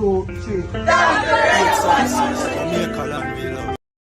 2, 3.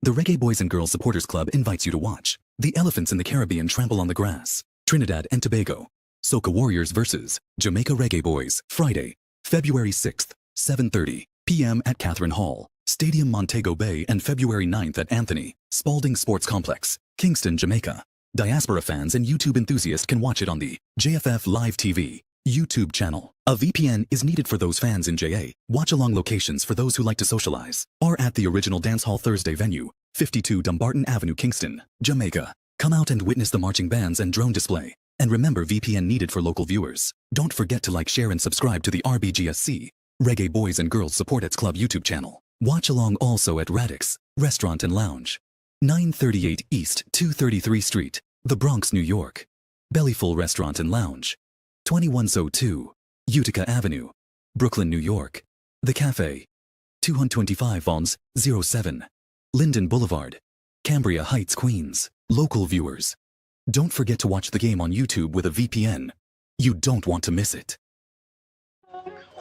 The Reggae Boys and Girls Supporters Club invites you to watch the elephants in the Caribbean trample on the grass, Trinidad and Tobago. Soca Warriors vs. Jamaica Reggae Boys, Friday, February 6th, 7:30 p.m. at Catherine Hall, Stadium Montego Bay, and February 9th at Anthony Spalding Sports Complex, Kingston, Jamaica. Diaspora fans and YouTube enthusiasts can watch it on the JFF Live TV YouTube channel. A VPN is needed for those fans in JA. Watch-along locations for those who like to socialize are at the original Dance Hall Thursday venue, 52 Dumbarton Avenue, Kingston, Jamaica. Come out and witness the marching bands and drone display. And remember, VPN needed for local viewers. Don't forget to like, share, and subscribe to the RBGSC, Reggae Boys and Girls Supporters Club YouTube channel. Watch along also at Radix Restaurant and Lounge, 938 East 233 Street, The Bronx, New York. Bellyful Restaurant and Lounge, 2102 Utica Avenue, Brooklyn, New York. The Cafe, 225 Vons 07, Linden Boulevard, Cambria Heights, Queens. Local viewers, don't forget to watch the game on YouTube with a VPN. You don't want to miss it.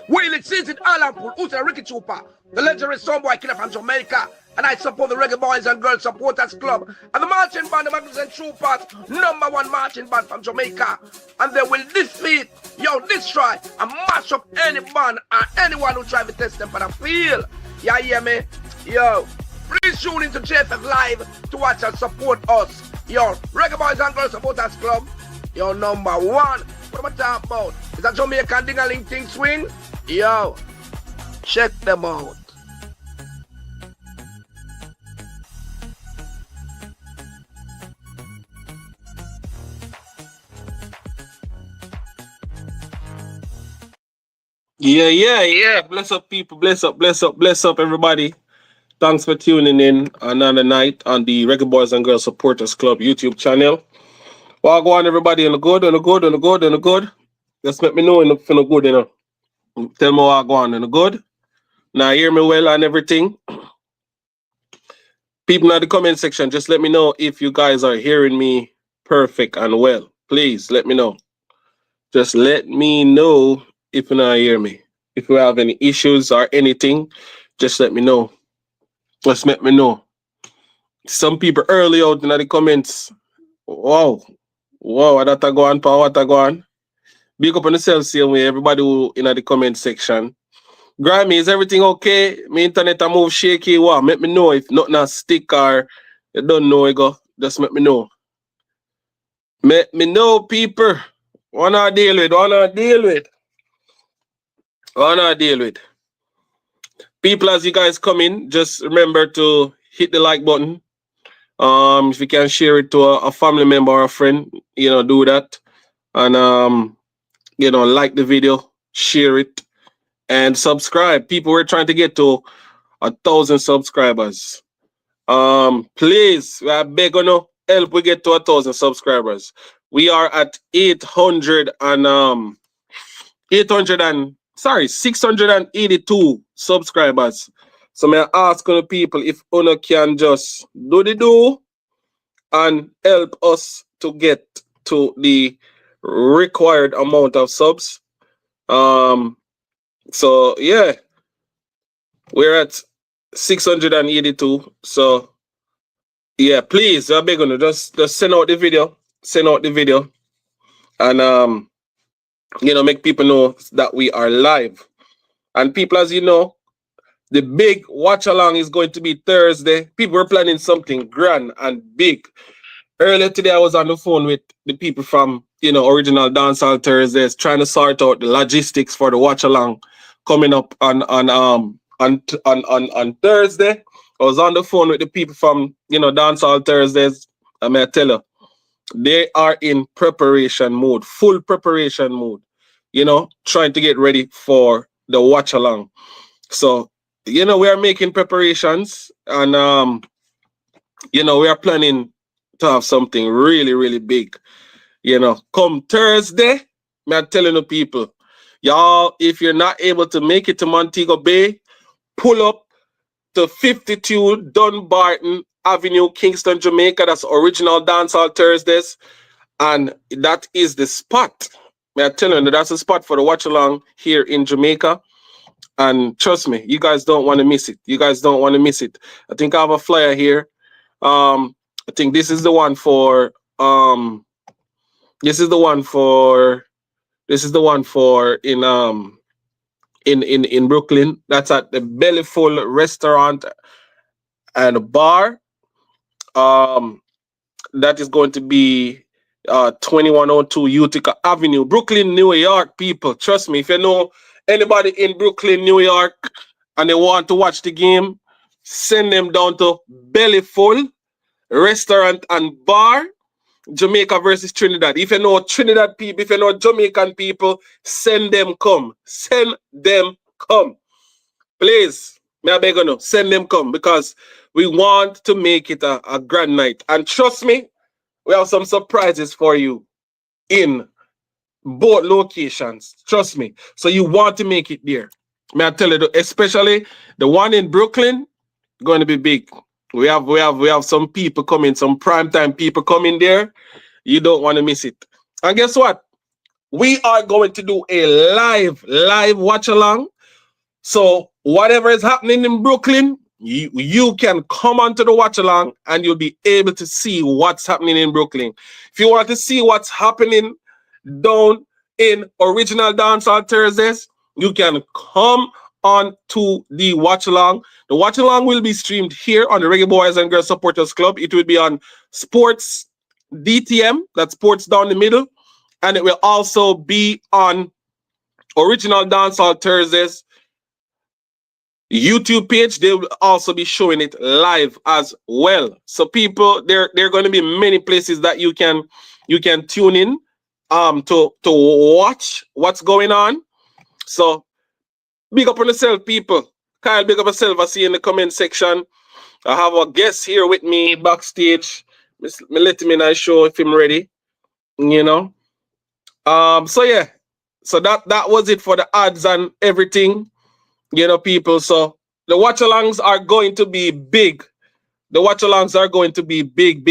Well, it says in Alampool, who's a Ricky Trooper, the legendary Stoneboy killer from Jamaica, and I support the Reggae Boys and Girls Supporters Club, and the marching band, the Magazine Troopers, #1 marching band from Jamaica, and they will defeat, destroy, and mash up any band or anyone who try to test them for the field. Yeah, hear me? Please tune into JFF Live to watch and support us. Reggae Boys and Girls Supporters Club, #1. What am I talking about? Is that Jamaican ding-a-ling thing swing? Check them out. Yeah. Bless up, people. Bless up, everybody. Thanks for tuning in another night on the Reggae Boys and Girls Supporters Club YouTube channel. Well, go on, everybody, on the good. Just let me know if you're good, Tell me what go on the good. Now, hear me well and everything. People in the comment section, just let me know if you guys are hearing me perfect and well. Please, let me know. Just let me know if you not hear me. If you have any issues or anything, just let me know. Just let me know. Some people early out in the comments. Wow, what that go on, pa? What that go on? Big up on yourself, same way. Everybody who in the comment section. Grammy, is everything okay? My internet a move shaky. What? Let me know if nothing a stick or you don't know it go. Just let me know. Let me know, people. Wanna deal with. People, as you guys come in, just remember to hit the like button. If you can share it to a family member or a friend, do that. And like the video, share it, and subscribe. People, we're trying to get to 1,000 subscribers. Please, I beg you, help we get to 1,000 subscribers. We are at 682 subscribers. So may I ask the people if you can just do and help us to get to the required amount of subs. So yeah, we're at 682. So yeah, please, I beg you, just send out the video, and make people know that we are live. And people, as you know, the big watch along is going to be Thursday. People were planning something grand and big. Earlier today, I was on the phone with the people from Original Dancehall Thursdays, trying to sort out the logistics for the watch along coming up on Thursday. I was on the phone with the people from Dancehall Thursdays. I may tell you, they are in preparation mode, full preparation mode. Trying to get ready for the watch along. So we are making preparations, and we are planning to have something really, really big. Come Thursday, I'm telling the people, y'all, if you're not able to make it to Montego Bay, pull up to 52 Dumbarton Avenue, Kingston, Jamaica. That's Original Dancehall Thursdays, and that is the spot. I'm telling you, that's the spot for the watch along here in Jamaica. And trust me, you guys don't want to miss it. You guys don't want to miss it. I think I have a flyer here. I think this is the one for this is the one for in Brooklyn. That's at the Bellyful Restaurant and Bar. That is going to be 2102 Utica Avenue, Brooklyn, New York. People, trust me, if you know anybody in Brooklyn, New York, and they want to watch the game, send them down to Bellyful Restaurant and Bar, Jamaica versus Trinidad. If you know Trinidad people, if you know Jamaican people, send them come. Send them come. Please, may I beg you, send them come, because we want to make it a grand night. And trust me, we have some surprises for you in both locations. Trust me. So you want to make it there. May I tell you, especially the one in Brooklyn, going to be big. We have some people coming, some primetime people coming there. You don't want to miss it. And guess what? We are going to do a live watch along. So whatever is happening in Brooklyn, you can come onto the watch along and you'll be able to see what's happening in Brooklyn. If you want to see what's happening down in Original Dancehall Thursdays, you can come on to the watch along. The watch along will be streamed here on the Reggae Boys and Girls Supporters Club. It will be on Sports DTM, that's Sports Down the Middle, and it will also be on Original Dancehall Thursdays YouTube page. They will also be showing it live as well. So people, there are going to be many places that you can tune in to watch what's going on. So big up on yourself, people. Kyle, big up yourself. I see you in the comment section. I have a guest here with me backstage. Me let him in and show if I'm ready. You know. So yeah. So that was it for the ads and everything. You know, people. So the watch-alongs are going to be big. The watch-alongs are going to be big.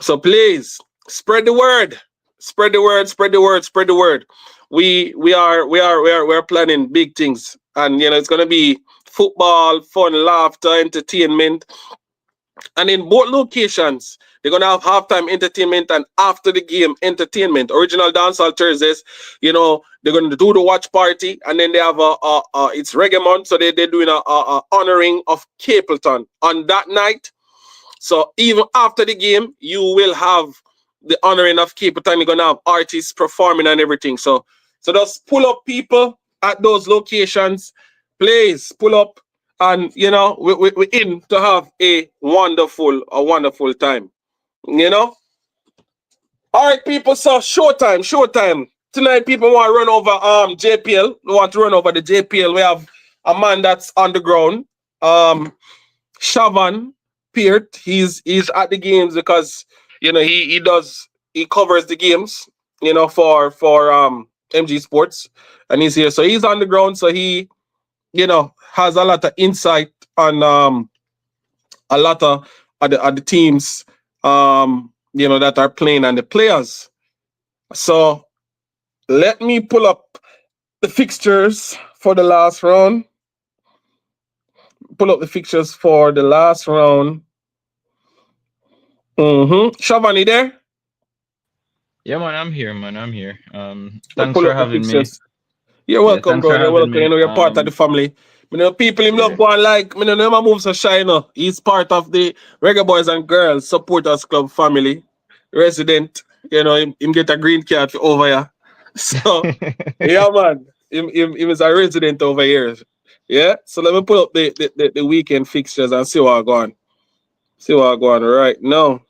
So please spread the word. Spread the word. We are planning big things, and you know it's gonna be football, fun, laughter, entertainment. And in both locations, they're gonna have halftime entertainment and after the game entertainment. Original Dancehall Thursdays, you know, they're gonna do the watch party, and then they have it's Reggae month, so they're doing a honoring of Capleton on that night. So even after the game, you will have the honoring of Capleton. You're gonna have artists performing and everything. So just pull up, people, at those locations. Please pull up. And you know, we're in to have a wonderful time. You know? Alright, people, so showtime. Tonight people want to run over JPL. We want to run over the JPL. We have a man that's on the ground. Shavan Peart. He's at the games because you know he covers the games, you know, for MG Sports, and he's here. So he's on the ground, so he, you know, has a lot of insight on a lot of the teams you know that are playing and the players. So let me pull up the fixtures for the last round. Pull up the fixtures for the last round. Shavan, you there? Yeah, man, I'm here, thanks Pull for up the having me. fixtures. You're Yeah, welcome, thanks bro. for You're having welcome. You me. know, you're part of the family. You know, people him love Yeah. going like, you know, never move so shy, you know. He's part of the Reggae Boys and Girls Supporters Club family. Resident. You know, him get a green card over here. So, yeah, man. Him is a resident over here. Yeah? So let me pull up the weekend fixtures and see what I go on. See what I go on right now.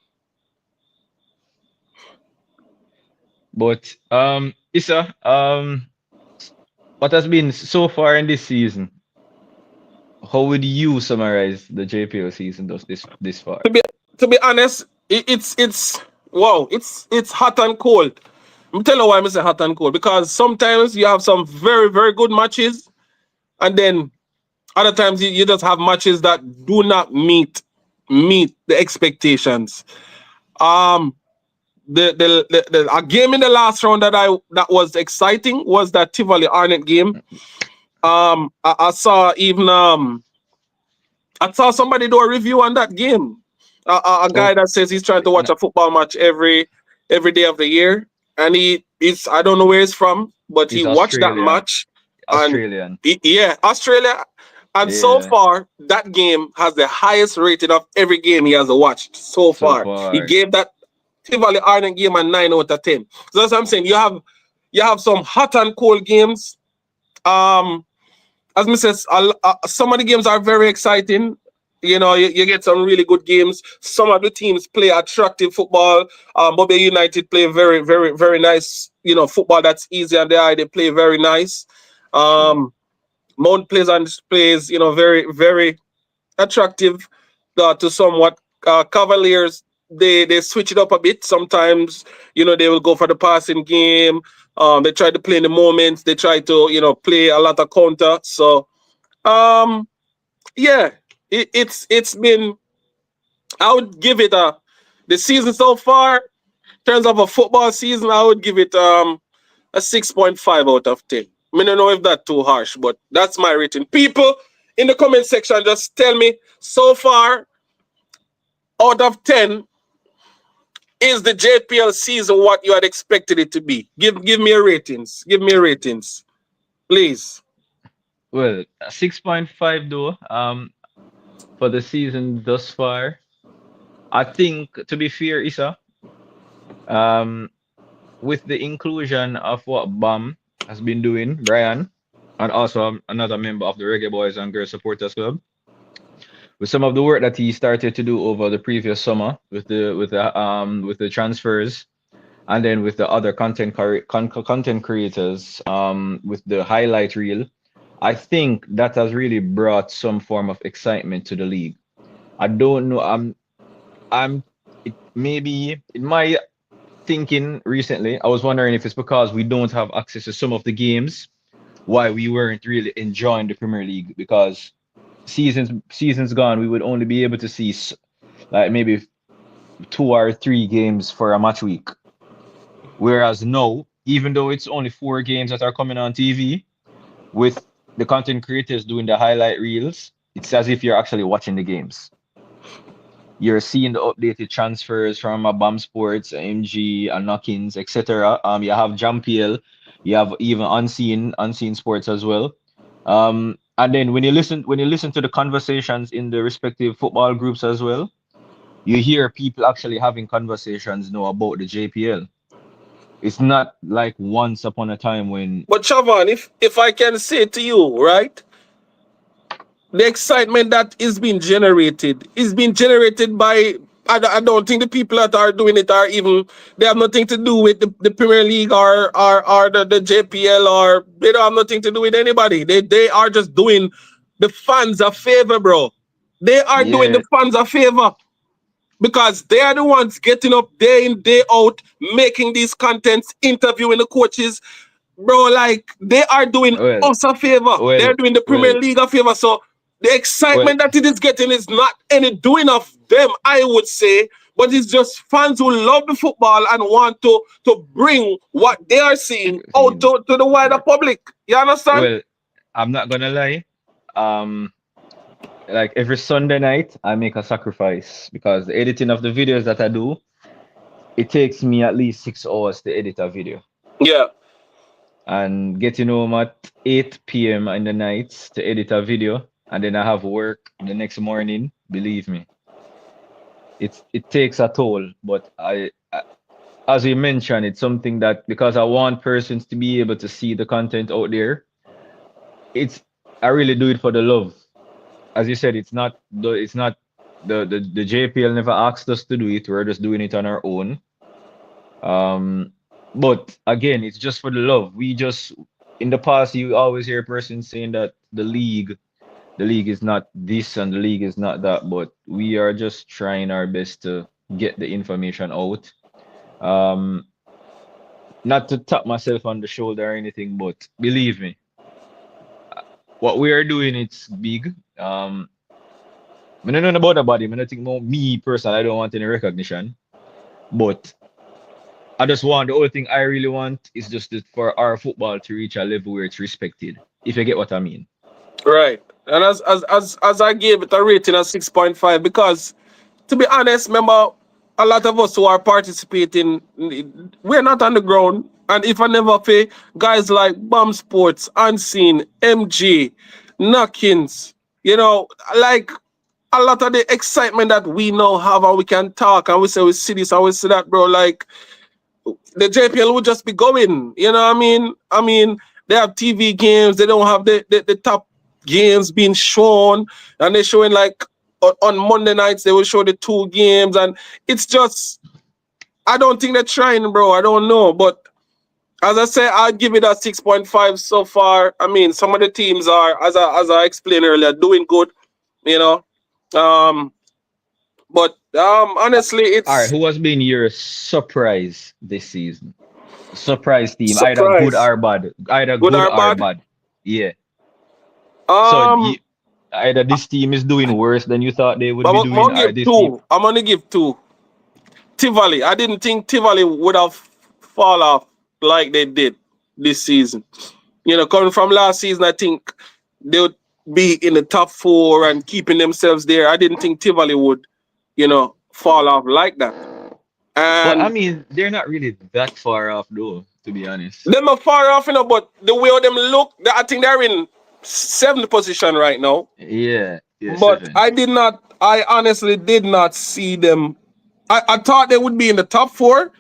But Issa, what has been so far in this season? How would you summarize the JPL season this far? To be honest, it's wow, it's hot and cold. I'm telling you why I say hot and cold. Because sometimes you have some very, very good matches, and then other times you just have matches that do not meet the expectations. a game in the last round that was exciting was that Tivoli Arnett game. I saw even I saw somebody do a review on that game. A guy Oh, that says he's trying to watch no, a football match every day of the year, and he's I don't know where he's from, but he it's watched that Australia. match, and Australian. yeah, Australia. And so Yeah. far, that game has the highest rating of every game he has watched so So far. He far. gave that Tivoli Arnhem game a 9 out of 10. So that's what I'm saying. You have some hot and cold games. As I says, some of the games are very exciting. You get some really good games. Some of the teams play attractive football. Bobby United play very, very, very nice. Football that's easy on the eye. They play very nice. True. Mount Pleasant plays, very, very attractive to somewhat. Cavaliers, they switch it up a bit. Sometimes, they will go for the passing game. They try to play in the moments. They try to, play a lot of counter. So, yeah, it's been. I would give it the season so far. In terms of a football season, I would give it a 6.5 out of 10. I don't know if that's too harsh, but that's my rating. People in the comment section, just tell me so far out of 10, is the JPL season what you had expected it to be? Give me a ratings. Give me a ratings, please. Well, 6.5 though. For the season thus far, I think to be fair, Isa, um, with the inclusion of what Bam has been doing, Brian, and also another member of the Reggae Boys and Girls Supporters Club, with some of the work that he started to do over the previous summer with the transfers, and then with the other content creators, with the highlight reel, I think that has really brought some form of excitement to the league. I don't know. I'm it maybe in my thinking recently, I was wondering if it's because we don't have access to some of the games, why we weren't really enjoying the Premier League, because seasons gone, we would only be able to see like maybe 2 or 3 games for a match week. Whereas now, even though it's only 4 games that are coming on TV, with the content creators doing the highlight reels, it's as if you're actually watching the games. You're seeing the updated transfers from BAM Sports, MG, and Knockins, etc. You have JPL, you have even unseen sports as well. And then when you listen to the conversations in the respective football groups as well, you hear people actually having conversations now about the JPL. It's not like once upon a time when But Chavan, if I can say to you, right, the excitement that is being generated by. I don't think the people that are doing it are even. They have nothing to do with the Premier League or the JPL, or they don't have nothing to do with anybody. They are just doing the fans a favor, bro. They are doing yeah, the fans a favor because they are the ones getting up day in day out, making these contents, interviewing the coaches, bro. Like they are doing well, us a favor. well, They're doing the Premier well, League a favor. So the well, excitement that it is getting is not any doing of them, I would say, but it's just fans who love the football and want to bring what they are seeing out seen, to the wider right. public. You understand? Well, I'm not gonna lie. Um, like every Sunday night, I make a sacrifice because the editing of the videos that I do, it takes me at least 6 hours to edit a video. Yeah. And getting home at 8 p.m. in the nights to edit a video, and then I have work the next morning. Believe me, it takes a toll. But as you mentioned, it's something that because I want persons to be able to see the content out there, it's I really do it for the love. As you said, it's not the JPL never asked us to do it. We're just doing it on our own. Um, but again, it's just for the love. We just in the past you always hear a person saying that the league is not this and the league is not that, but we are just trying our best to get the information out. Um, not to tap myself on the shoulder or anything, but believe me, what we are doing it's big. I don't know about nobody. I don't think more me personally. I don't want any recognition, but I just want the only thing I really want is just for our football to reach a level where it's respected. If you get what I mean. Right. And as I gave it a rating of 6.5, because to be honest, remember, a lot of us who are participating, we're not on the ground. And if I never pay guys like Bomb Sports, Unseen, MG, Knockins, you know, like a lot of the excitement that we now have and we can talk and we say we see this and we see that, bro, like the JPL would just be going. You know what I mean? I mean, they have TV games, they don't have the top games being shown, and they're showing like on Monday nights they will show the two games, and it's just I don't think they're trying, bro. I don't know. But as I say, I'd give it a 6.5 so far. I mean, some of the teams are, as I explained earlier, doing good, you know. Um, but honestly, All right, it's who has been your surprise this season? Surprise team, either good surprise. or bad. Either Good good or or bad? bad. Yeah. So Um, you, either this team is doing worse than you thought they would be I'm doing, gonna or give this team. two. I'm gonna give two. Tivoli. I didn't think Tivoli would have fall off like they did this season. You know, coming from last season, I think they would be in the top four and keeping themselves there. I didn't think Tivoli would, fall off like that. But I And mean, they're not really that far off though, to be honest. them are far off, but the way them look, I think they're in seventh position right now. Yeah, yeah, But seven. I honestly did not see them. I thought they would be in the top four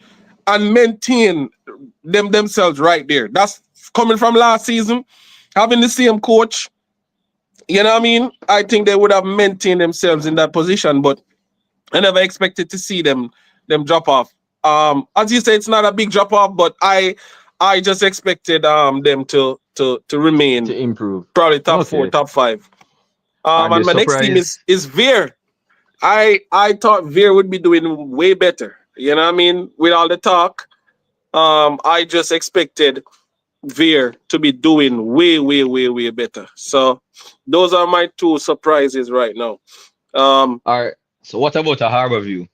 and maintain themselves right there. That's coming from last season, having the same coach. You know what I mean? I think they would have maintained themselves in that position, but I never expected to see them drop off. As you say, it's not a big drop off, but I just expected them to To remain improve. probably top four, Okay. top five. And the And my next team surprise. is Veer. I thought Veer would be doing way better. You know what I mean? With all the talk, I just expected Veer to be doing way, way, way, way better. So those are my two surprises right now. Um, All right. So what about a Harbor View?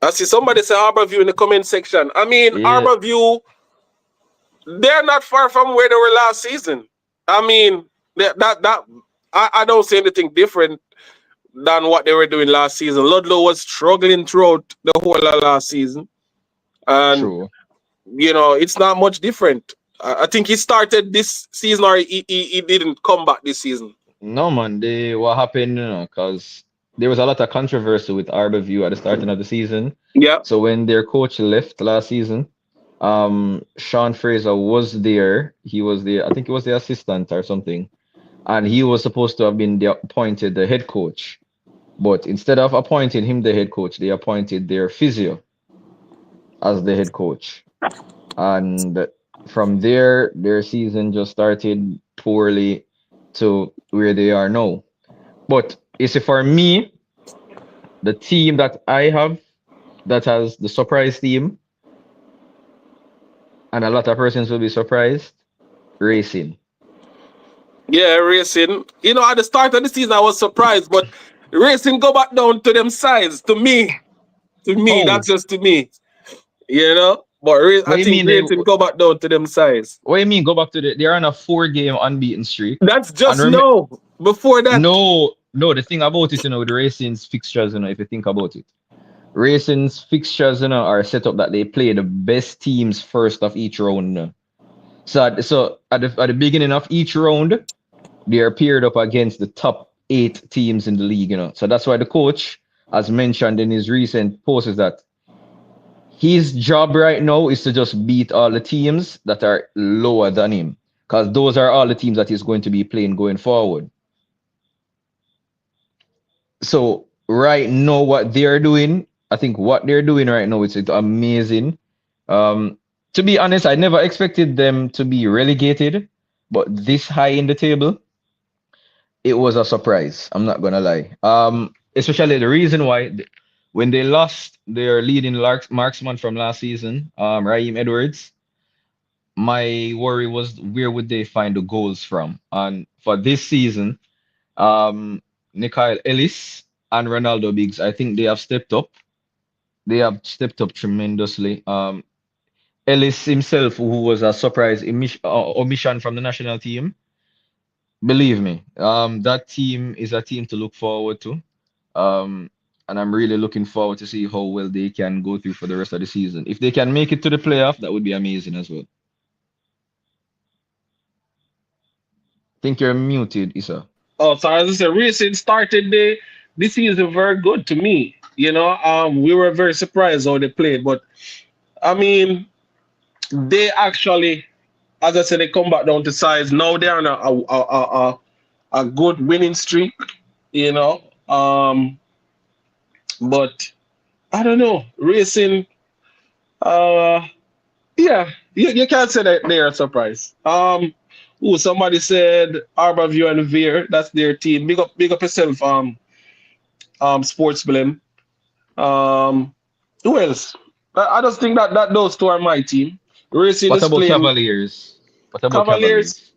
I see somebody say Harborview in the comment section. I mean, Yeah, Harborview, they're not far from where they were last season. I mean, I don't see anything different than what they were doing last season. Ludlow was struggling throughout the whole of last season, and true. it's not much different. I think he started this season, or he didn't come back this season. No man, they what happened, because there was a lot of controversy with Harbor View at the starting of the season. Yeah, So when their coach left last season, Sean Fraser was there. He was the, I think he was the assistant or something, and he was supposed to have been appointed the head coach. But instead of appointing him the head coach, they appointed their physio as the head coach. And from there, their season just started poorly to where they are now. But you see, for me, the team that I have that has the surprise team, and a lot of persons will be surprised, Racing. yeah, Racing. At the start of the season, I was surprised, but Racing go back down to them sides. To me, Oh, that's just to me. But what I you think mean they? Racing go back down to them size. What you mean go back to they're on a 4 game unbeaten streak. That's And just no. Before that, no, no, the thing about it, with the Racing's fixtures, if you think about it. Racing's fixtures, are set up that they play the best teams first of each round. So at the beginning of each round, they are paired up against the top 8 teams in the league. So that's why the coach, as mentioned in his recent post, is that his job right now is to just beat all the teams that are lower than him. Because those are all the teams that he's going to be playing going forward. So right now, what they're doing, I think what they're doing right now is amazing. Um, to be honest, I never expected them to be relegated, but this high in the table, it was a surprise. I'm not gonna lie. Especially the reason why when they lost their leading marksman from last season, Raheem Edwards, my worry was where would they find the goals from? And for this season, Nikhil Ellis and Ronaldo Biggs, I think they have stepped up. They have stepped up tremendously. Ellis himself, who was a surprise omission from the national team, believe me, that team is a team to look forward to. Um, and I'm really looking forward to see how well they can go through for the rest of the season. If they can make it to the playoff, that would be amazing as well. Think you're muted, Issa. Oh, so as I said, Racing started this season very good to me. We were very surprised how they played, but I mean, they actually, as I said, they come back down to size. Now they're on a good winning streak, you know. But I don't know, Racing. Uh, yeah, you can't say that they're a surprise. Somebody said Arborview and Veer, that's their team. Big up yourself, Sports Blem. Um, who else? I just think that those two are my team. Racing What is about playing Cavaliers? What about Cavaliers. Cavaliers?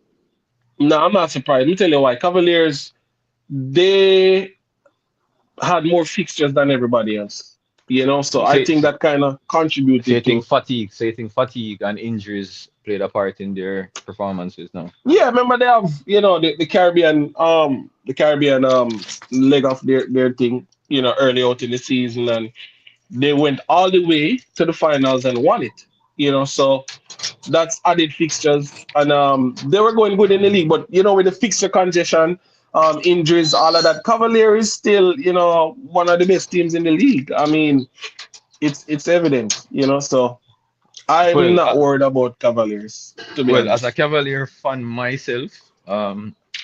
No, I'm not surprised. Let me tell you why. Cavaliers, they had more fixtures than everybody else. So I Say, think that kind of so you contributed think to. fatigue, so you think fatigue and injuries played a part in their performances now? Yeah, remember they have, the Caribbean leg of their thing, early out in the season, and they went all the way to the finals and won it. So that's added fixtures, and they were going good in the league. But with the fixture congestion, injuries, all of that, Cavaliers is still one of the best teams in the league. I mean, it's evident. So I'm Well, not worried about Cavaliers, to be as a honest. Cavalier fan myself,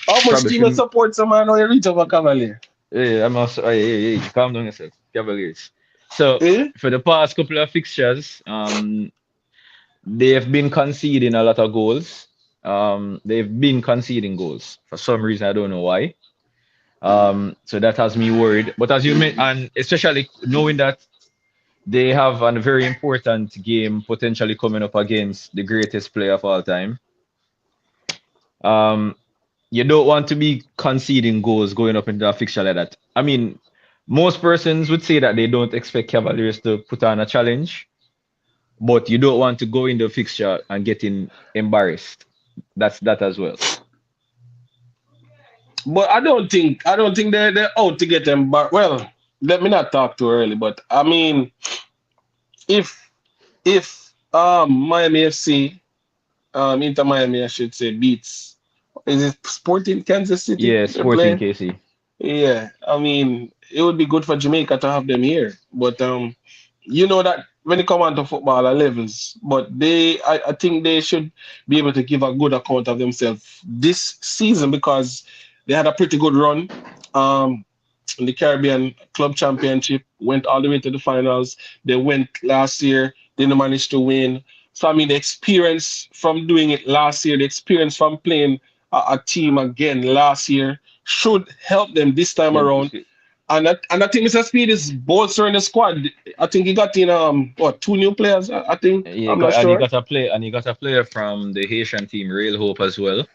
How much probably team you should. support someone or you reach over Cavalier? Hey, I'm also. Hey, calm down yourself, Cavaliers. So Eh? for the past couple of fixtures, they've been conceding a lot of goals. They've been conceding goals for some reason. I don't know why. So that has me worried. But as you meant, and especially knowing that they have a very important game potentially coming up against the greatest player of all time. Um, you don't want to be conceding goals going up into a fixture like that. I mean, most persons would say that they don't expect Cavaliers to put on a challenge, but you don't want to go in the fixture and getting embarrassed. That's that as well. But I don't think they're out to get them. But well, let me not talk too early. But I mean, if Miami FC, Inter Miami, I should say, beats, is it Sporting Kansas City Yeah, they're Sporting playing? KC. Yeah, I mean, it would be good for Jamaica to have them here, but that when it come on to football levels, but I think they should be able to give a good account of themselves this season because they had a pretty good run. Um, in the Caribbean Club Championship, went all the way to the finals. They went last year, didn't manage to win. So I mean, the experience from doing it last year, the experience from playing a team again last year should help them this time Yeah, around. And I think Mr. Speed is bolstering the squad. I think he got in two new players. I think yeah, I'm not and he sure. got a play, and he got a player from the Haitian team, Real Hope as well.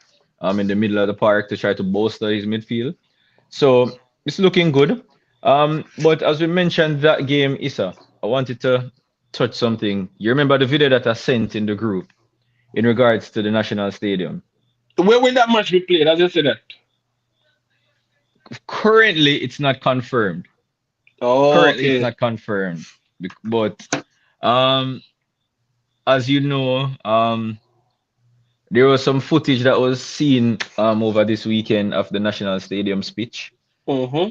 In the middle of the park to try to bolster his midfield. So it's looking good. But as we mentioned that game, Issa, I wanted to touch something. You remember the video that I sent in the group in regards to the National Stadium? Where will that match be played? As you said that. Currently, it's not confirmed. Oh, Currently, it's okay. not confirmed. But um, as you know, there was some footage that was seen over this weekend of the National Stadium speech. Mm-hmm.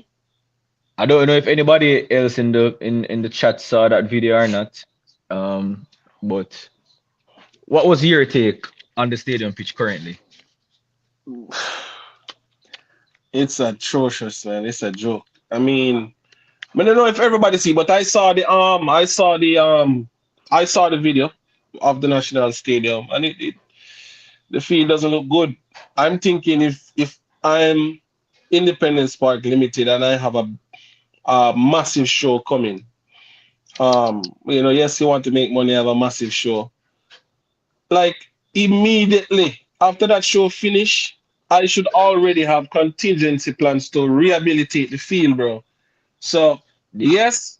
I don't know if anybody else in the chat saw that video or not. But what was your take on the stadium pitch currently? It's atrocious, man. It's a joke. I mean, I don't know if everybody see, but I saw the video of the National Stadium, and the field doesn't look good. I'm thinking if I'm Independence Park Limited and I have a massive show coming, yes, you want to make money, have a massive show. Like immediately after that show finish, I should already have contingency plans to rehabilitate the field, bro. So The- yes,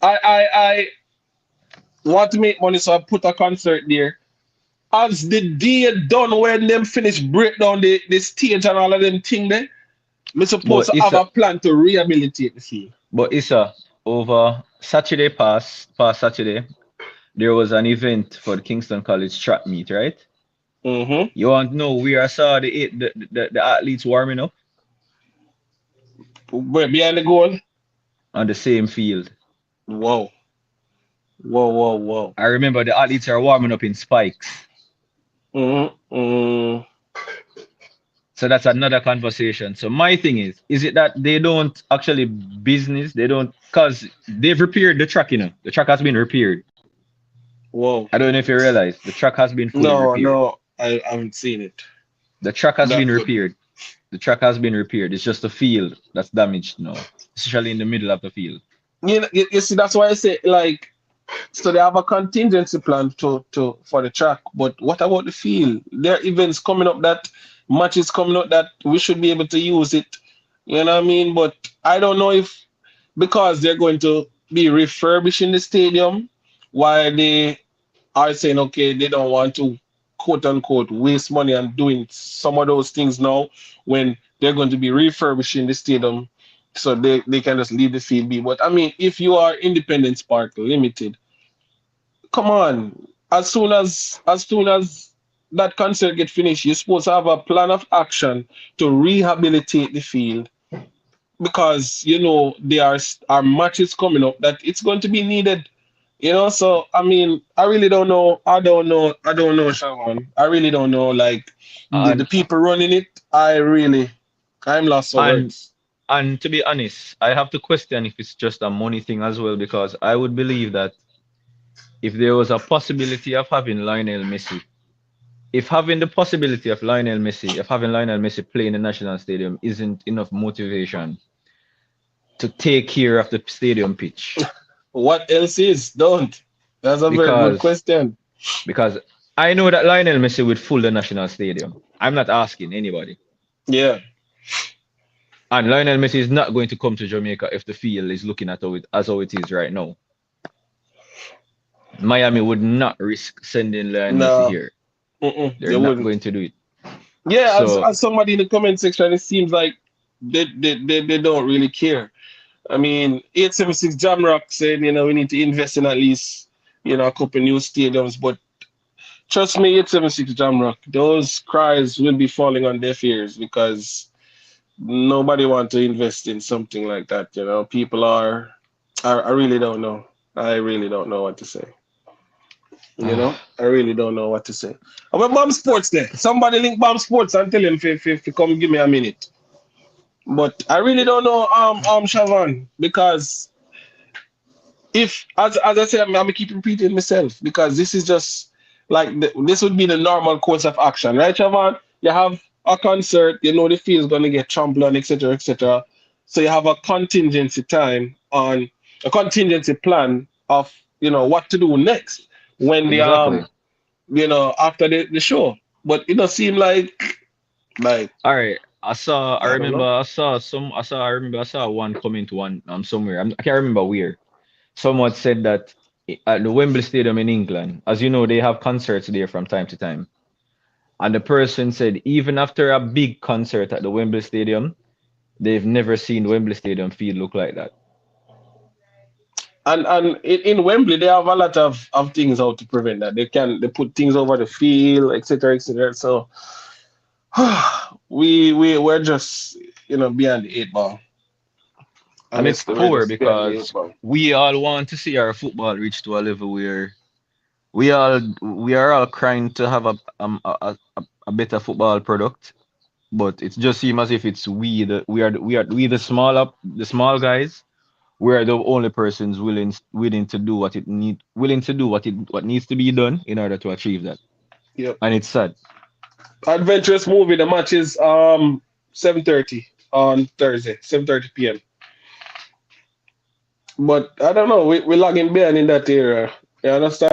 I want to make money, so I put a concert there. As the day done when them finish break down the stage and all of them thing there, me supposed But to it's have a a plan to rehabilitate the field. over Saturday past Saturday, there was an event for the Kingston College track meet, right? Mm-hmm. You want to know where I saw the athletes warming up Behind the goal. on the same field. Whoa. Whoa, whoa, whoa. I remember the athletes are warming up in spikes. Mm-hmm. Mm. So that's another conversation. So my thing is it that they don't actually business? They don't, because they've repaired the track, you know. The track has been repaired. Whoa. I don't know if you realize the track has been fully No, repaired. no, I haven't seen it. The track has That been good. repaired. The track has been repaired. It's just the field that's damaged now, especially in the middle of the field. You see, that's why I say, like, so they have a contingency plan to for the track, but what about the field? There are events coming up, that matches coming up, that we should be able to use it. You know what I mean? But I don't know if, because they're going to be refurbishing the stadium, while they are saying, okay, they don't want to, quote unquote, waste money and doing some of those things now, when they're going to be refurbishing the stadium, so they can just leave the field be. But I mean, if you are Independence Park Limited, come on. As soon as that concert get finished, you're supposed to have a plan of action to rehabilitate the field, because there are matches coming up that it's going to be needed. So I mean, I really don't know. I don't know, Sharon. I really don't know. Like, the And people running it, I'm lost for and words. and to be honest, I have to question if it's just a money thing as well, because I would believe that if there was a possibility of having Lionel Messi, if having the possibility of having Lionel Messi play in the national stadium isn't enough motivation to take care of the stadium pitch, What else is? Don't. That's a very good because question. because I know that Lionel Messi would fill the national stadium. I'm not asking anybody. Yeah. And Lionel Messi is not going to come to Jamaica if the field is looking at how it is right now. Miami would not risk sending Lionel Messi No. here. They're They not wouldn't. going to do it. Yeah, So as somebody in the comment section, it seems like they don't really care. I mean, 876 Jamrock said, we need to invest in at least, a couple new stadiums. But trust me, 876 Jamrock, those cries will be falling on deaf ears, because nobody want to invest in something like that. People are, I really don't know. I really don't know what to say. I really don't know what to say. About Bomb Sports there. Somebody link Bomb Sports and tell him if come give me a minute. But I really don't know, Shavan, because if, as I say, I'm gonna keep repeating myself, because this is just like this would be the normal course of action, right, Shavan? You have a concert, the field's gonna get trampled on, etc., etc. So you have a contingency plan of what to do next when the exactly. after the show. But it does seem like All right. I I don't remember know. I saw one comment one somewhere. I can't remember where. Someone said that at the Wembley Stadium in England, as you know, they have concerts there from time to time. And the person said even after a big concert at the Wembley Stadium, they've never seen Wembley Stadium field look like that. And in Wembley, they have a lot of things how to prevent that. They put things over the field, etc., etc. So we're just beyond the eight ball. And it's Honestly, we're poor just beyond the eight because ball. we all want to see our football reach to a level where we are all crying to have a better football product, but it just seems as if it's we the small guys. We are the only persons willing to do what needs to be done in order to achieve that. Yep. And it's sad. Adventurous movie. The match is 7:30 on Thursday, 7:30 p.m. But I don't know. We're lagging behind in that area. You understand?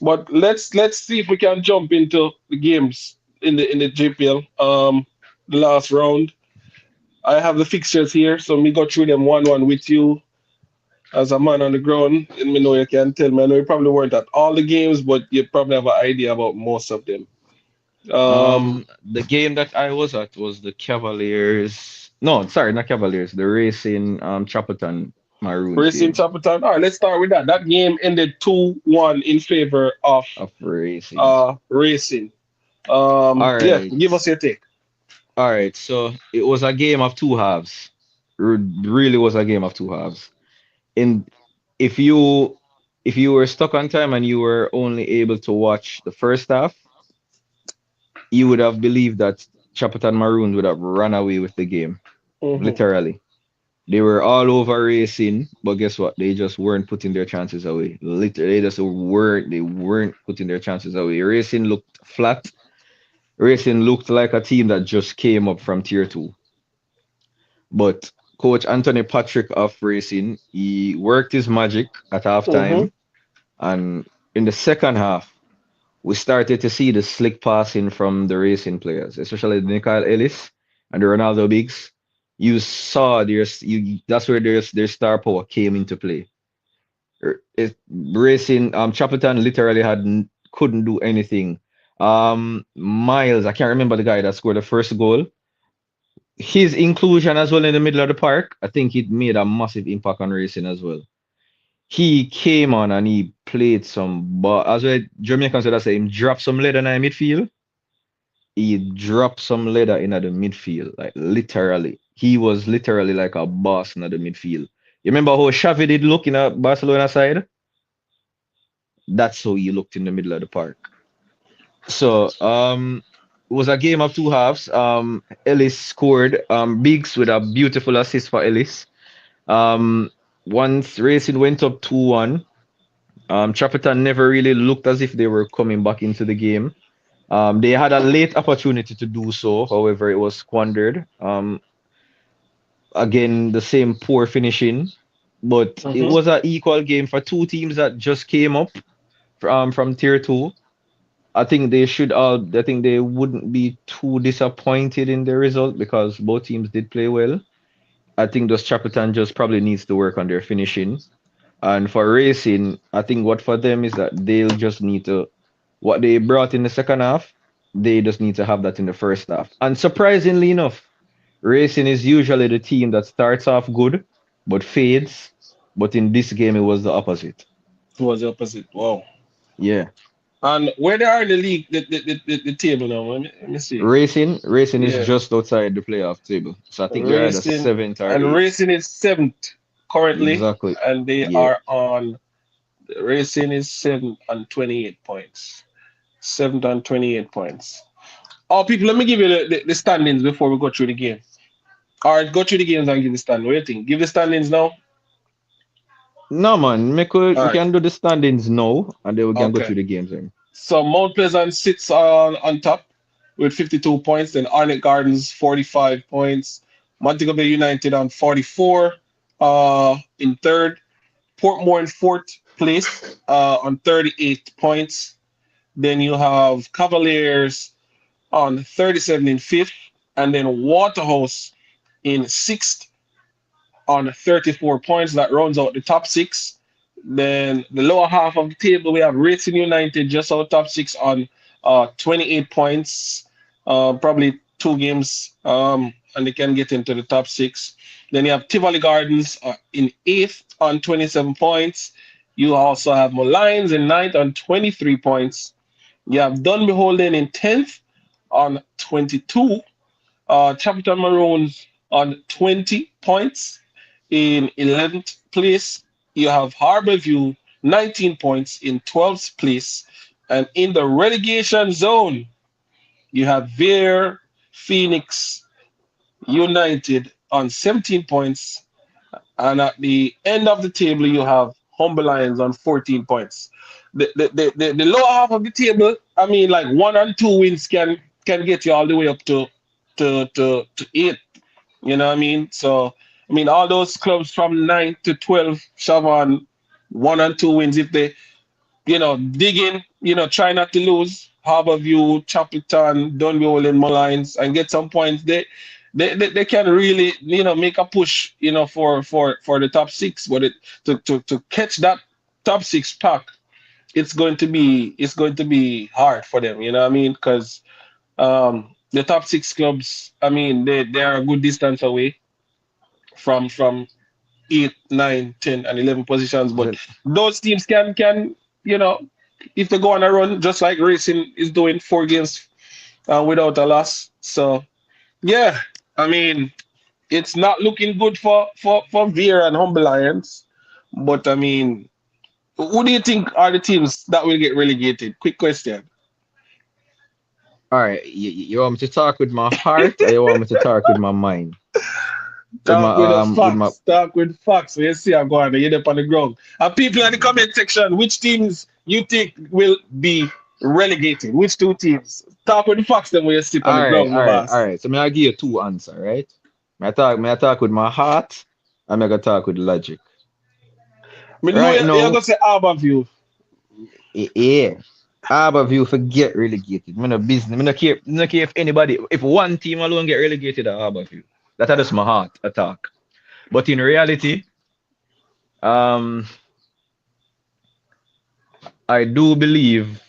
But let's see if we can jump into the games in the JPL. The last round. I have the fixtures here, so me go through them one with you. as a man on the ground, let me know you can tell me. I know you probably weren't at all the games, but you probably have an idea about most of them. Um, The game that I was at was the Cavaliers. No, sorry, not Cavaliers. The Racing Chapelton Maroons Racing game Chapaton. All right, let's start with that. That game ended 2-1 in favor of of Racing. Racing. All Yeah, right. give us your take. All right. So it was a game of two halves. Really was a game of two halves. And if you if you were stuck on time and you were only able to watch the first half, you would have believed that Chapelton Maroons would have run away with the game. Mm-hmm. Literally. They were all over Racing, but guess what? They just weren't putting their chances away. Literally, they weren't putting their chances away. Racing looked flat. Racing looked like a team that just came up from tier two. But Coach Anthony Patrick of Racing, he worked his magic at Mm-hmm. halftime. And in the second half, we started to see the slick passing from the Racing players, especially Nikhil Ellis and the Ronaldo Bigs. You saw that's where their star power came into play. Racing Chapelton literally couldn't do anything. Miles, I can't remember the guy that scored the first goal. His inclusion as well in the middle of the park, I think it made a massive impact on Racing as well. He came on and he played some, but as well, Jamaicans would say him drop some leather in the midfield. He dropped some leather in the midfield, like literally. He was literally like a boss in the midfield. You remember how Xavi did look in a Barcelona side? That's how he looked in the middle of the park. So, it was a game of two halves. Ellis scored. Biggs with a beautiful assist for Ellis. Um, Once Racing went up 2-1, Chapelton never really looked as if they were coming back into the game. They had a late opportunity to do so, however, it was squandered. Again, the same poor finishing, but it Mm-hmm. was an equal game for two teams that just came up from tier two. I think they wouldn't be too disappointed in the result because both teams did play well. I think those Chapelton just probably needs to work on their finishing. And for Racing, I think what for them is that they'll just need to what they brought in the second half, they just need to have that in the first half. And surprisingly enough, Racing is usually the team that starts off good but fades. But in this game, it was the opposite. It was the opposite. Wow. Yeah. And where they are in the league, the table now. Let me see. Racing is Yeah. just outside the playoff table. So I think they're either Racing seventh or and eighth. Racing is seventh currently, Exactly. and they Yeah. are on. Racing is seventh on 28 points. Seventh on 28 points. Oh, people, let me give you the standings before we go through the game. All right, go through the games and give the standings. What do you think? Give the standings now. No man, All we right. can do the standings now and then we can go Okay. through the games then. So Mount Pleasant sits on top with 52 points. Then Arnett Gardens 45 points. Montego Bay United on 44 in third. Portmore in fourth place on 38 points. Then you have Cavaliers on 37 in fifth. And then Waterhouse in sixth on 34 points. That rounds out the top six. Then the lower half of the table, we have Racing United just out top six on 28 points. Probably two games, and they can get into the top six. Then you have Tivoli Gardens in eighth on 27 points. You also have Malines in ninth on 23 points. You have Dunby Holden in 10th on 22. Chapelton Maroons on 20 points. In 11th place, you have Harborview, 19 points in 12th place. And in the relegation zone, you have Veer Phoenix United on 17 points. And at the end of the table, you have Humble Lions on 14 points. The lower half of the table, I mean, like 1 and 2 wins can get you all the way up to eight. You know what I mean? So, I mean, all those clubs from 9 to 12 shove on 1 and 2 wins. If they, dig in, try not to lose. Harborview, Chapelton, Dunby, and Malines, and get some points. they can really make a push for the top six, but to catch that top six pack, it's going to be hard for them. You know what I mean? Because the top six clubs, I mean, they are a good distance away from 8, 9, 10, and 11 positions. But Well, those teams can you know if they go on a run, just like Racing is doing 4 games without a loss. So yeah, I mean it's not looking good for Veer and Humble Lions. But I mean, who do you think are the teams that will get relegated? Quick question. all right, you want me to talk with my heart or you want me to talk with my mind? Talk with the With my facts. Talk with facts. So you see, I'm going to get up on the ground. And people in the comment section, which teams you think will be relegated? Which two teams? Talk with the facts. Then when you sleep on the ground, my all boss. right. So I give you two answer, right? May I talk with my heart and I gonna talk with logic. I know Right you're now, gonna say Harborview. yeah. Harborview forget relegated. Me no business. Me no care if anybody, if one team alone get relegated at Harborview. That is just my heart attack. But in reality, um, I do believe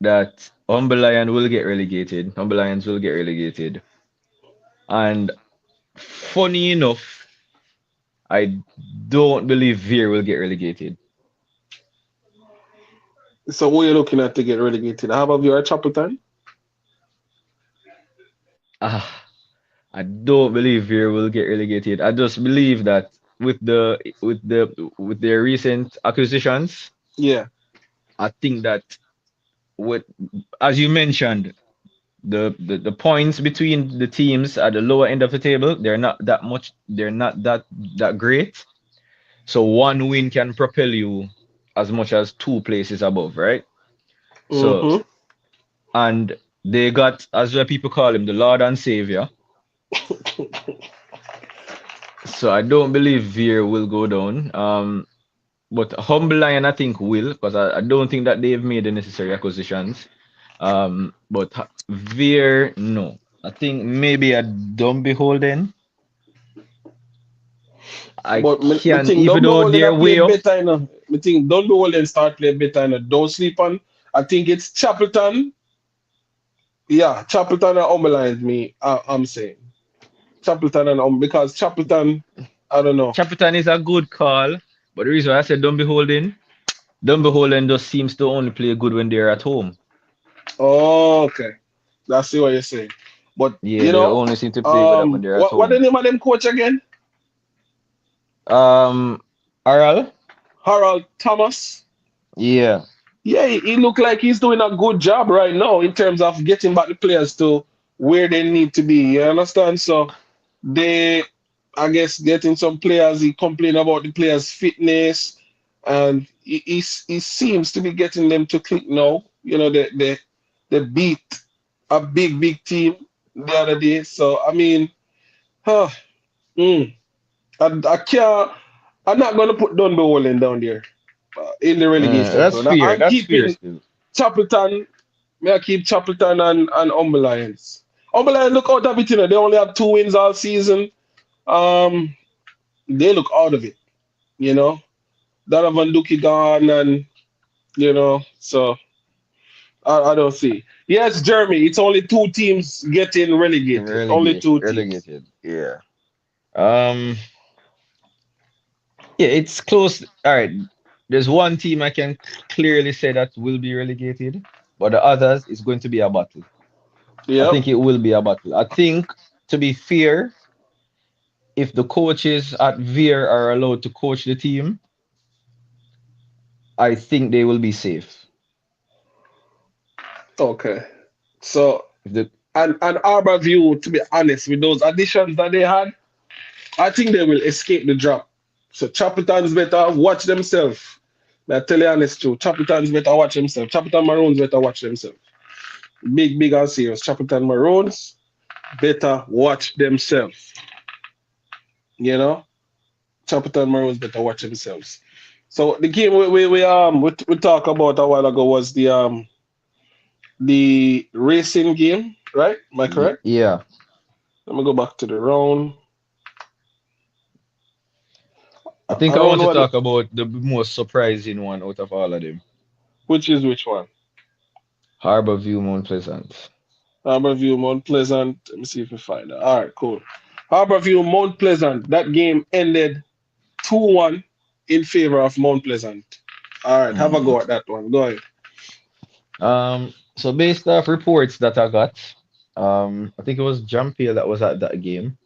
that Humble Lion will get relegated. Humble Lions will get relegated. And funny enough, I don't believe Veer will get relegated. So who are you looking at to get relegated? Harborview or Chapelton? Ah, I don't believe Veer will get relegated. I just believe that with their recent acquisitions, Yeah. I think that with as you mentioned, the points between the teams at the lower end of the table, they're not that great. So one win can propel you as much as two places above, right? So Mm-hmm. and they got, as the people call him, the Lord and Savior. So I don't believe Veer will go down. But Humble Lion, I think, will, because I don't think that they've made the necessary acquisitions. But Veer, no. I think maybe a Dumb Beholden. I But me can, think even don't be though holding a they're play way up. better, you know. Me think don't be holding start play better, you know. Don't sleep on. I think it's Chapelton. Yeah, Chapelton and Humble Lions, I'm saying. Chapelton and because Chapelton, I don't know. Chapitan is a good call, but the reason why I said Dumb Beholden just seems to only play good when they're at home. Oh, okay. That's what you're saying. But Yeah, they only seem to play good when they're at what the home. name of them coach again? Um, Aral? Harold Thomas. Yeah. Yeah, he look like he's doing a good job right now in terms of getting back the players to where they need to be. You understand? So they, I guess, getting some players. He complained about the players' fitness, and he seems to be getting them to click now. You know, they beat a big team the other day. So I mean, huh, mm, I can't. I'm not gonna put Dunby Wallen down there in the relegation That's zone. fair. I'm That's fair keeping still. Chapelton. May I keep Chapelton and Humble Lions. Humble Lions look out of it, you know. They only have 2 wins all season. Um, they look out of it, you know. Donovan Duki gone, and so I don't see. Yes, Jeremy, it's only 2 teams getting relegated. Only 2 teams. Relegated. Yeah. Um. Yeah, it's close. All right. There's one team I can clearly say that will be relegated, but the others is going to be a battle. I Yep. think it will be a battle. I think, to be fair, if the coaches at Veer are allowed to coach the team, I think they will be safe. Okay. So If the and Arbor View, to be honest, with those additions that they had, I think they will escape the drop. So Chapelton's better watch themselves. I tell you honest truth. Chapelton's better watch themselves. Chapelton Maroons better watch themselves. Big and serious. Chapelton Maroons better watch themselves. You know? Chapelton Maroons better watch themselves. So the game we talked about a while ago was the racing game, right? Am I correct? yeah, Let me go back to the round. I think I Around want to what? talk about the most surprising one out of all of them. Which is which one? Harborview Mount Pleasant. Harborview, Mount Pleasant. Let me see if we find it. All right, cool. Harborview, Mount Pleasant. That game ended 2-1 in favor of Mount Pleasant. All right, have a Mm. go at that one. Go ahead. So based off reports that I got, I think it was JPL that was at that game.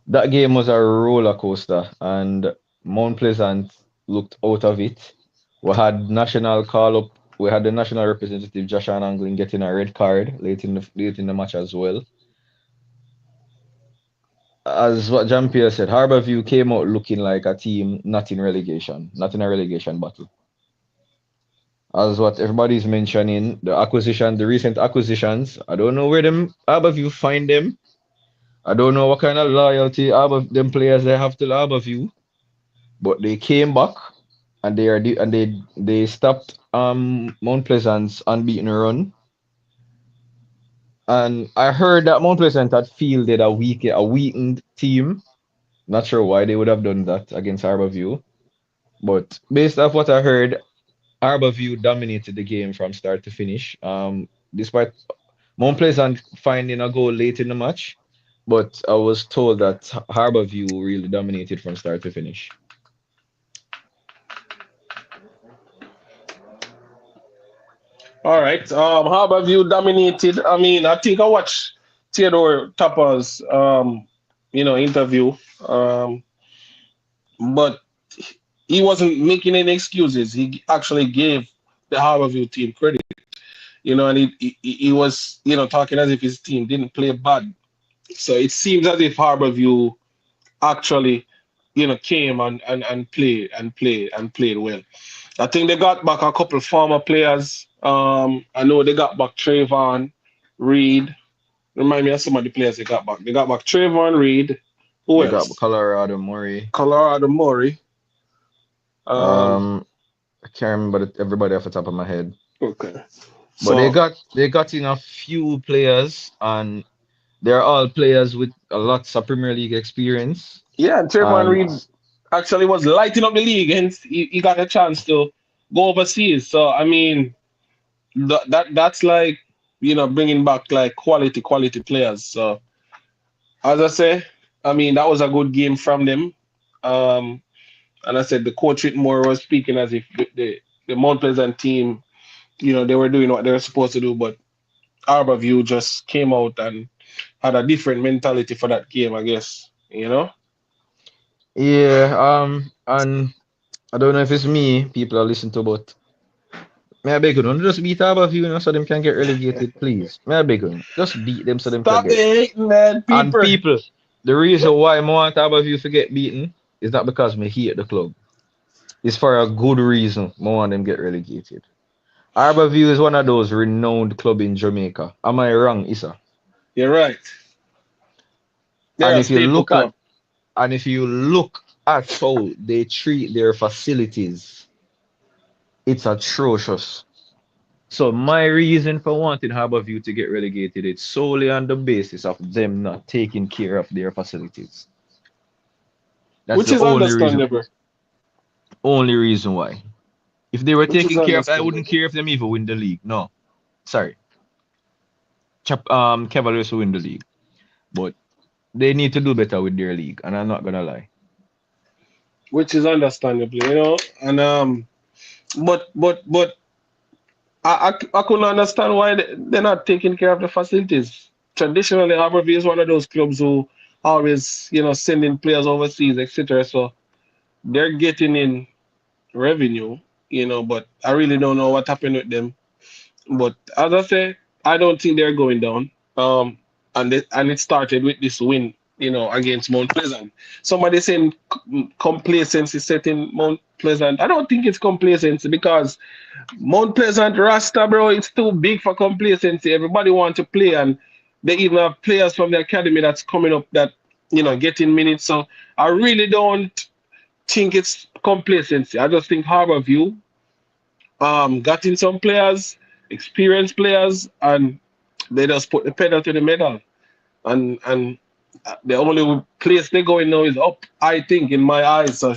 That game was a roller coaster, and Mount Pleasant looked out of it. We had national call up. We had the national representative Joshua Anglin getting a red card late in the match as well. As what Jean Pierre said, Harborview came out looking like a team not in relegation, not in a relegation battle. As what everybody's mentioning, the recent acquisitions, I don't know where them Harborview find them. I don't know what kind of loyalty them players they have to Harborview, but they came back and they stopped Mount Pleasant's unbeaten run. And I heard that Mount Pleasant had fielded a weakened team. Not sure why they would have done that against Harborview. But based off what I heard, Harborview dominated the game from start to finish. Despite Mount Pleasant finding a goal late in the match, but I was told that Harborview really dominated from start to finish. All right. Harborview dominated. I mean, I think I watched Theodore Tapper's interview. Um, but he wasn't making any excuses. He actually gave the Harborview team credit. And he was, talking as if his team didn't play bad. So it seems as if Harborview actually, came and played well. I think they got back a couple former players. I know they got back Trayvon, Reed. Remind me of some of the players they got back. They got back Trayvon, Reed. Who They got else? Colorado Murray. Colorado Murray. Um, Um, I can't remember everybody off the top of my head, okay. but So they got in a few players, and they're all players with a lots of Premier League experience. yeah, Trayvon And Reed actually was lighting up the league, and he got a chance to go overseas. So I mean, that's like bringing back like quality players. So as I say, I mean that was a good game from them. Um, and I said the coach Whitmore was speaking as if the Mount Pleasant team, they were doing what they were supposed to do, but Harborview just came out and had a different mentality for that game, I guess. yeah, and I don't know if it's me people are listening to, but may I beg you, don't just beat Harborview, so them can get relegated, please. May I beg you, just beat them so them can Stop the get. hating, man, And people. people, the reason why I want Harborview to get beaten is not because me hate the club. It's for a good reason. I want them get relegated. Harborview is one of those renowned club in Jamaica. Am I wrong, Issa? You're right. They're And a if you staple look at club. and if you look at how they treat their facilities, it's atrocious. So my reason for wanting Harborview to get relegated is solely on the basis of them not taking care of their facilities. That's Which the is understandable. only reason why. If they were Which is taking care of, I wouldn't understandable. care if them even win the league. No, sorry, Cavaliers will win the league, but they need to do better with their league. And I'm not gonna lie. Which is understandable. And but I couldn't understand why they're not taking care of the facilities. Traditionally, Harborview is one of those clubs who always, sending players overseas, etc. So they're getting in revenue, but I really don't know what happened with them. But as I say, I don't think they're going down. And it started with this win, against Mount Pleasant. Somebody saying complacency set in Mount Pleasant. I don't think it's complacency because Mount Pleasant Rasta, bro, it's too big for complacency. Everybody want to play, and they even have players from the academy that's coming up that getting minutes. So I really don't think it's complacency. I just think Harborview got in some players, experienced players, and they just put the pedal to the metal. and the only place they're going now is up. I think in my eyes. So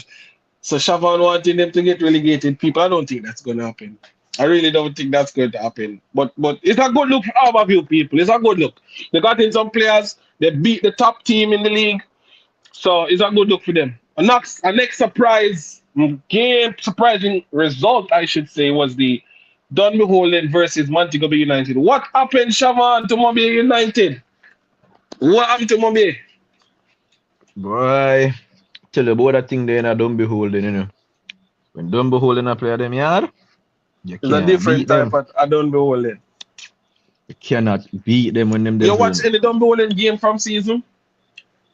Shavan wanting them to get relegated, people, I don't think that's going to happen. I really don't think that's going to happen. But it's a good look for all of you people. It's a good look. They got in some players. They beat the top team in the league. So it's a good look for them. A next surprising result, I should say, was the Dunby Holden versus Montego Bay United. What happened, Shavan, to Montego United? What happened to Montego? Boy, tell you about that thing there in a don't beholding, you know. When don't beholding a player them yard, you It's a can't different beat type them. of I don't be holding. You cannot beat them when them You there watch home. any Dunby Holden game from season?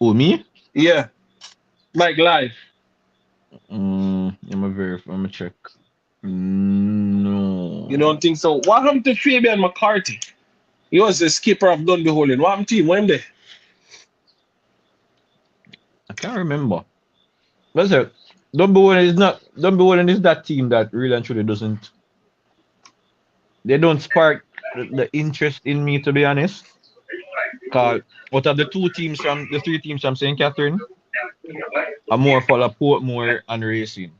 Oh, me? Yeah. Like live. I'm a check. No. You don't think so? What happened to Fabian McCarthy? He was the skipper of Dunby Holden. What happened to him? When there? I can't remember. But sir, Don't be is that team that really and truly doesn't they don't spark the interest in me, to be honest. Cause out of the three teams from St. Catherine, I'm more for Portmore and Racing.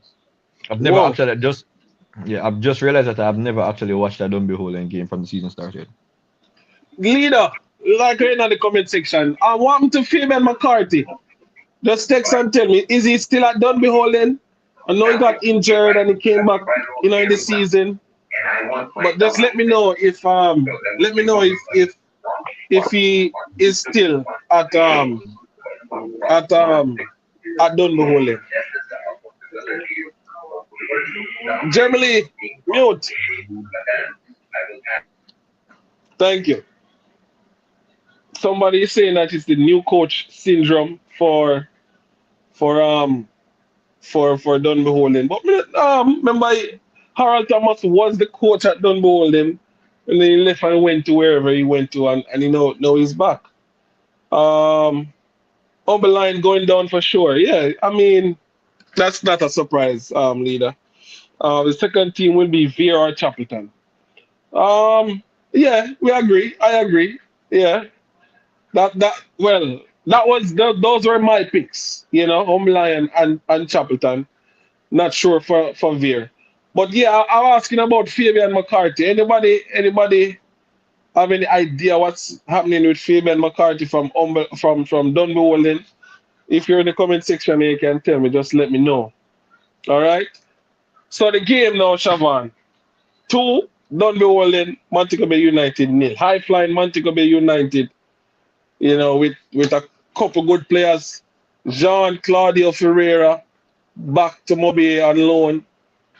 I've never Whoa. actually just yeah, I've just realized that I've never actually watched a Dunby Holden game from the season started. Leader, like right in the comment section. I want to Fabian McCarthy. Just text and tell me, is he still at Dunby Holden? I know he got injured and he came back, in the season. But just let me know if he is still at Dunby Holden. Germany, mute. Thank you. Somebody is saying that it's the new coach syndrome for for Dunby Holden. But remember Harold Thomas was the coach at Dunby Holden and then he left and went to wherever he went to and now he's back. Oberline going down for sure. Yeah, I mean that's not a surprise, leader. The second team will be VR Chapelton. Yeah, we agree. I agree. Yeah, those were my picks. Home Lion and Chapelton. Not sure for Veer. But yeah, I'm asking about Fabian McCarthy. Anybody have any idea what's happening with Fabian McCarthy from Dunby Walden? If you're in the comment section, you can tell me. Just let me know. All right. So the game now, Shavan. 2 Dunby Walden, Montego Bay United nil. High flying Montego Bay United. With a couple good players. Jean Claudio Ferreira back to Moby on loan.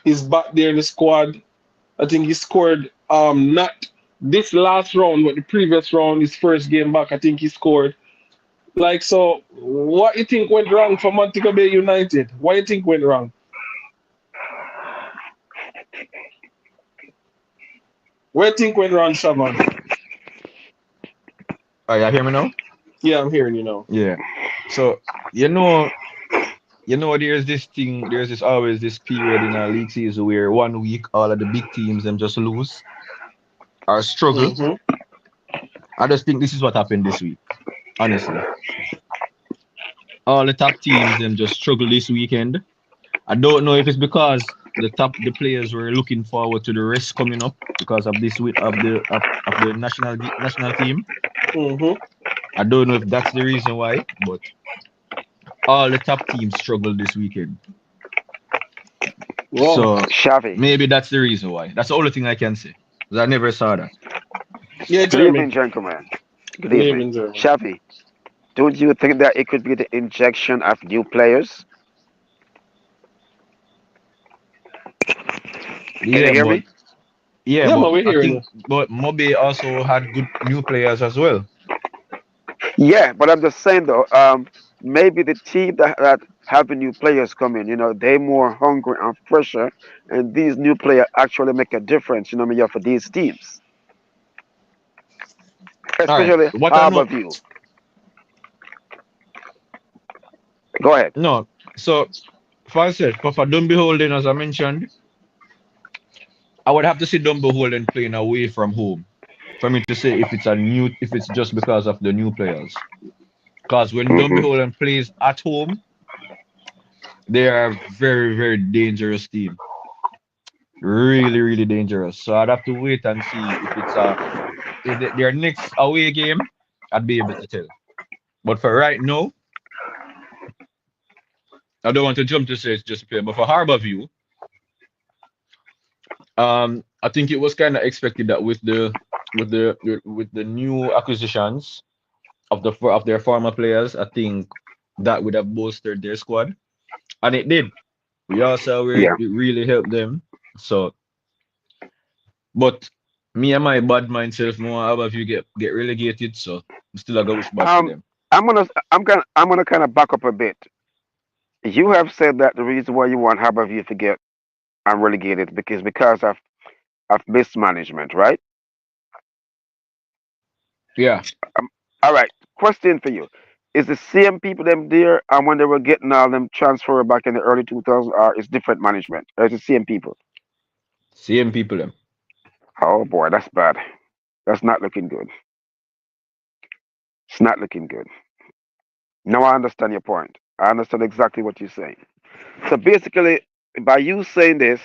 He's back there in the squad. I think he scored not this last round, but the previous round, his first game back, I think he scored. So what you think went wrong for Montego Bay United? What you think went wrong? What you think went wrong, Shaban? Oh, you hear me now? Yeah, I'm hearing you now. Yeah. So there's always this period in our league season where 1 week all of the big teams them just lose or struggle. Mm-hmm. I just think this is what happened this week. Honestly. All the top teams them just struggle this weekend. I don't know if it's because the players were looking forward to the rest coming up because of this week of the national team. Mm-hmm. I don't know if that's the reason why, but all the top teams struggled this weekend. Whoa. So Shavi. maybe that's the reason why. That's the only thing I can say. 'Cause I never saw that. Yeah, Good evening, gentlemen. Good evening. Jeremy. Shavi, don't you think that it could be the injection of new players? Can you hear me? Yeah, Yeah, but man, we're I hearing think but Mobe also had good new players as well. Yeah, but I'm just saying though, maybe the team that having new players come in, they're more hungry and fresher, and these new players actually make a difference, for these teams, All right. especially What I know Harborview. Go ahead. no. So for Dunby Holden, as I mentioned, I would have to see Dunby Holden playing away from home. for me to say if it's just because of the new players. Because when Hmm. Dumbeholden plays at home, they are a very, very dangerous team. Really, really dangerous. So I'd have to wait and see if it's their next away game, I'd be able to tell. But for right now, I don't want to jump to say it's just a player. But for Harborview, I think it was kind of expected that with the new acquisitions of their former players, I think that would have bolstered their squad, and it did. We all saw where Yeah. it really helped them. So, but me and my bad mind self, more how about you get relegated? So, I'm still a go wish bad for Um, them. I'm gonna kind of back up a bit. You have said that the reason why you want Harborview to get relegated because of mismanagement, right? Yeah, Um, all right. Question for you: is the same people them there, and when they were getting all them transfer back in the early 2000s, or is different management? Or is the same people? same people them. Oh boy, that's bad. That's not looking good. It's not looking good. Now I understand your point. I understand exactly what you're saying. So basically, by you saying this,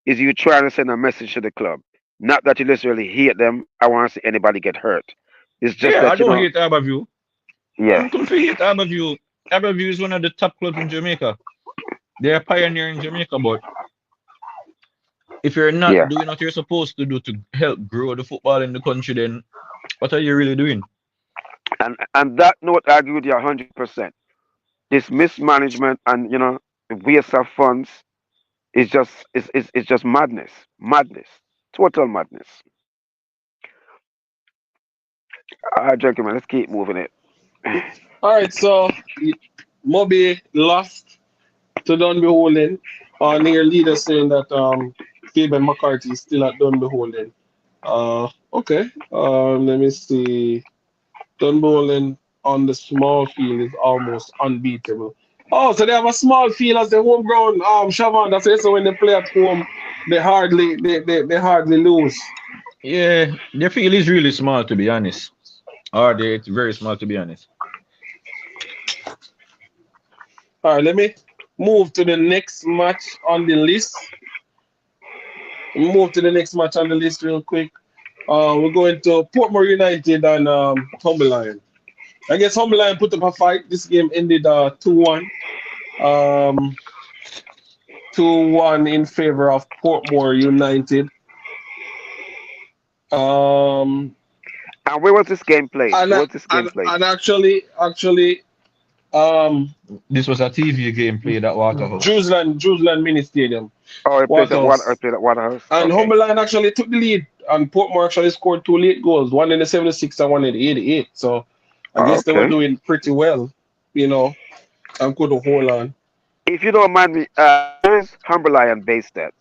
is you trying to send a message to the club. Not that you necessarily hate them. I want to see anybody get hurt. It's just Yeah, I that don't hate Harborview. yeah, I'm confused hate Harborview. Harborview is one of the top clubs in Jamaica. They're a pioneer in Jamaica, but if you're not yeah. doing what you're supposed to do to help grow the football in the country, then what are you really doing? And that note, I agree with you 100%. This mismanagement and waste of funds is just madness, madness, total madness. All right, gentlemen, let's keep moving it. All right, so Moby lost to Dunbeholden. Near leader saying that Fabian McCarthy is still at Dunbeholden. Okay. Let me see. Dunbeholden on the small field is almost unbeatable. Oh, so they have a small field as the home ground. Shavan, that's it. So when they play at home, they hardly lose. Yeah, their field is really small to be honest. Or it's very small to be honest. All right, let me move to the next match on the list. Move to the next match on the list real quick. We're going to Portmore United and Humble Lion. I guess Humble Lion put up a fight. This game ended 2-1. Um, 2-1 in favor of Portmore United. Um, And where was this game played? and Where was this game and played? and actually, um, This was a TV game played at Waterhouse. Jerusalem Mini Stadium, Oh, it plays at water. It Waterhouse. played at Waterhouse. And Okay. Humble Lion actually took the lead, and Portmore actually scored two late goals, one in the 76 and one in the 88. So I guess they were Okay. doing pretty well, you know, and could hold on. If you don't mind me, where is Humberlion based at?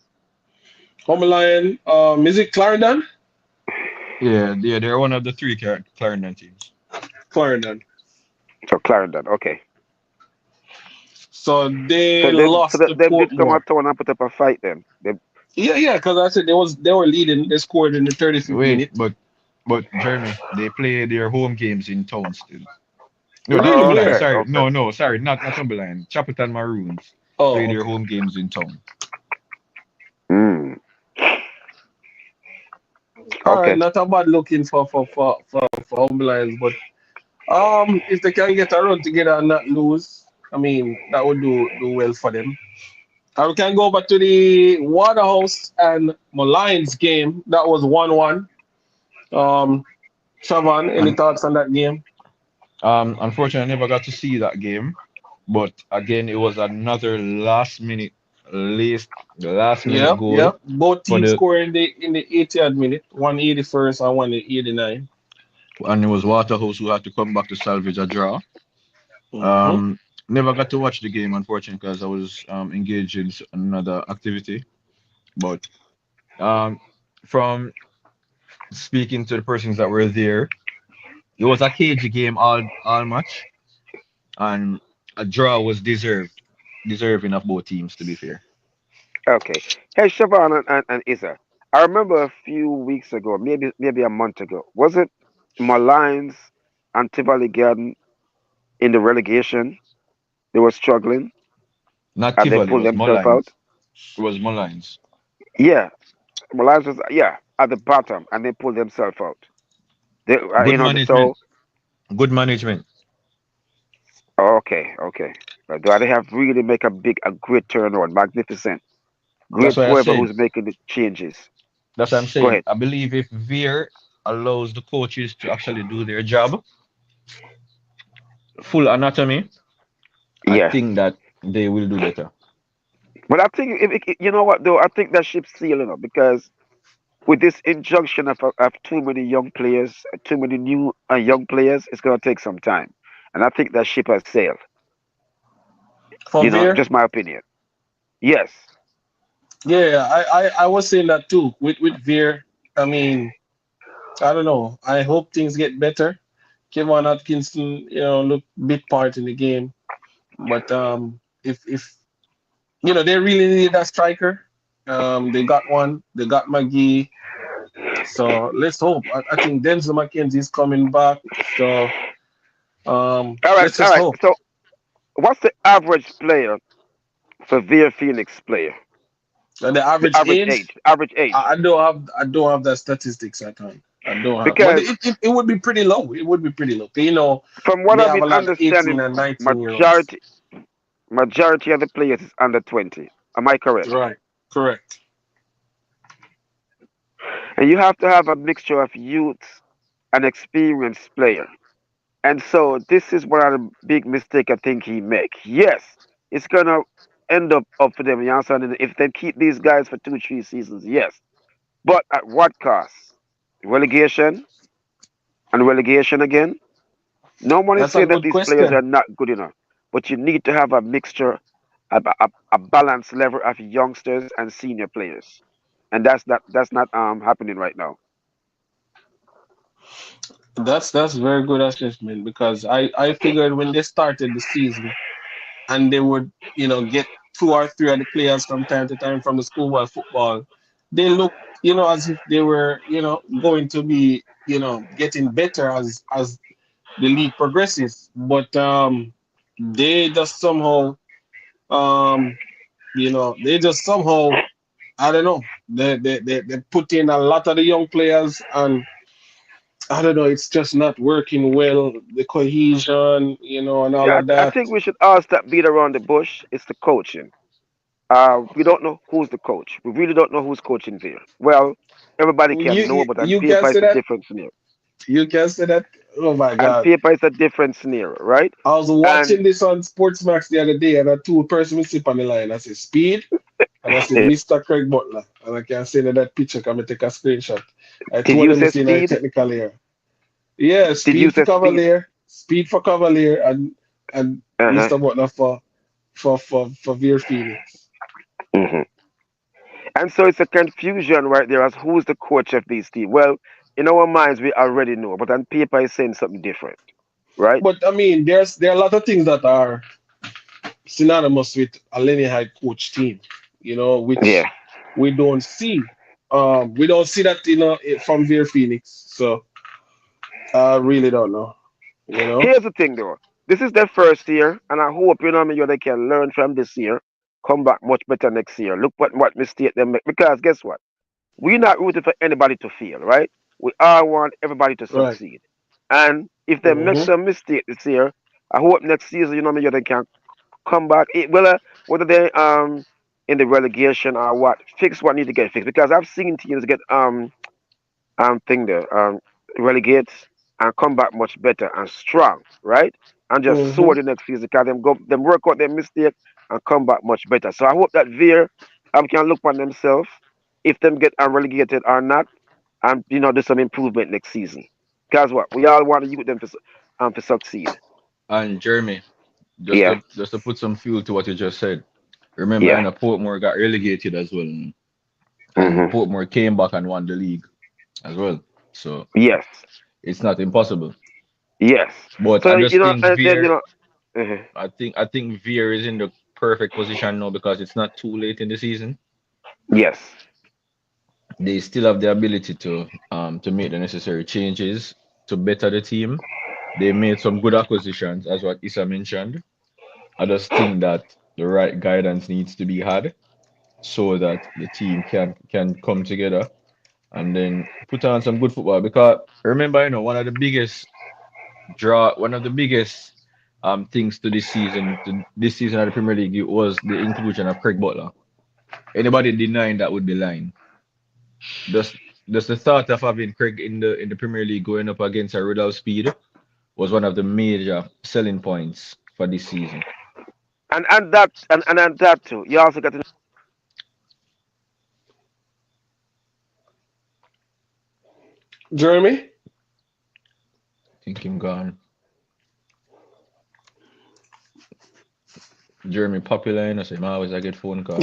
Humble Lion, is it Clarendon? Yeah, they're one of the three Clarendon teams. Clarendon. So Clarendon. Okay. So they So lost to they did come Portmore. out town and put up a fight then. Yeah, because I said they were leading. They scored in the 35th Wait, minute. but Jeremy, they play their home games in town still. No, the Really? Humberline, Where? Okay. sorry. Okay. No, sorry, not Humberline. Chapelton Maroons play Oh, their okay. home games in town. Mm, All right, okay. not a bad looking for Humble Lions, but if they can get a run together and not lose, I mean that would do well for them. And we can go back to the Waterhouse and Lions game. That was 1-1. Um, Shavan, any And thoughts on that game? unfortunately, I never got to see that game. But again, it was another last minute Yep, goal yep. Both for teams the score in the 80th minute, one 81st and one 89. and it was Waterhouse who had to come back to salvage a draw. Mm-hmm. Um, Never got to watch the game unfortunately because I was engaged in another activity. But um, from speaking to the persons that were there, it was a cagey game all match, and a draw was deserving of both teams. To be fair, Okay. Hey, Siobhan and Isa. I remember a few weeks ago, maybe a month ago, was it Malines and Tivoli Garden in the relegation? They were struggling Not and they Tivoli, it pulled was themselves out. Mullines. It was Mullines. Yeah, Malines was at the bottom and they pulled themselves out. They, Good management. so Good management. okay. But they have really make a great turnaround, magnificent, That's great why I whoever said. who's making the changes. That's what I'm Go saying. ahead. I believe if Veer allows the coaches to actually do their job, full anatomy, I Yeah, think that they will do better. but I think you know what though, I think that ship's sailing up because with this injunction of too many young players, too many new young players, it's gonna take some time, and I think that ship has sailed. For Veer, Just my opinion. Yes. yeah, I was saying that too. With Veer, I mean, I don't know. I hope things get better. Kevin Atkinson, look big part in the game, but if they really need that striker, they got one. They got McGee. So let's hope. I think Denzel McKenzie is coming back. So let's All just right. hope. So, what's the average player for Via Phoenix player? And the The average average age, age. Average age. I don't have that statistics at hand. I don't have, but Because it would be pretty low. It would be pretty low. from what We I've have been a lot of 18 understanding, and 19-year-olds. majority majority of the players is under 20. Am I correct? Right. Correct. And you have to have a mixture of youth and experienced player. And so this is one of the big mistake I think he make. Yes, it's gonna end up for them, you understand? And if they keep these guys for 2, 3 seasons, yes. But at what cost? Relegation and relegation again? No one is That's a saying that good these players are question. not good enough. But you need to have a mixture, a balanced level of youngsters and senior players. And that's not happening right now. That's very good assessment because I figured when they started the season and they would get two or three of the players from time to time from the schoolboy football, they looked as if they were going to be getting better as the league progresses, but they just somehow um they just somehow, I don't know, they put in a lot of the young players, and I don't know, it's just not working well, the cohesion, and all Yeah, of I that. think we should all stop beat around the bush. It's the coaching. We don't know who's the coach. We really don't know who's coaching there. Well, everybody you can know, you, but on you can paper say it's a that, different scenario. oh my On god. paper it's a different scenario, right? I was And watching this on Sports Max the other day, and I told person we sit on the line. I said, Speed. And I said, Mr. Craig Butler. And I can send you that picture. Can I take a screenshot? I did told you them say it's in a speed? technical here. Yeah, Did you Speed for say speed? Cavalier. Speed for Cavalier, and Uh-huh. Mr. Butler for Veer Phoenix. Hmm. And so it's a confusion right there as who's the coach of these teams. Well, in our minds we already know, but on paper it's saying something different, right? But I mean, there are a lot of things that are synonymous with a Lenny Hyde coach team, Yeah. which we don't see. We don't see that, from Veer Phoenix. So I really don't know, you know. Here's the thing though. This is their first year, and I hope they can learn from this year, come back much better next year. Look what mistake they make. Because guess what? We're not rooting for anybody to fail, right? We all want everybody to Right. succeed. And if they make Hmm. some mistake this year, I hope next season, they can come back. Whether they in the relegation or what, fix what need to get fixed. Because I've seen teams get thing there relegate and come back much better and strong, right? And just Hmm. soar the next season. Because them work out their mistake and come back much better. So I hope that Veer can look on themselves if them get relegated or not, and do some improvement next season. Because what we all want to use them to succeed. And Jeremy, Yeah, just to put some fuel to what you just said. Remember, yeah. and Portmore got relegated as well, and Hmm. Portmore came back and won the league as well. So Yes, it's not impossible. yes. But So I just think and then Veer, uh I think Veer is in the perfect position now because it's not too late in the season. yes, they still have the ability to make the necessary changes to better the team. They made some good acquisitions, as what Issa mentioned. I just think that the right guidance needs to be had so that the team can come together and then put on some good football. Because remember, one of the biggest things to this season of the Premier League, it was the inclusion of Craig Butler. Anybody denying that would be lying. Just just the thought of having Craig in the Premier League going up against a Rudolph Speed was one of the major selling points for this season. And that too. You also got to Jeremy? Think him gone. Jeremy popular, you know, so him always I get phone call.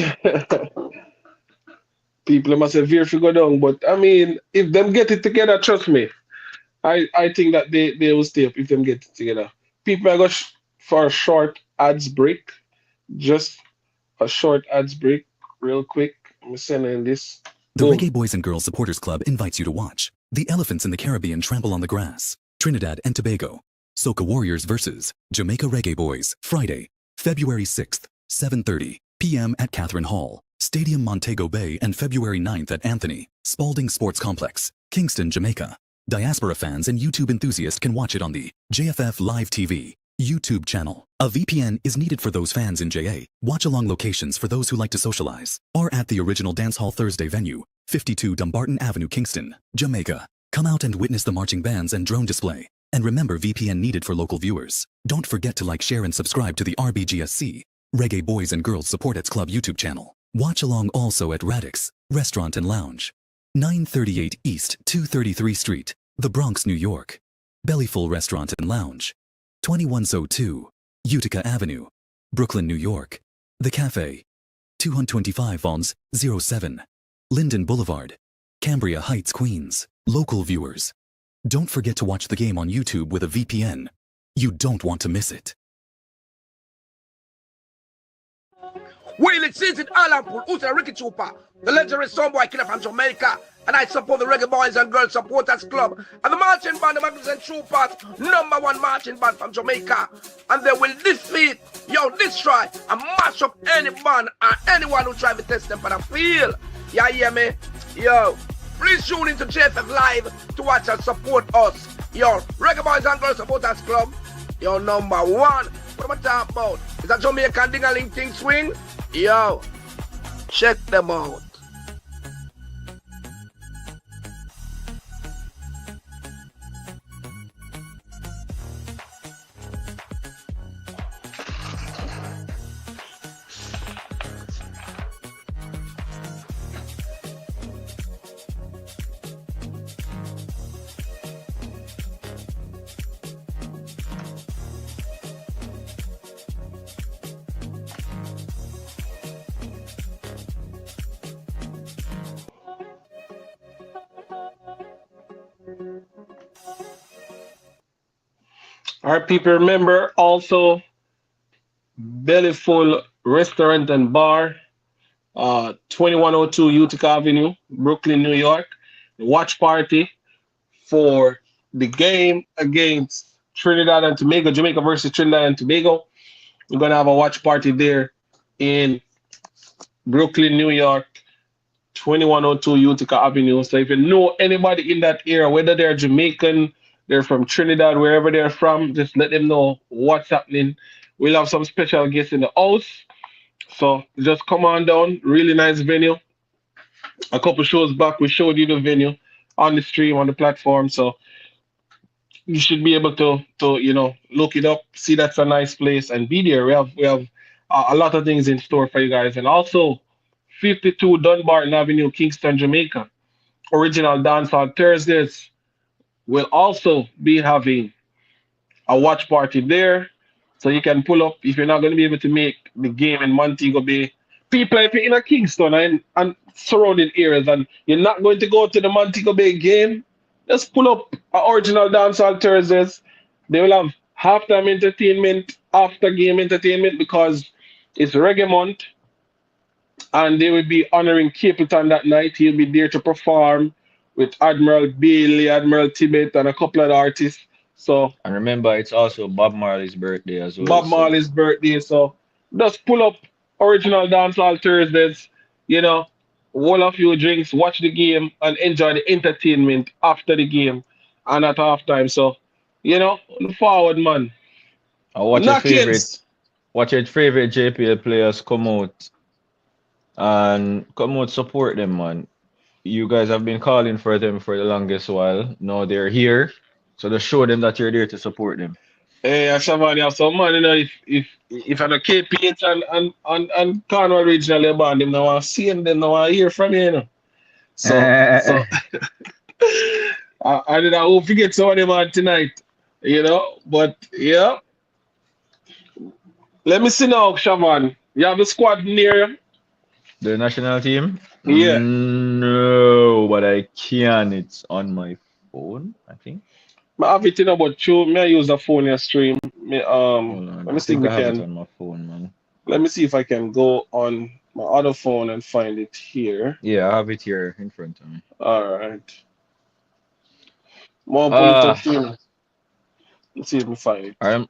People must have fear to go down, but I mean, if them get it together, trust me, I think that they will stay up if them get it together. People are going for a short ads break, just a short ads break, real quick. I'm sending this. The Boom. Reggae Boys and Girls Supporters Club invites you to watch the elephants in the Caribbean trample on the grass. Trinidad and Tobago. Soca Warriors versus Jamaica Reggae Boys. Friday, February 6th, 7:30 p.m. at Catherine Hall, Stadium Montego Bay, and February 9th at Anthony Spalding Sports Complex, Kingston, Jamaica. Diaspora fans and YouTube enthusiasts can watch it on the JFF Live TV YouTube channel. A VPN is needed for those fans in JA. Watch-along locations for those who like to socialize are at the original Dance Hall Thursday venue, 52 Dumbarton Avenue, Kingston, Jamaica. Come out and witness the marching bands and drone display. And remember, VPN needed for local viewers. Don't forget to like, share, and subscribe to the RBGSC, Reggae Boys and Girls Supporters Club YouTube channel. Watch along also at Radix Restaurant and Lounge, 938 East 233 Street, The Bronx, New York. Bellyful Restaurant and Lounge, 2102 Utica Avenue, Brooklyn, New York. The Cafe, 225 Vons 07, Linden Boulevard, Cambria Heights, Queens. Local viewers, don't forget to watch the game on YouTube with a VPN. You don't want to miss it. Well, it says it Alan Pool, who's a Ricky Trooper, the legendary Stoneboy killer from Jamaica, and I support the Reggae Boys and Girls Supporters Club, and the marching band, the Magnificent Troopers, #1 marching band from Jamaica, and they will defeat, destroy, and mash up any band or anyone who try to test them for the field. Yeah, hear me? Yo, please tune into JFF Live to watch and support us. Yo, Reggae Boys and Girls Supporters Club, #1. What am I talking about? Is that Jamaican ding-a-ling thing swing? Yo, check them out. All right, people, remember also Bellyful Restaurant and Bar, 2102 Utica Avenue, Brooklyn, New York. The watch party for the game against Trinidad and Tobago, Jamaica versus Trinidad and Tobago. We're going to have a watch party there in Brooklyn, New York, 2102 Utica Avenue. So if you know anybody in that area, whether they're Jamaican, they're from Trinidad, wherever they're from, just let them know what's happening. We'll have some special guests in the house. So just come on down. Really nice venue. A couple shows back, we showed you the venue on the stream, on the platform. So you should be able to look it up, see that's a nice place, and be there. We have a lot of things in store for you guys. And also 52 Dunbarton Avenue, Kingston, Jamaica. Original Dancehall Thursdays will also be having a watch party there. So you can pull up if you're not going to be able to make the game in Montego Bay. People, if you're in a Kingston and surrounding areas and you're not going to go to the Montego Bay game, just pull up a original dancehall Thursdays. They will have halftime entertainment, after game entertainment because it's reggae month. and they will be honoring Capleton that night. He'll be there to perform with Admiral Bailey, Admiral Tibet, and a couple of artists. So And remember, it's also Bob Marley's birthday as well. Bob So Marley's birthday. So just pull up original dancehall Thursdays, you know, roll a few drinks, watch the game, and enjoy the entertainment after the game and at halftime. So, look forward, man. I Knockins. watch your favorite JPL players come out support them, man. You guys have been calling for them for the longest while. Now they're here. So just show them that you're there to support them. Hey, Shavani, have some man, if I'm a KPH and Cornwall Regional band, them now want to see them, them now want to hear from you. So I did. I hope we get some of them on tonight, But yeah, let me see now, Shavan. You have the squad near you? The national team? Yeah. No, but I can. It's on my phone, I think. I have it, but me I use the phone here stream. Hold on. Let I me see if think we I have it can. on my phone, man. Let me see if I can go on my other phone and find it here. Yeah, I have it here in front of me. All right. More pull it up Uh, here. Let's see if we find it. I'm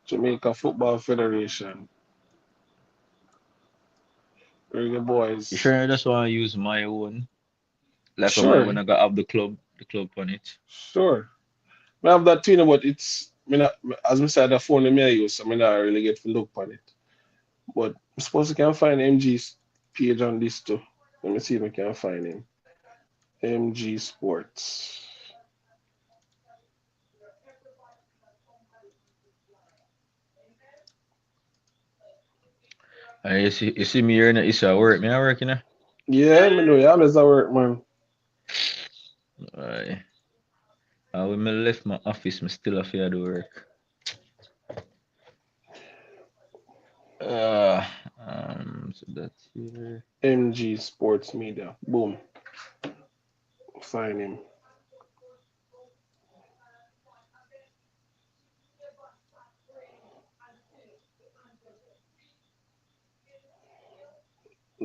Jamaica Football Federation. Reggae you boys. sure I just want to use my own? Like Sure, when I got up the club on it. sure. I have that too, but it's me not, as I said, the phone me I use, so I not really get to look on it. But I suppose I can find MG's page on this too. Let me see if I can find him. MG Sports. You see me here in the Issa work. Me I work, you know? Yeah, me know. Yeah, that's work, man. Aye. When I left my office, me still have to do work. Uh, so that's here. MG Sports Media. Boom. Find him.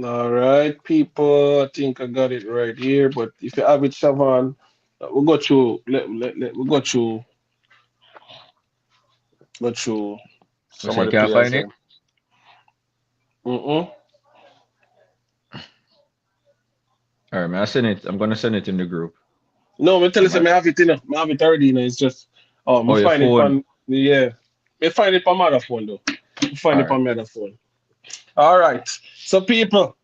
All right, people. I think I got it right here. But if you have it, Shavan, we'll go through. We'll go through You some say of you the can't players find here. it? Mm-mm. Alright, man, I send it. I'm gonna send it in the group. No, me tell I you, might. I have it, I have it already, It's just, me Oh, your find it phone. on, yeah. Me find it on my other phone, though. Me find it Alright. on my other phone. All right. So, people,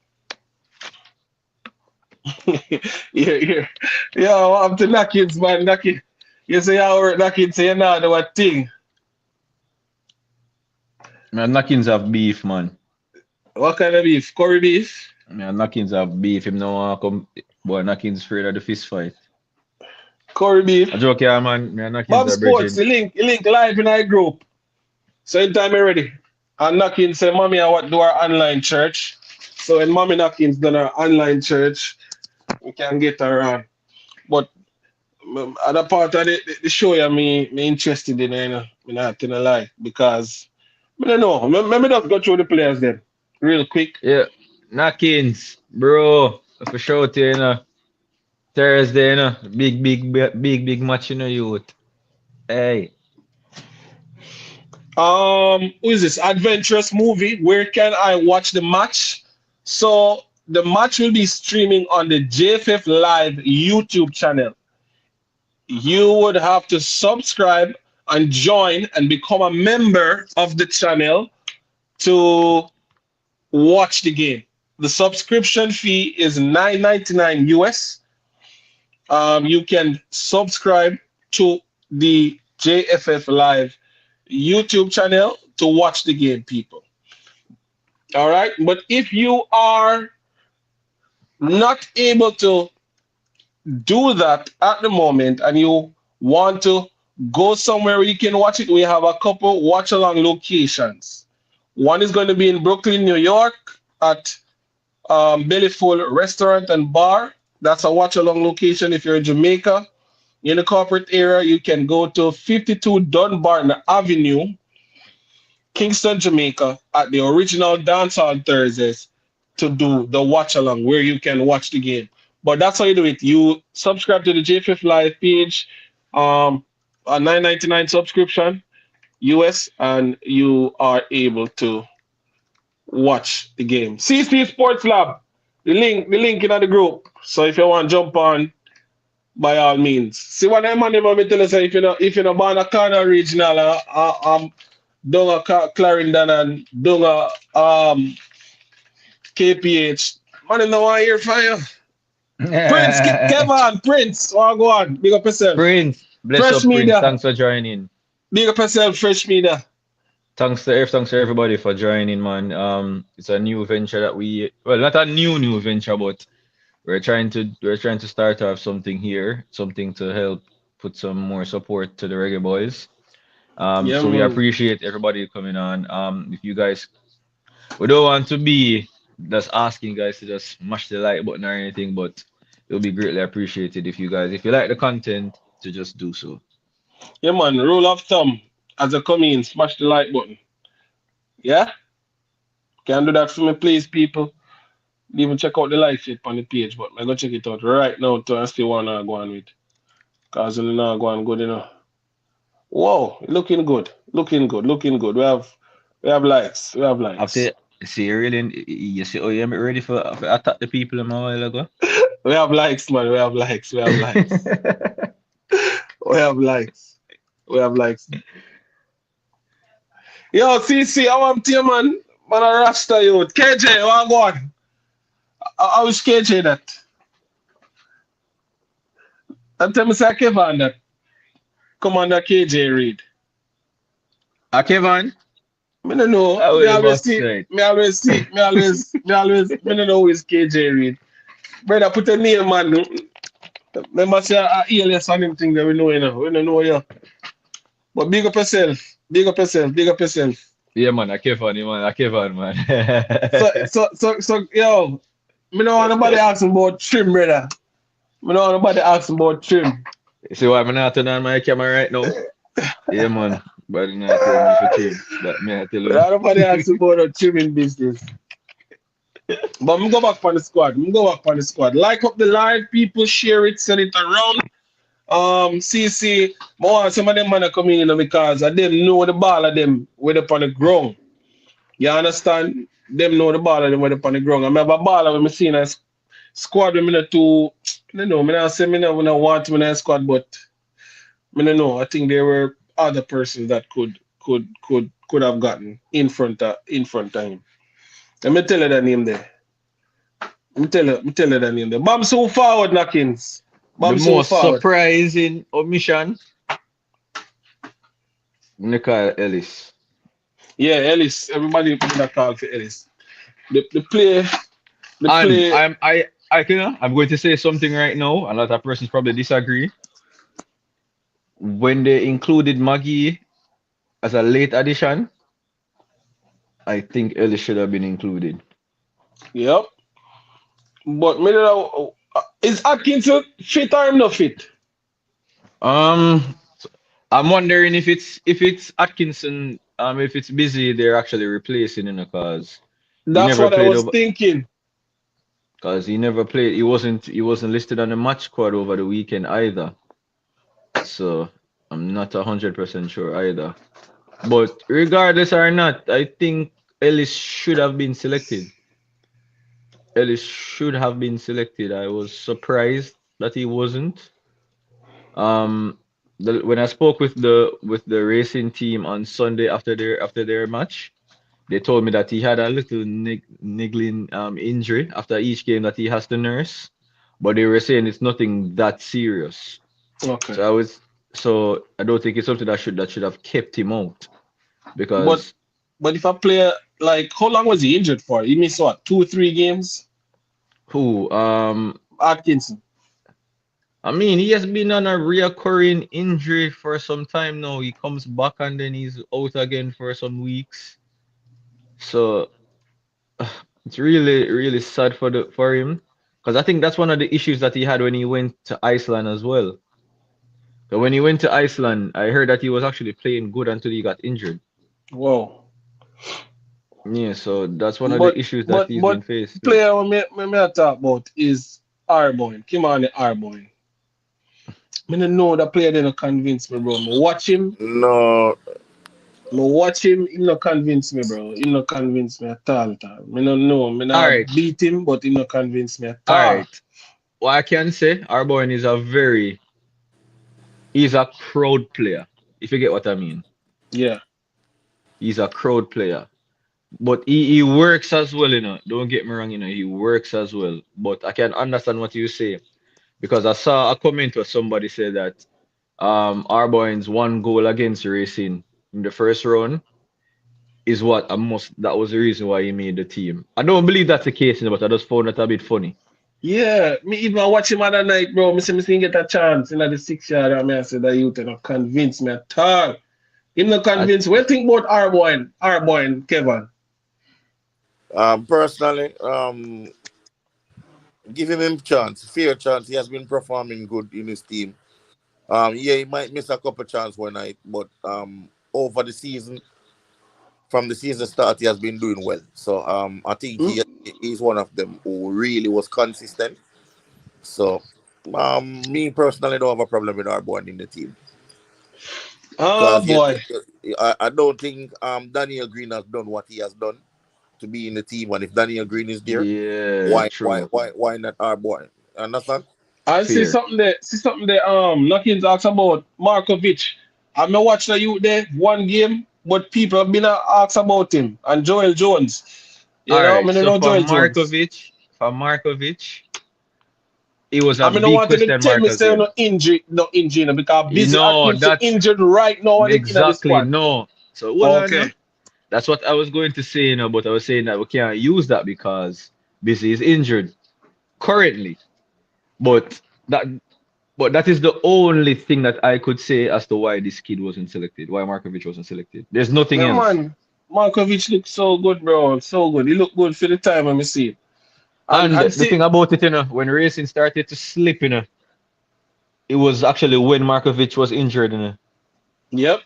yeah. Yeah, what up to Knockins, man? Knockins. You say you work Knockins, say you know what thing. Man, Knockins have beef, man. What kind of beef? Curry beef? Man, Knockins have beef. Him no want come. Boy, Knockins afraid of the fist fight. Curry beef. I joke, yeah, man. Me and Knockins Bob are Sports, bridging. the link live in our group. So, anytime you're ready. And Knockins say, Mommy, I want to do our online church. So, when Mommy Knockins done our online church, we can get her on. But other part of the show, yeah, me interested in, me not gonna lie, because I don't know. Let me just go through the players then, real quick. Yeah, Knockins, bro. For sure, Thursday, big match, youth. Hey, Who is this? Adventurous movie. Where can I watch the match? So the match will be streaming on the JFF Live YouTube channel. You would have to subscribe and join and become a member of the channel to watch the game. The subscription fee is $9.99 US. You can subscribe to the JFF Live YouTube channel to watch the game, people. All right. But if you are not able to do that at the moment and you want to go somewhere where you can watch it, we have a couple watch along locations. One is going to be in Brooklyn, New York at Bellyful Restaurant and Bar. That's a watch along location. If you're in Jamaica, in the corporate area, you can go to 52 Dunbarton Avenue Kingston, Jamaica, at the original dance on Thursdays to do the watch along where you can watch the game. But that's how you do it. You subscribe to the J5 Live page, a 9.99 subscription US, and you are able to watch the game. CC Sports Lab, the link in the group. So if you want to jump on, by all means. See what I'm on me tell us if you know born a corner regional down Clarendon and down KPH. Man, no one here for you. Prince Kevin, Prince, go on. Big up yourself. Prince, bless Fresh up, Prince. media. Thanks for joining. Big up yourself, fresh media. Thanks to everybody for joining, man. It's a new venture that well, not a new venture, but we're trying to start off something here, something to help put some more support to the Reggae Boys. Yeah, So we man. appreciate everybody coming on. If you guys, we don't want to be just asking guys to just smash the like button or anything, but it'll be greatly appreciated if you guys, if you like the content, to just do so. Yeah, man. Roll of thumb as I come in, smash the like button. Yeah? Can do that for me, please, people. Even check out the live feed on the page, but I go check it out right now to I still wanna go on with. Cause you know go on good, Whoa, looking good. Looking good. Looking good. We have likes. We have likes. After see really, you see, oh, you ready for attack the people a while ago? We have likes, man. We have likes. We have likes. We have likes. We have likes. Yo, CC, I want to you, man. Man, a Rasta youth. KJ, what go on? I wish KJ that. And tell me, say Kevin that. Commander KJ Reid. Kevin, Me no know. I Me will always must see. say. Me always see. Me no know who is KJ Reid. Brother, put a name, man. Me must say a alias on him thing that we know, We don't know you. But big up yourself. Big up yourself. Big up yourself. Yeah, man, a Kevin, man. Yo, me no want nobody asking about trim, brother. Me no want nobody asking about trim. See why I'm not turn on my camera right now? Yeah, man. But you not tell me for trim. That me I tell Me you. no want nobody asking about no trimming business. But me go back on the squad. Like up the live, people share it, send it around. CC, more some of them man are coming in because of them know the ball of them with up on the ground. You understand? Them know the ball of them with up on the ground. I have a baller when me see in a squad with me not too, I don't know, me not say me not want me in a squad, but me don't know. I think there were other persons that could have gotten in front of him. Let me tell you the name there. Me tell you the name there. Bam so forward, Knockins. The Bam so most forward. surprising omission, Nikhil Ellis. Yeah, Ellis. Everybody put that call for Ellis. The play, the And play. I'm going to say something right now. A lot of persons probably disagree. When they included Maggie as a late addition, I think Ellis should have been included. Yep. But me don't know, is Atkinson fit or him not fit? Um, I'm wondering if it's Atkinson, if it's busy, they're actually replacing him because he That's never what I played was over thinking. because he never played. He wasn't listed on the match squad over the weekend either. So I'm not 100% sure either. But regardless or not, I think Ellis should have been selected. Ellis should have been selected. I was surprised that he wasn't. Um, when I spoke with the racing team on Sunday after their match, they told me that he had a little niggling injury after each game that he has to nurse, but they were saying it's nothing that serious. Okay. So I don't think it's something that should have kept him out But because but if a player like how long was he injured for? He missed what, 2 3 games? who Atkinson. I mean, he has been on a reoccurring injury for some time now. He comes back and then he's out again for some weeks. So it's really, really sad for him because I think that's one of the issues that he had when he went to Iceland as well. So when he went to Iceland, I heard that he was actually playing good until he got injured. Whoa. Yeah, so that's one of the But issues that but he's but been faced with. player me I talk about is Arboin. Come on, the Arboin. Me no know that player they not convince me, bro. Me watch him. No, Me watch him. He not convince me, bro. He not convince me at all. At all. Me no know. Me All not right, beat him, but he not convince me at all all. right. What I can say, Arbon is he's a crowd player, if you get what I mean. Yeah. He's a crowd player. But he works as well, you know. Don't get me wrong, you know, he works as well. But I can understand what you say because I saw a comment where somebody said that Arboin's one goal against Racing in the first round is what I must that was the reason why he made the team. I don't believe that's the case, you know, but I just found it a bit funny. Yeah, me even watch him other night, bro. Me see him get a chance in the 6 yard, and me I said that you not convince me at all. Him not I, convince. What you think about Arboin, Kevin? personally, give him chance, fair chance. He has been performing good in his team. Yeah, he might miss a couple chance one night, but over the season, from the season start, he has been doing well. So I think Hmm? he's one of them who really was consistent. So me personally don't have a problem with our boy in the team Oh because boy. I don't think Daniel Green has done what he has done to be in the team. And if Daniel Green is there, yeah, true. why not our boy? Understand? I Fair. see something there, Knockins talks about Markovic. I may watch the youth there one game, but people have been asked about him and Joel Jones. You All know, right. I don't So know Joel Jones. For Markovic, it was I a mean, I big wanted to question tell mark me as say well. no injury, no, because You busy know, Atkins that's injured right now and in the exactly squad. no. So hold on, no. Okay. That's what I was going to say, you know, but I was saying that we can't use that because Busy is injured currently. But that but that is the only thing that I could say as to why this kid wasn't selected, why Markovic wasn't selected. There's nothing Yeah, else. man. Markovic looks so good, bro. So good. He looked good for the time when we see it. And And the see, thing about it, you know, when racing started to slip, you know, it was actually when Markovic was injured, you know. yep.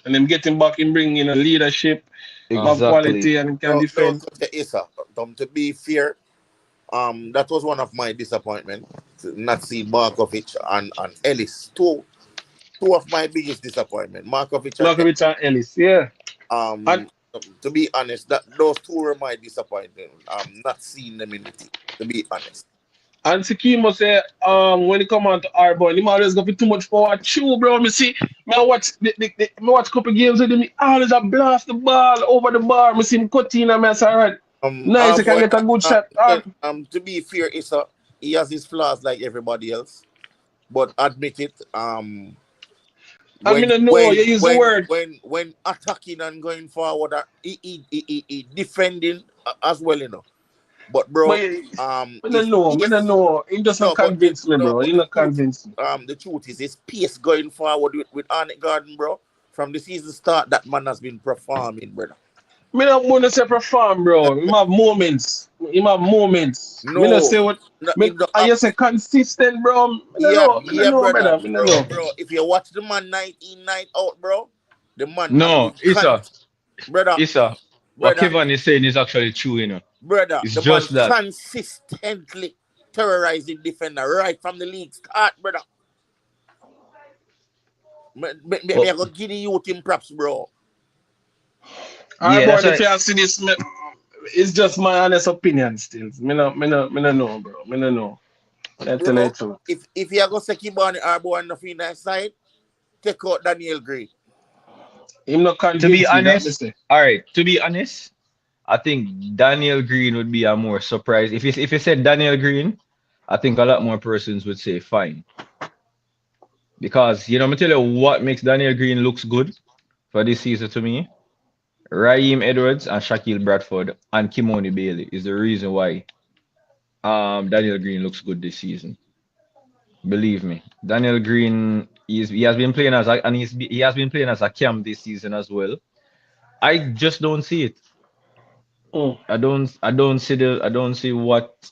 And then getting back and bringing in a leadership, have Exactly. quality, and can No, no, defend. Issa. To be fair, that was one of my disappointment. Not seeing Markovic and Ellis. Two of my biggest disappointment. Markovic and Ellis. Markovic and Ellis, yeah. And Um, to be honest, that those two were my disappointment. Not seeing them in the team. To be honest. and Sikimo say, when he come on to Arbor, he always go for too much power. Chew, bro. Me I watch me watch couple games with him. He always a blast the ball over the bar. Me see him cut in and me say, all right. Nice, Our he can boy, get a good shot. to be fair, Issa, he has his flaws like everybody else. But admit it, And me no know, you use the word. when attacking and going forward, he defending as well, you know. But But bro, me no if know. He doesn't no, convince me, bro. but He not convince me. the truth is his pace going forward with Arnett Garden, bro. From the season start, that man has been performing, brother. Me not want to say perform, bro. He have moments. He have moments. Me not No, say what. no, Me, in the I just say consistent, bro. Me no yeah, know. Me no yeah, know, brother, brother. Me no know. bro. If you watch the man night in, night out, bro, the man has No, been brother, Issa, what brother, Kevin is saying is actually true, you know. brother. It's The man just that. consistently terrorizing defender right from the league start, brother. Me Well, I go give the youth him props, bro. Alright, yeah, boy. that's If right. you see this, it's just my honest opinion. Still, me no know, bro. Me no know. I tell you the Bro, truth. if you go say Kibani Arbo and nothing that side, take out Daniel Gray. Him not To be convince me. That me honest, say. all right, to be honest, I think Daniel Green would be a more surprise. If you said Daniel Green, I think a lot more persons would say fine. Because you know, I'm tell you what makes Daniel Green looks good for this season to me. Raheem Edwards and Shaquille Bradford and Kimoni Bailey is the reason why Daniel Green looks good this season. Believe me. Daniel Green he has been playing he has been playing as a cam this season as well. I just don't see it. Mm. I don't see what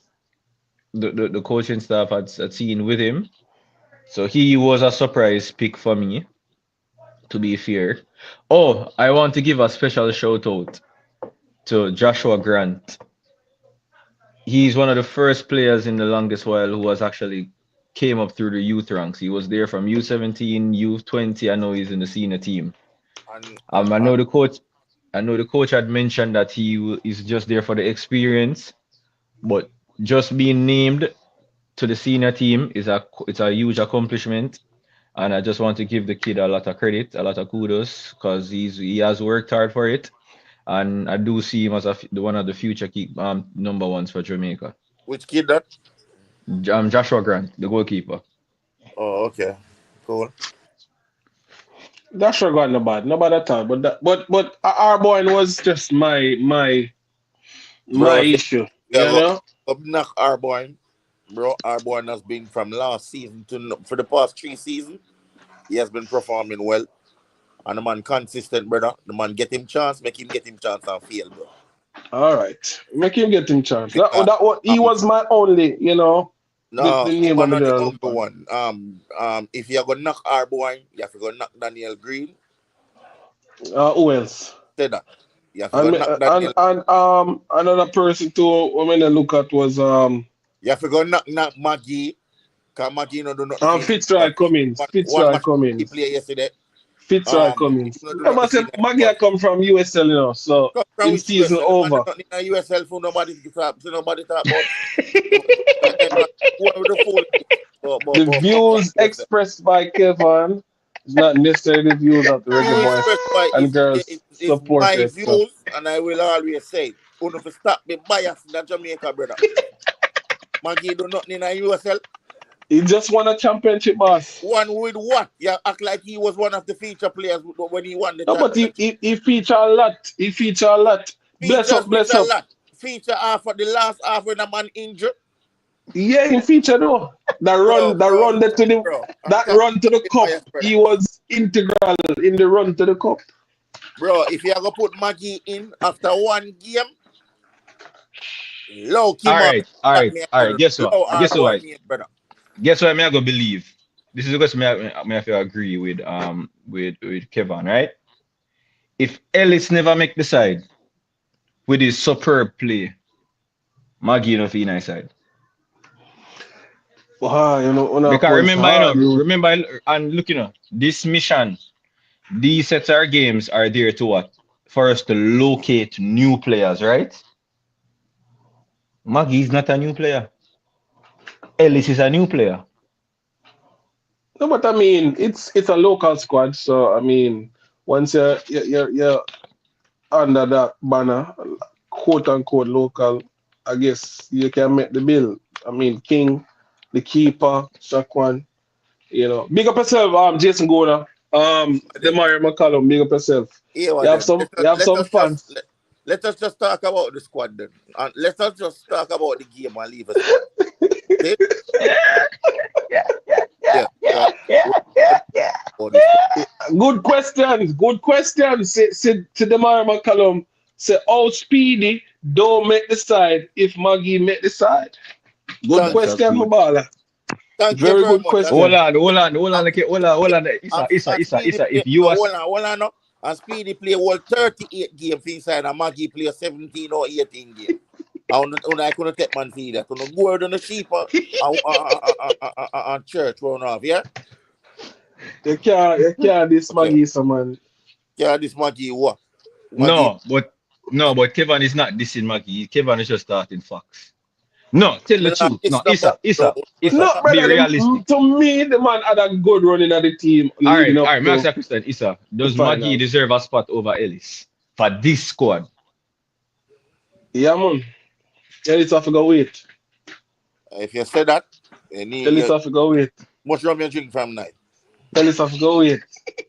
the coaching staff had seen with him. So he was a surprise pick for me. to be fair. Oh, I want to give a special shout out to Joshua Grant. He's one of the first players in the longest while who has actually came up through the youth ranks. He was there from U17, U20. I know he's in the senior team. And I know the coach. I know the coach had mentioned that is just there for the experience, but just being named to the senior team it's a huge accomplishment. And I just want to give the kid a lot of credit, a lot of kudos, because he has worked hard for it. And I do see him as one of the future number ones for Jamaica. which kid that? Joshua Grant, the goalkeeper. Oh, okay. Cool. That's sure got no bad at all. But our boy was just my Bro, if issue. you You go know? up knock Arborn, bro, Arborn has been from last season to for the past 3 seasons. He has been performing well. And the man consistent, brother. The man get him chance, make him get him chance and fail, bro. All right. Make him get him chance. That Because, he was my only, no, the he name was of me not the there only look on. one. If you're gonna knock Arborn, you have to go knock Daniel Green. Who else? Say that. You have to go And knock Daniel. another person too when I look at was You have to go knock Maggie. Because Maggie no do nothing for Fitzroy Cummings. one Fitzroy match he Cummings. played yesterday. Fitzroy He Cummings. no do Remember I nothing said for Maggie come from USL, so come from in which season USL? Man, over. not in a USL for nobody to talk. So nobody talk about. Whoever the fool The come from views USL. expressed by Kevin is not necessarily the views of the Reggae You Boys express by and Girls is my supporters. So views, and I will always say, you know, to stop me bias in the Jamaica, brother. Maggie do nothing in a USL. he just won a championship, boss. One with what? You act like he was one of the feature players when he won the No, but championship. he feature a lot. He feature a lot. Bless Features up, which bless a up. lot. Feature half of the last half when a man injured. Yeah, he featured though. Bro, I'm That telling run to the you, cup. bias, brother. He was integral in the run to the cup. Bro, if you ever put Maggie in after one game, low All him up. right, all That right, me all right. Guess what? low Guess hardball what? name, brother. Guess what? I go believe. This is because me have to agree with Kevin, right? If Ellis never make the side with his superb play, Maggie enough in his side. Wow, on a Because punch hard. and look, this mission, these sets our games are there to what? For us to locate new players, right? Maggie is not a new player. Ellis is a new player. No, but I mean, it's a local squad, so I mean, once you're under that banner, quote unquote local, I guess you can make the bill. I mean, King, the keeper, Shaquan, big up yourself, Jason Gona, the Mario McCallum, big up yourself. Here You what have then. some, you have some fans. Let us just talk about the squad then. And let us just talk about the game and leave a squad. Okay? Yeah. Good questions. Good questions. Say to the Mario McCallum, say, oh, Speedy, don't make the side if Maggie make the side. Good Thank, That's a question, good. Mubala. thank you Very very good much. Hold question. on, hold on, hold on, okay, hold on. And Speedy Isa. play, If you are hold on, no. And Speedy play all 38 games inside and Maggie play 17 or 18 games. I couldn't take man feed that. Couldn't go out on the sheep and church run off, yeah? You can't this Okay. Maggie, so man. Yeah, this Maggie what? Maggie. no, but Kevin is not dissing Maggie. Kevin is just starting facts. No, tell the truth. No, It's not that, bro. No, Be brother, realistic. to me, the man had a good running at the team leading All up right. Me ask to you a question, Isa. the Does Maggie final. deserve a spot over Ellis for this squad? Yeah, man. Tell it off to go wait. If you say that, Tell it off to go wait. much rum you drink from night. Tell it off to go wait.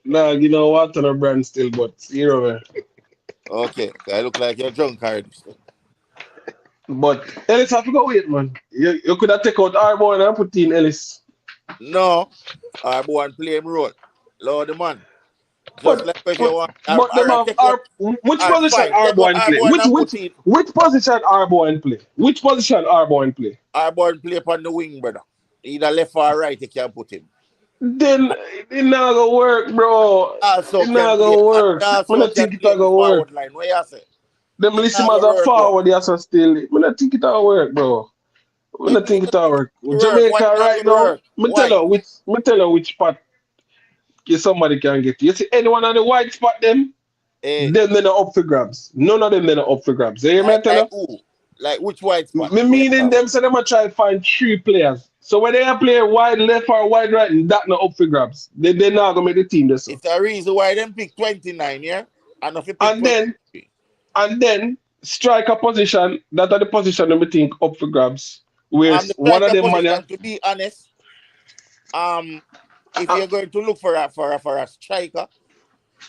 No, what on the brand still, but man. Okay, I look like you're drunk already. But Ellis have to go wait, man. You could have taken out Arbor and put in Ellis. No, I want play him role. Lord the man. Just But like if you want, but them have take out, which position fine, take Arbor out in play? Arbor and put in Which position Arbor in play? Which position Arbor in play? Arbor play upon the wing, brother. Either left or right, you can put him. then it not gonna work, bro. Also It can not play. gonna And work. I also don't can think it play in the gonna work. forward line. What you say? Them It list him not as gonna a work out. forward, yes, still. I don't think it gonna work, bro. I don't think It it gonna work. work. Why Jamaica not right gonna now, work? Why? me tell her which spot somebody can get. You see anyone on the white spot Eh, them then are up for grabs. None of them then are up for grabs. You hear me I tell like you? who? Like which white spot? Me Where you meaning talk them about? say them a try find three players. So when they are playing wide left or wide right, that not up for grabs. They not gonna make the team this. It's a reason why them pick 29, yeah? And if you pick And 20. then striker position, that are the position that we think up for grabs. Where The one of striker them man position, to be honest, if you're going to look for a striker,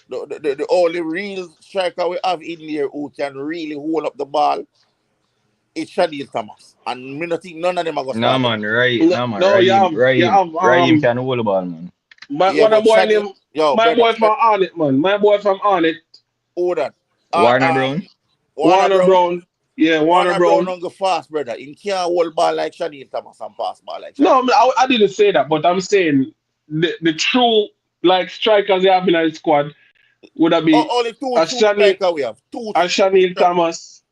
the only real striker we have in here who can really hold up the ball is Shadil Thomas. And me not think none of them are gonna Nah start them. man, right. no, Nah man, no you have Raheem can hold the ball, man. Yeah, what a but boy Shadil, name yo, my brother, boy from on it, man. My boy from on it. who that? Uh, Warner um, Brown. Warner Warner Brown. Brown. Yeah, Warner Warner Brown Brown. don't go fast, brother. He can't hold ball like Shadil Thomas and pass ball like No, Shadil. I didn't say that, but I'm saying the true like strikers they have in the squad would that be Only two a true Shani, striker we have. Two a true Shaniel strikers. Thomas,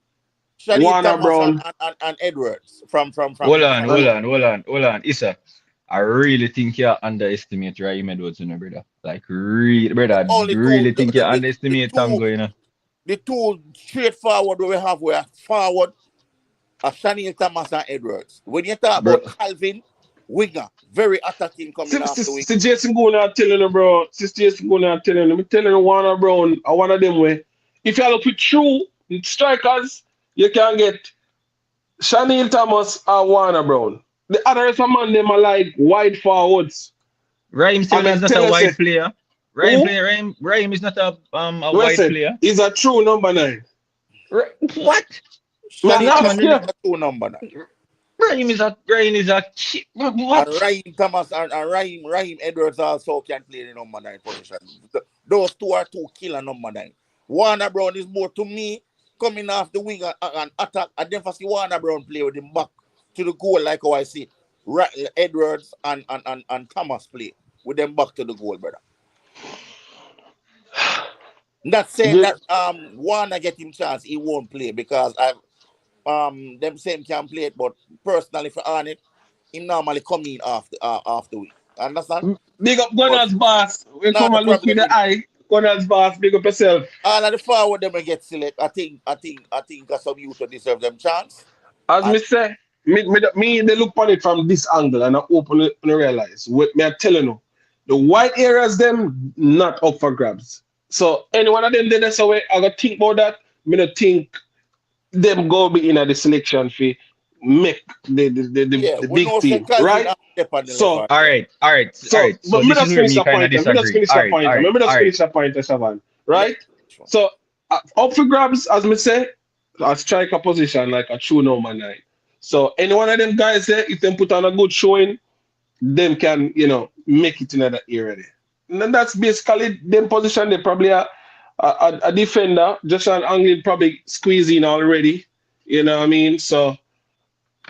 Shadil Warner Thomas Brown, and Edwards from Hold on, and hold on, hold on, hold on. Issa, I really think you underestimate Raheem Edwards, you know, brother. Like, really, brother, I only two really think you underestimate Tango, you know. the two straightforward we have were forward Shaniel Thomas and Edwards. When you talk Bro, about Calvin, winger, very attacking coming off the wing. si Jason Guna telling you, bro. Si Jason Guna telling you, me telling you, Warner Brown, one of them way. If you look with true strikers, you can get Shaniel Thomas or Warner Brown. The other is a man them are like wide forwards. Raheem I Sterling mean, is not tell a us, wide player. who? Raheem is not a wide Listen, player. he's a true number 9. What? Man, Shaniel What ask Thomas man? you. is a two number nine. Raheem is a And what? Raheem Thomas and Raheem Edwards also can play the number 9 position. Those two are two killer number 9. Warner Brown is more to me coming off the wing and attack. I then see Warner Brown play with him back to the goal like how I see Edwards and Thomas play with them back to the goal, brother. Not saying that Warner get him chance, he won't play because them same can play it, but personally for Arnett, he normally come in after week. Understand? Big up But Gunners boss. We not come a and look with problem the with eye. Gunners boss, big up yourself. all of the forward them will get select. I think some youth will deserve them chance. As And me say, me they look on it from this angle and I open it and realize what me I telling you. The white areas them not up for grabs. So any one of them then that's way I gotta think about that. Me not think them go be in the selection fee make yeah, the we big know say team, Calvin right? have step on the left So hand side. All right. So but me this is just where finish me the kind of point. Me just disagree. finish the point. Me All just right. finish the point, Shavan. Yeah. Right? So up for grabs, as me say, a striker position like a true number 9. So any one of them guys there, if them put on a good showing, them can make it in that area there. And then that's basically them position. They probably a defender. Just an angle probably squeeze in already. You know what I mean? So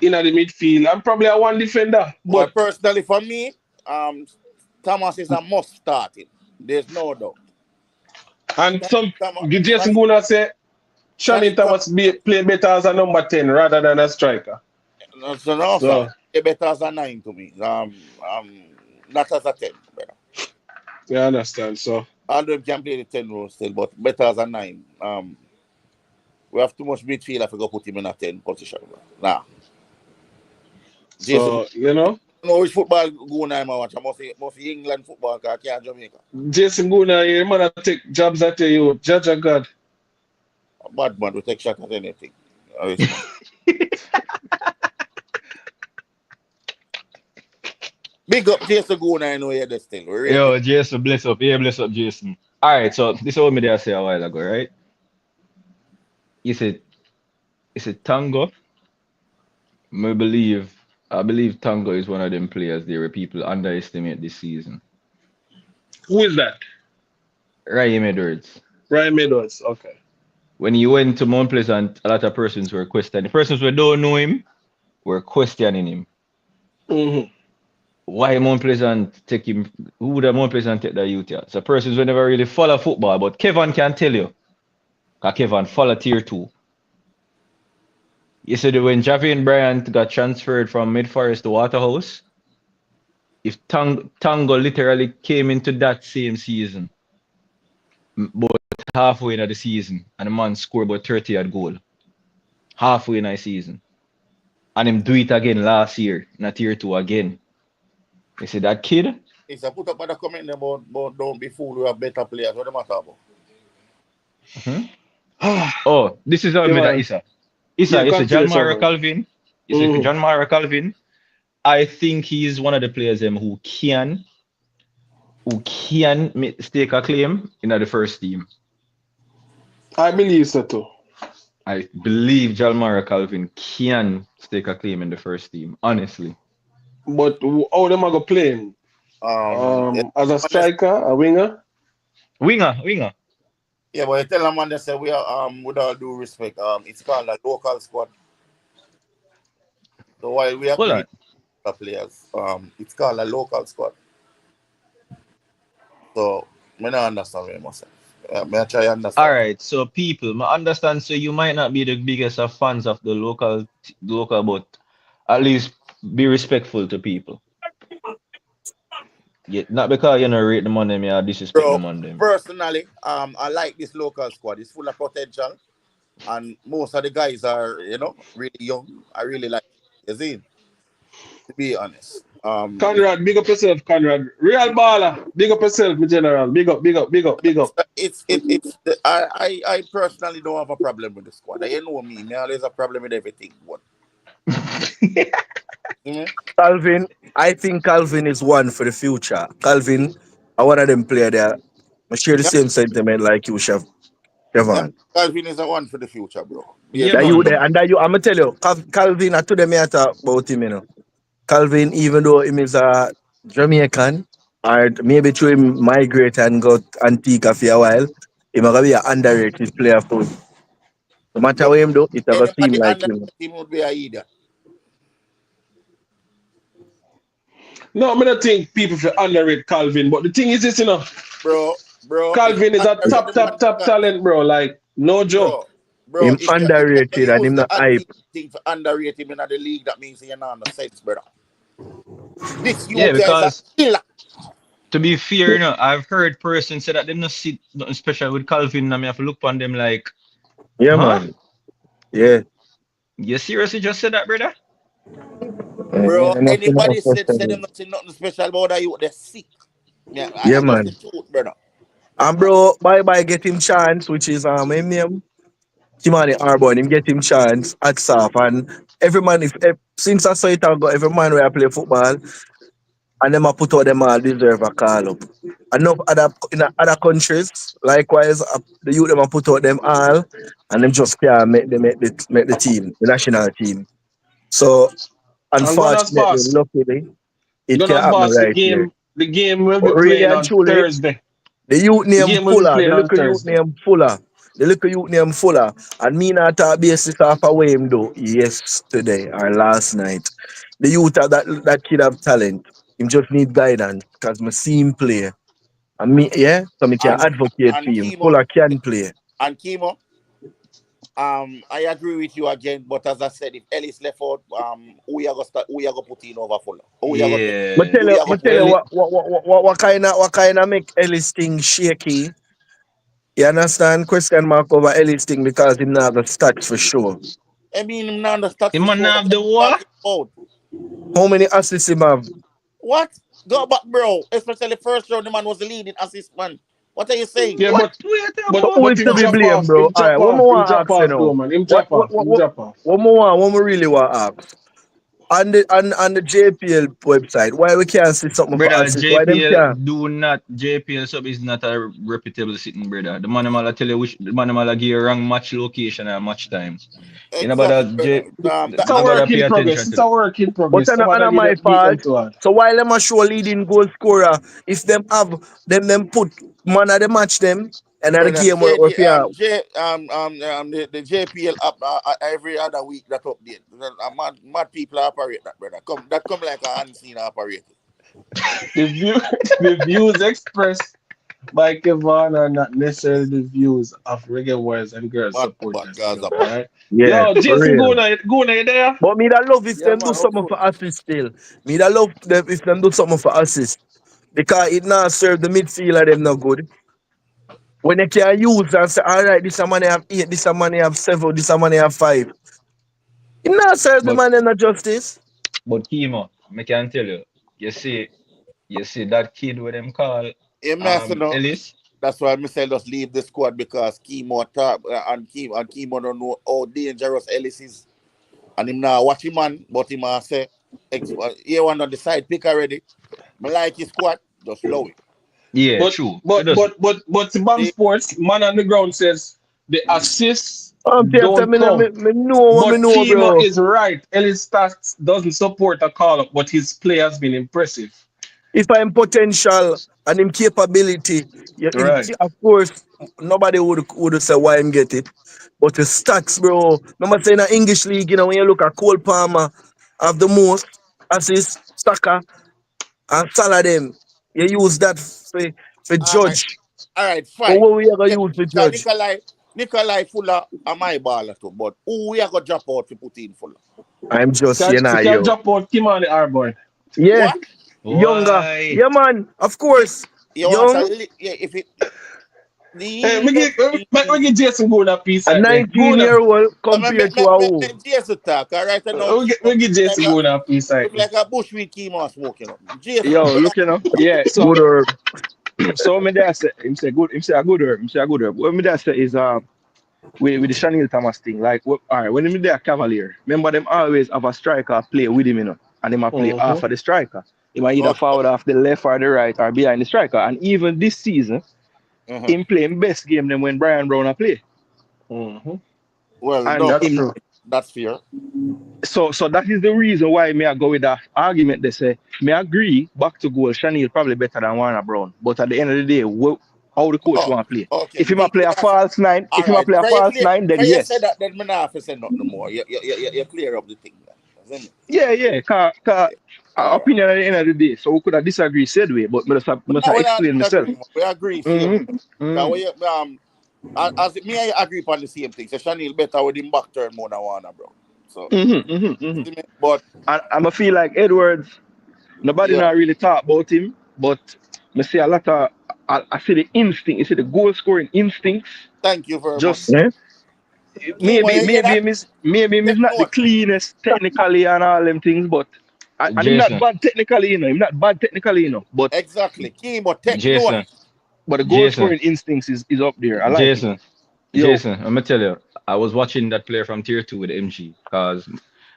in the midfield, I'm probably a one defender, Well, but personally for me, Thomas is a must start him. There's no doubt. and some Jason Shani, Guna say Shani Shannon Thomas play better as a number 10 rather than a striker. so no, sir. So He better as a 9 to me. Not as a 10, brother. you understand. So Although he can play the 10 role still, but better as a 9. We have too much midfield if we go put him in a 10 position. Bro. Nah. Jason, so you know. I know which football go now, I watch. I must see England football because I can't Jamaica. Jason Guna, you man take jobs at you, judge of God. A bad man will take shot at anything. Yes, man. Big up Jason go now, I know you're there still. We rate it. Yo, Jason, bless up. Yeah, bless up, Jason. All right. So this is what me did say a while ago, right? You said Tango. I believe Tango is one of them players there where people underestimate this season. Who is that? Raheem Edwards. Ryan Meadows. Okay. When he went to Mount Pleasant, a lot of persons were questioning. The persons who don't know him were questioning him. Mm-hmm. why Mount Pleasant take him? Who would have Mount Pleasant take the youth? Yeah? So persons who never really follow football, but Kevin can tell you, cause Kevin follow tier two. You said when Javian Bryant got transferred from Mid Forest to Waterhouse, if Tango literally came into that same season, but halfway into the season, and the man scored about 30 at goal, halfway in the season, and him do it again last year, in a tier two again. You see that kid? It's a put up by the comment about don't be fooled, we have better players. What the matter about? Mhm. Oh, this is how Yeah, me that man. Issa. Yeah, Issa, continue, John Mara something. Calvin. You see Mm-hmm. John Mara Calvin. I think he's one of the players who can stake a claim in the first team. I believe so too. I believe Jalmara Calvin can stake a claim in the first team, honestly. But how them are gonna play him? Yeah, As a striker, a winger? Winger. yeah, but you tell them man they say we are with all due respect, it's called a local squad. So while we Hold agree on. with the players, it's called a local squad. So I don't understand what you must say. I try to All understand. right, so people, I understand. So you might not be the biggest of fans of the local, but at least be respectful to people. Yeah, not because you know rate the money, me or disrespect the Bro, money. personally, I like this local squad. It's full of potential, and most of the guys are, really young. I really like it. You see, to be honest. Conrad, big up yourself, Conrad. Real baller. Big up yourself, my general. Big up, big up, big up, big up. I personally don't have a problem with the squad. You know me, me always a problem with everything. What? Mhm. Calvin, I think Calvin is one for the future. Calvin, I one of them player there. I share the Yeah, same sentiment like you, Chef yeah. Kevin. Calvin is a one for the future, bro. Yeah, Yes, That I you man. there, and that you, I'm gonna tell you, Calvin, I told them I talk about him, you know. Calvin, even though him is a Jamaican, or maybe through him migrate and go to Antigua for a while, him gonna be an underrated player for no matter bro. what him do, it gonna seem Anybody like under him. him would be a idiot, No, I don't think people should underrate Calvin, but the thing is this, bro. Bro, if Calvin you is a underrate top, the top, man, top talent, bro. Like, no joke. bro, bro, Him if you underrated and use him the not anti hype. thing for underrate him in the league, that means you're not on the sense, brother. This Yeah, UK is a because killer. to be fair, I've heard persons say that them not see nothing special with Calvin, and me have to look on them like, Yeah, huh? man. Yeah. You seriously just said that, brother? Bro, Nothing anybody said them special. nothing special about that, you they're sick. Yeah, Yeah, I just the man. truth, brother. And bro, bye get him chance, which is him name Kimani Arbon, him get him chance at SAF and every man since I saw it I got every man where I play football and them I put out them all deserve a call up. Enough other in other countries, likewise the youth them I put out them all and them just can't make the team, the national team. So And Gunners unfortunately, boss. luckily, it can Gunners happen boss, right here. the game will But be really playing and on truly, Thursday. the youth The name game will be Fuller, playing the on little youth Thursday. name Fuller, the little youth name Fuller, and me not a basis of a way him do yesterday or last night. The youth of that kid have talent. Him just need guidance because my see him play. And me, yeah, so me can And advocate for and him. chemo Fuller can play. and chemo. I agree with you again, but as I said, if Ellis left out, who you gonna put in over Fuller? Who you gonna take? But Yeah. tell Who you, you gonna but put tell you in? Well, what kind of make Ellis thing shaky. You understand? Question mark over Ellis thing because him not have the stats for sure. I mean, I'm not the stats he for man sure. What have are the you what? talking about? How many assists him have? What? Go back, bro. Especially first round, the man was the leading assist man. What are you saying? Yeah, What? What you talking but So about? who but is to him be drop blamed, off. bro? All right, what more Him want to drop ask you off now? though, man. Him What drop what off. what Him what drop off. what more want? What more really want to ask? On the JPL website, why we can't see something for Brother, assist? Why them JPL can't? do not JPL sub is not a reputable sitting, brother. The man will tell you which the man will give you wrong match location and match time. You know about Exactly, that brother. It's a nobody work pay in progress. attention It's to a that. work in But progress. Somebody another give my them beat them fault. too hard. So while them a show leading goal scorer, if them have them put man of the match them and at the Brother, game where fear. the JPL up every other week that update. Mad people operate that, brother. That come like a unseen operator. The view, the views expressed by Kevon are not necessarily the views of Reggae Boys and Girls But Supporters Gaza Club. All bad. right. Yeah, Yo, for Jason, real. go on, you there? But me that love if Yeah, them do man. Of something course. for assist still. Me that love them if them do something for assist. Because it now serve the midfielder them not good. When they can use and say, all right, this a man have 8, this a man have 7, this a man have 5. It not serve the But man them not justice. Kimo, I can tell you, you see that kid with them call Yeah, me I say no. Ellis. That's why I say just leave the squad because Chemo talk and Chemo don't know how dangerous Ellis is. And him now watch him man, but him say here one on the side pick already. Me like his squad, just low it. Yeah, But true. It but does. but but but Bang See, Sports, man on the ground says the assists I'm telling you, don't count. me know what me But know, Kimo bro. is right. Ellis Stats doesn't support a call up, but his play has been impressive. If I'm potential and him capability, yeah, Right. of course, nobody would say why him get it. But the stats, bro. Remember saying in the English league, you know, when you look at Cole Palmer have the most assists, Saka and Salah them, you use that for all right, judge. all right, But fine. what we ever Yeah, use for because judge? Nikolai Fuller a my baller too, but who we are gonna drop out to put in Fuller? I'm just saying, You can yo. drop out Kimani Arbor. Yeah, What? younger. Why? Yeah, man. Of Yeah, course. you want Young, to yeah, if it Hey, the me give Jason go on a piece a right there. Go on. 19-year-old compared to a who? Jason talk, all right, and now Me Chemo give like Jason go on a piece right look there. like a bushweed Chemo smoking up. Jason, Yo, look, yeah. So, Good herb. so me there say him say good. Him say a good herb. Him say a good herb. What me there say is with the Chanel Thomas thing. Like, all right, when him there Cavalier, remember them always have a striker play with him, and him a play Mm-hmm. half of the striker. He might either okay. forward off the left or the right or behind the striker. And even this season, Uh-huh. him playing best game than when Brian Brown a play. Mm-hmm. Well, And no, That's him true. that's fair. so that is the reason why me I go with that argument. They say me agree back to goal. Chanel probably better than Warner Brown, but at the end of the day, how the coach Oh, want to play? okay. If he might play a false nine, All if he might right. play a false nine, then Can you say yes, that? Then me not have to say nothing more. You clear up the thing. Then. Isn't it? yeah. Cause All right. opinion at the end of the day, so we could have disagree said way, but must No, have we not explain myself. disagree. We agree same way. Mm-hmm. Cause Mm-hmm. as me I agree upon the same thing. So Chanel better with him back turn more than Warner, bro. So, Mm-hmm. Mm-hmm. Mm-hmm. see me? But And I feel like Edwards. Nobody yeah, not really talk about him, but I see a lot of I see the instinct, you see the goal scoring instincts. thank you very much. Just Yeah? Kimo, you hear that? maybe he's Take not the note. cleanest technically and all them things, but and him not Jason, bad technically, you know. Him not bad technically, you know. Exactly. Kimo, take note. Jason, But the goal Jason, scoring instincts is up there. I like it. Jason, Yo, I'm gonna tell you, I was watching that player from tier two with MG because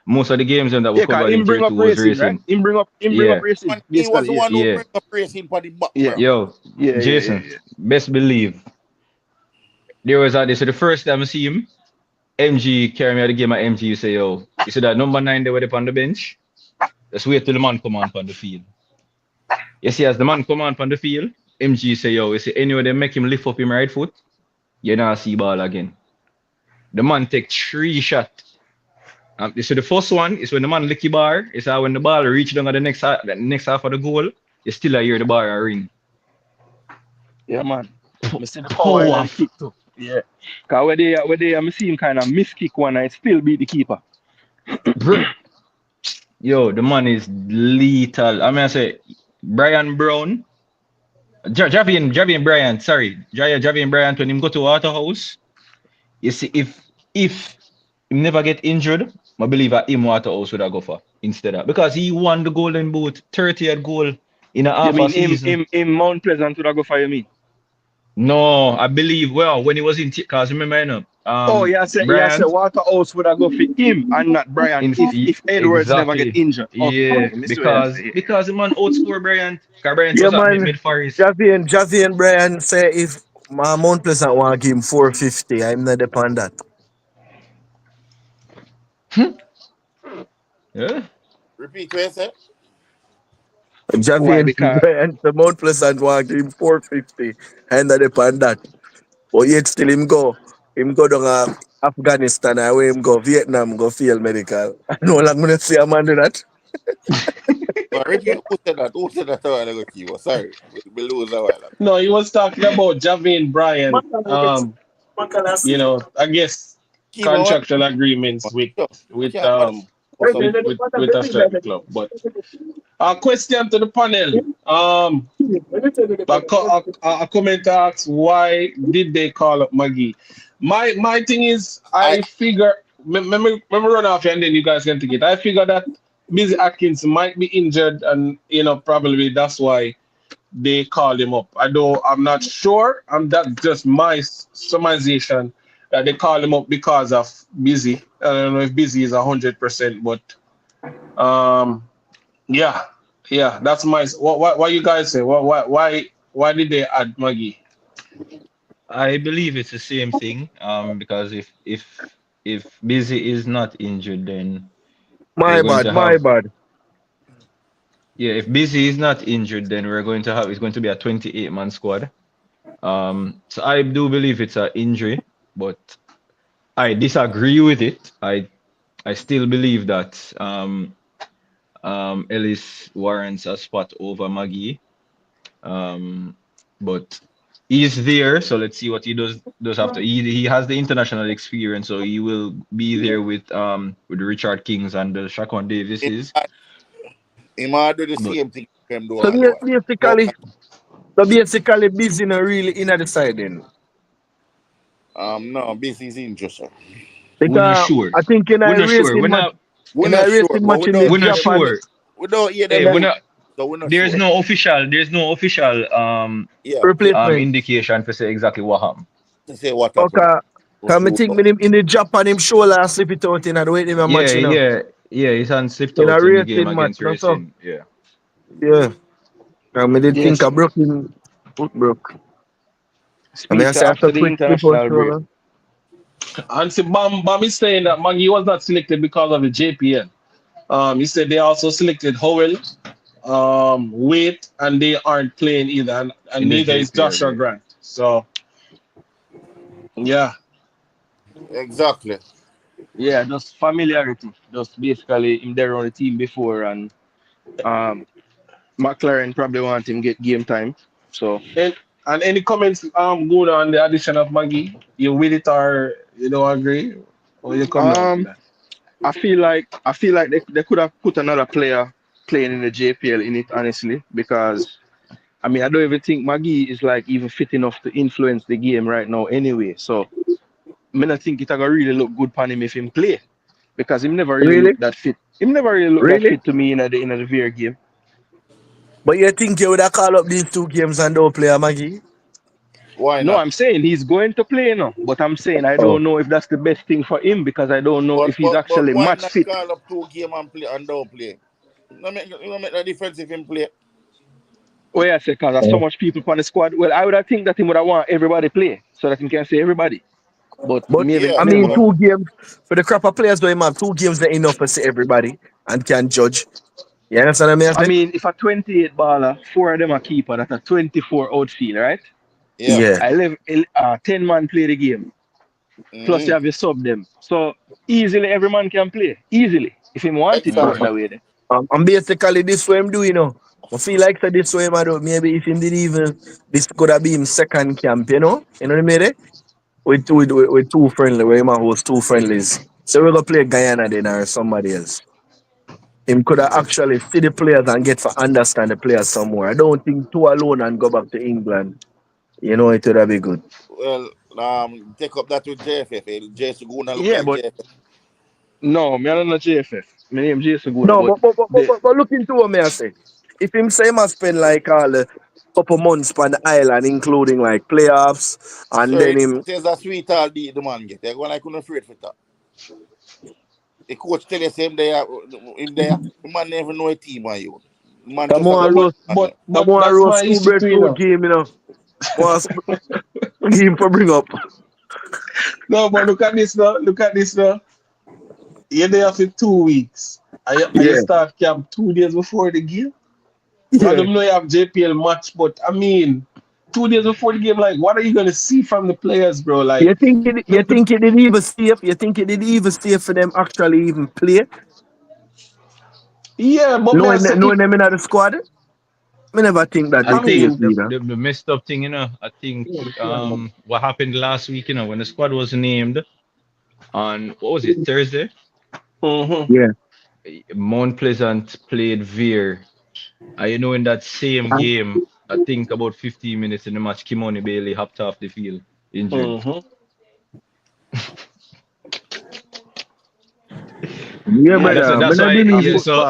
most of the games that we yeah, cause covered in him tier bring up two was racing, right? racing. Him bring up Yeah, racing, He was basically, the yeah. one who yeah. bring up racing for the back, Yeah. bro. Yo, Yeah, yeah, yeah, Jason, yeah. best believe there was a this is the first time I see him. MG carry me out the game at MG. You say, yo, you see that number 9 there with up on the bench? Let's wait till the man come on the field. You see, as the man come on the field, MG say, yo, you see, anyway, they make him lift up him right foot, you not see ball again. The man take 3 shots. You see, the first one is when the man lick the bar. It's how when the ball reach down at the next half of the goal, you still hear the bar ring. Yeah, man. I see the power in the Powerful. kick too. Yeah. Cause where they I'm seeing kind of miss kick one and it still beat the keeper. Bro, yo, the man is lethal. I mean, I say, Brian Brown, Javian Bryant, sorry, Javian Bryant, when him go to Waterhouse, you see, if him never get injured, I believe at him Waterhouse would have go for instead of because he won the Golden Boot, 30th goal in a You half a mean season. him Mount Pleasant would I go for you mean? No, I believe well when he was in because remember you know, Oh, yeah, say Bryant Waterhouse would I go for him and not Bryant in if Edwards never get exactly injured. Okay, yeah Miss Way say. because the man outscore Bryant because Bryant Yeah, was at man. mid forest. Javi and Brian say if my Mount Pleasant want to give him 450, I'm not upon that. Yeah. Repeat what you say. Javi Why? and Because Brian, the Mount Pleasant want to give him 450, I'm not upon that. But yet still him go down Afghanistan, away him go Vietnam, go field medical. I know like I'm gonna see a man do that. Ricky, who said that? Who said that a while ago, Kiwa? Sorry. We lose a while ago. No, he was talking about Javin Bryan. Macalas. Macalas. I guess Kiwa, what? contractual agreements with Yo, with can't mother um or something. with a certain club. But a question to the panel. A comment asks, why did they call up Maggie? My thing is, I I figure, let me run off and then you guys can take it. I figure that Busy Atkins might be injured, and probably that's why they called him up. I'm not sure. That's just my summarization that they called him up because of Busy. I don't know if Busy is 100%, but um, yeah, yeah, that's my. What you guys say? Why did they add Maggie? I believe it's the same thing. Because if Busy is not injured, then we're My going bad, to my have bad. yeah. If Busy is not injured, then we're going to have it's going to be a 28-man squad. So I do believe it's an injury, but I disagree with it. I still believe that Ellis warrants a spot over Maggie. But he's there, so let's see what he does after. He has the international experience, so he will be there with Richard Kings and the Shaquan he Davises. might he might do the But same thing them do So all the while. But basically busy now really in the side then. no, this is injured, sir. we're not Because sure. I think We're not sure. We're not We're in a not sure, racing but match in the we're not Japan, sure. we don't hear Hey, them yeah, we're put, not so we're not sure. there's no official Yeah, replacement. indication to say exactly what happened. to say what happened. Okay. Was Cause me ruled think out. me in the Japan him shoulder slip it out in the way him a match, Yeah, you know. his hand slipped In a out in the game racing match, against no so. Racing. Yeah. Yeah. And me did think Yes. I broke him foot broke. I mean I Speak say after after the quick slip out international break. shoulder. And see, Bam is saying that Maggie was not selected because of the JPL. He said they also selected Howell, Wait, and they aren't playing either, and In the neither is JPL, Joshua yeah. Grant. So yeah, Exactly. Yeah, just familiarity. Just basically him there on the team before, and um McLaren probably want him get game time. So and any comments good on the addition of Maggie? You with it or you don't agree? Or you come down to um that? I feel like they could have put another player playing in the JPL in it, honestly, because I mean I don't even think Maggie is like even fit enough to influence the game right now anyway. So I mean I think it gonna really look good for him if him play. Because him never really Really? looked that fit. Him never really looked that Really? fit to me in the VR game. But you think you would have called up these two games and don't play a Maggie? Why No, not? I'm saying he's going to play now, but I'm saying I Oh. don't know if that's the best thing for him because I don't know But if he's but but actually why match not fit. call up two game and play and don't play? You know make the difference if him play. Oh yeah, say because there's so much people on the squad. Well, I would have think that he would have want everybody play so that he can say everybody. But But maybe Yeah, I me mean never but know. two games for the crop of players though him have two games that enough to see everybody and can judge. You understand what I I say? mean, if a 28 baller, four of them are keeper, that's a 24 outfield, right? yeah. Yeah. 10 man play the game. Plus you Mm-hmm. have your sub them. So easily every man can play. Easily. If he want it Uh, work Exactly. that way then. and basically this what him do, you know. I feel like so this way him a do. Maybe if him did even this could have been second camp, you know? You know what I mean? Eh? With two friendly, where him a host two friendlies. So we're gonna play Guyana then or somebody else. Him could have actually see the players and get to understand the players some more. I don't think two alone and go back to England. You know it would have been good. Well, take up that with JFF. JS gonna look Yeah, like but JFF. no, me I don't know JFF. My name Jason Guna, No, but the but look into what me I say. If him say he must spend like all a couple months on the island, including like playoffs, and Sir, then him it is a sweet all the man get. They're going like couldn't afraid for that. The coach tell you same day him there. The man never know a team on you. The man come just a go No, on but roast, and but come but on that's roast my two issue bread too, you fruit know. game, you know. Was game for bring up. No, but look at this now. Look at this now. You're there for 2 weeks. I Yeah, start camp 2 days before the game. I yeah. don't know you have JPL match, but I mean, 2 days before the game, like, what are you gonna see from the players, bro? Like, You think it did even safe? You think it did even safe for them actually even play? Yeah, but me I say Knowing them in the squad, me never think that I the I case think mean, either. the messed up thing, I think what happened last week, when the squad was named on what was it, Thursday? mhm, Yeah. Mount Pleasant played Veer. In that same game, I think about 15 minutes in the match, Kimoni Bailey hopped off the field injured. mhm. Yeah, Yeah, That's brother. Me that's not why believe yeah, it. so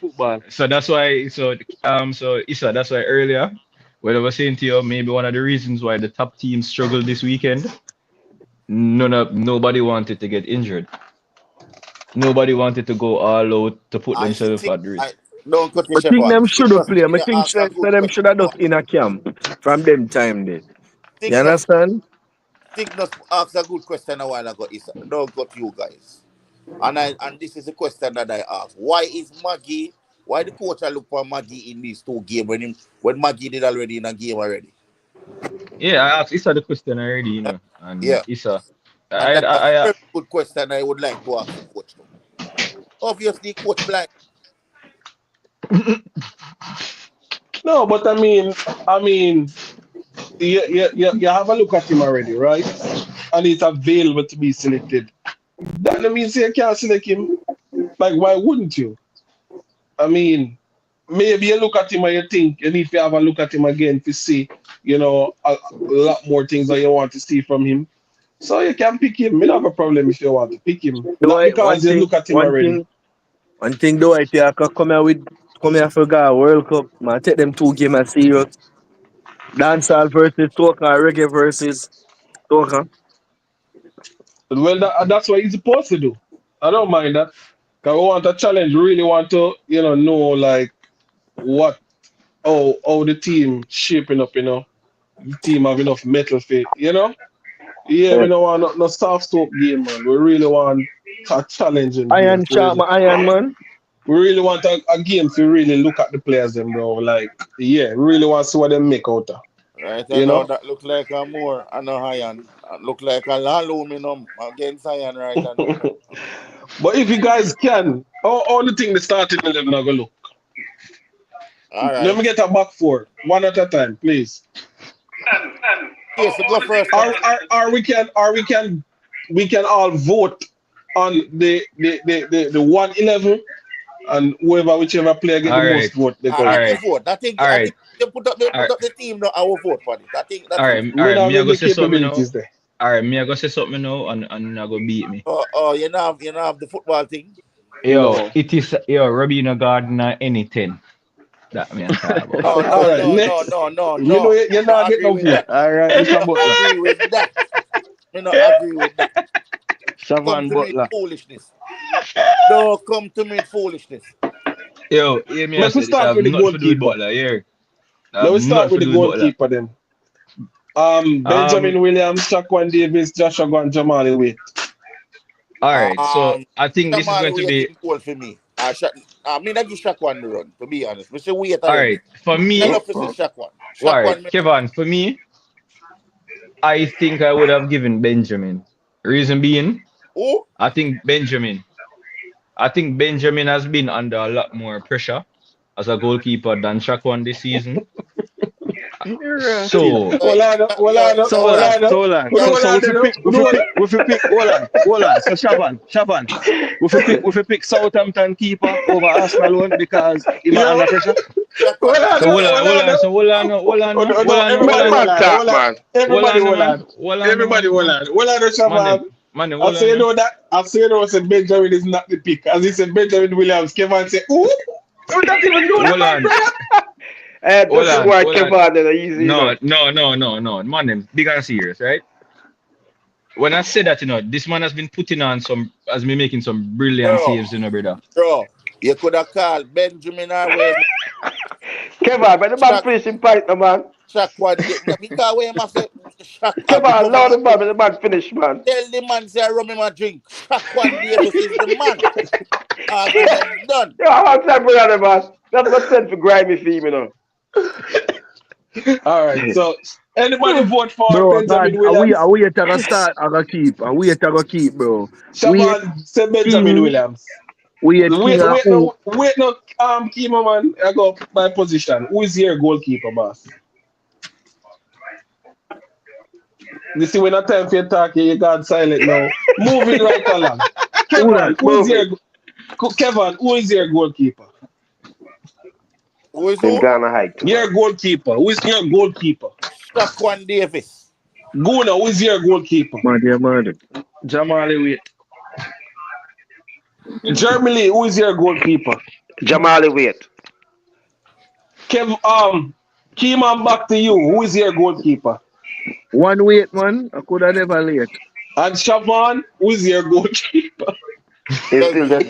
football. so that's why Issa, that's why earlier when I was saying to you maybe one of the reasons why the top teams struggled this weekend, nobody wanted to get injured. Nobody wanted to go all out to put I themselves think at I risk. don't cut your I think shepherd. them should have Signal, played. I you think ask a so good them should have question. duck in a camp from them time there. You Signal, understand? Signal asked a good question a while ago. Is don't cut you guys. And this is a question that I ask. Why is Maggie? Why the coach look for Maggie in these two games when Maggie did already in a game already? Yeah, I asked Issa the question already, Huh? and Yeah, Issa, and that's a I very good question. I would like to ask the coach too. Obviously, coach blind. No, but I mean, you have a look at him already, right? And it's available to be selected. That don't mean say you can't select him. Like, why wouldn't you? I mean, maybe you look at him and you think you need to have a look at him again to see, a lot more things that you want to see from him. So you can pick him. Me don't have a problem if you want to pick him. Do Not I because you look at him already. one thing do I think I could come here for God World Cup, man. Take them two games as serious. Dancehall versus Soca, reggae versus Soca. Well, that's what he's supposed to do. I don't mind that. Because we want a challenge. We really want to, know like what, how the team shaping up, The team have enough metal fit. Yeah, we don't want no soft soap game, man. We really want a challenging game. Iron Sharp, my Iron Man. We really want a game to really look at the players, them, bro. Like, yeah, we really want to see what they make out of. Right, I You know know? that look like a more and a iron. Look like a aluminum against iron, right? I know. But if you guys can, all the thing the starting 11 are going to look. All Let right. me get a back four, one at a time, please. Okay, so go first. Or we can all vote on the 111 and whichever player get all the most right, vote, they I go all with. think we right, vote. all I right, think they all put right, up the team now. I will vote for it. all That's it. right, all We right. don't Me I have go the say something now. capabilities there. All right, me I go say something now, and I go beat me. Oh, you know have the football thing. No. Robina Gardner anything that me I talk about. No, All no, right, no, no, next. no, no, You know no. you're I not getting agree no with vote. that. All right, Mr. I Butler. agree with that. Me not agree with that. Come Shavan to me with Butler. foolishness. Don't come to me with foolishness. Hear me I Let's said it start have with the nothing to do with goalkeeper. Butler here. It have Let's start nothing with to the do with Butler. goalkeeper then. Um, Benjamin Williams, Shaquan Davis, Joshua and Jamali Wait. all right, so Um, I think this is Shamali going to be waiting goal for me. I mean, I give Shaq the run, to be honest. We say wait all already. right for I me. love to see Shaq one. All Shaq right, one, Kevin, for me, I think I would have given Benjamin. Reason being, oh, I think Benjamin. I think Benjamin has been under a lot more pressure as a goalkeeper than Shaquan this season. You're rocking. So, Hold on, hold on, So hold hold on, on. so hold on. Hold yeah, So on, if you pick, hold on. So Shavan. If you pick Southampton keeper over Arsenal one because he might Yo, under pressure. Shaq hold one, on, so hold on, hold hold on. on, so hold on, Oh, no, hold everybody on, hold Man, on, talk, hold on. man. Everybody hold on. man, Everybody hold on. Hold on, Shaban. I hold say on, you man. know that. I say you know said Benjamin is not the pick. As he said Benjamin Williams, Kevin say, ooh, we don't even know that Hold man, on, brother. hold That's on, why hold on. Kevin is easy, you know. No. Man, them big and serious, right? When I say that, this man has been making some brilliant bro, saves, brother. bro. You could have called Benjamin or where Kevin, but the man Shaq, finish him fight, no, man. Shaq one. Because where I say Shaq have the Kevin, rum in loud my the man, but the man finish, man. tell the man say rum in my drink. Shaq one Davis is the man. Argument done. Yo, I want time for that, man. That's what send for grimy fee, you know. All right, so anybody vote for Bro, God, Benjamin Williams? are we to start? I gotta keep. Are we to go keep, bro? Wait, Shaban say Benjamin King, Williams. Weird king of who? Wait, no, keeper man. I go by position. Who is your goalkeeper, boss? You see, when I time for you talk, you got silent now. Moving right along. Who that? Kevin? Who is your goalkeeper? Who is In who? Ghana height. Your goalkeeper. Who is your goalkeeper? Shaquan Davis. Guna, who is your goalkeeper? Mad. Jamali wait. Germany, who is your goalkeeper? Jamali Wait. Keyman, back to you. Who is your goalkeeper? One wait, man. I could have never late. And Shaban, who is your goalkeeper? He's still there.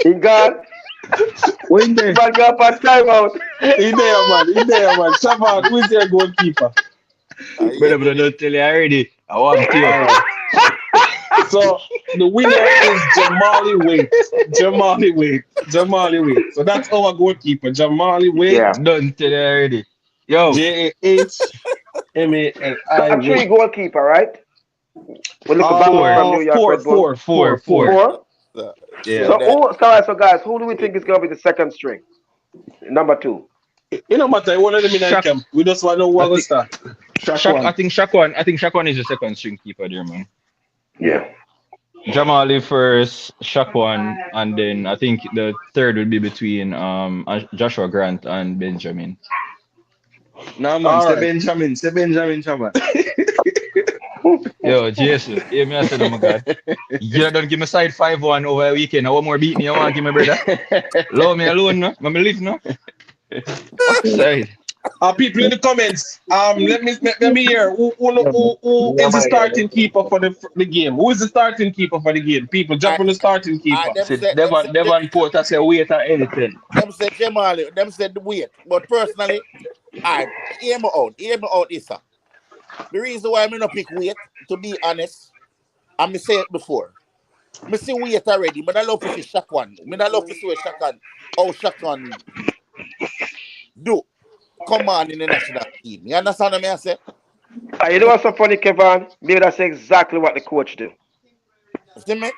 In God. When they Man got past time out. In there, man. Shaban, who is your goalkeeper? Brother, don't tell you already. I want to. All right. So the winner is Jamali Wait. So that's our goalkeeper, Jamali Wait. Yeah. Don't tell you already. Yo, JAHMALI. Three goalkeeper, right? We look back from New York Red Bull. four. Four. Yeah. So guys, who do we think is gonna be the second string? Number two. It no matter, one of them in Shaq. camp. We just want to know what we start. I think Shaq1 is the second string keeper there, man. Yeah. Jamali first, Shaq1, and then I think the third would be between Joshua Grant and Benjamin. Nah, man, All say right. Benjamin, Chaman. Yo, Jesus, hear me I said, oh my God. You don't give me side 5-1 over a weekend. I want more beat me. I want to give me brother. Allow me alone, no? Let me leave, no? Side. People in the comments, let me hear who is the starting keeper for the game. Who is the starting keeper for the game? People jump on the starting keeper. Devon Porter say wait at anything. Them said Jamali, them said wait. But personally, I hear me out, Issa. The reason why I'm not pick wait, to be honest, I say it before. I see wait already, but I love to see Shaquan. I love to see how Shaquan do come on in the national team. You understand what I say? You know what's so funny, Kevin? Maybe that's exactly what the coach do. See me?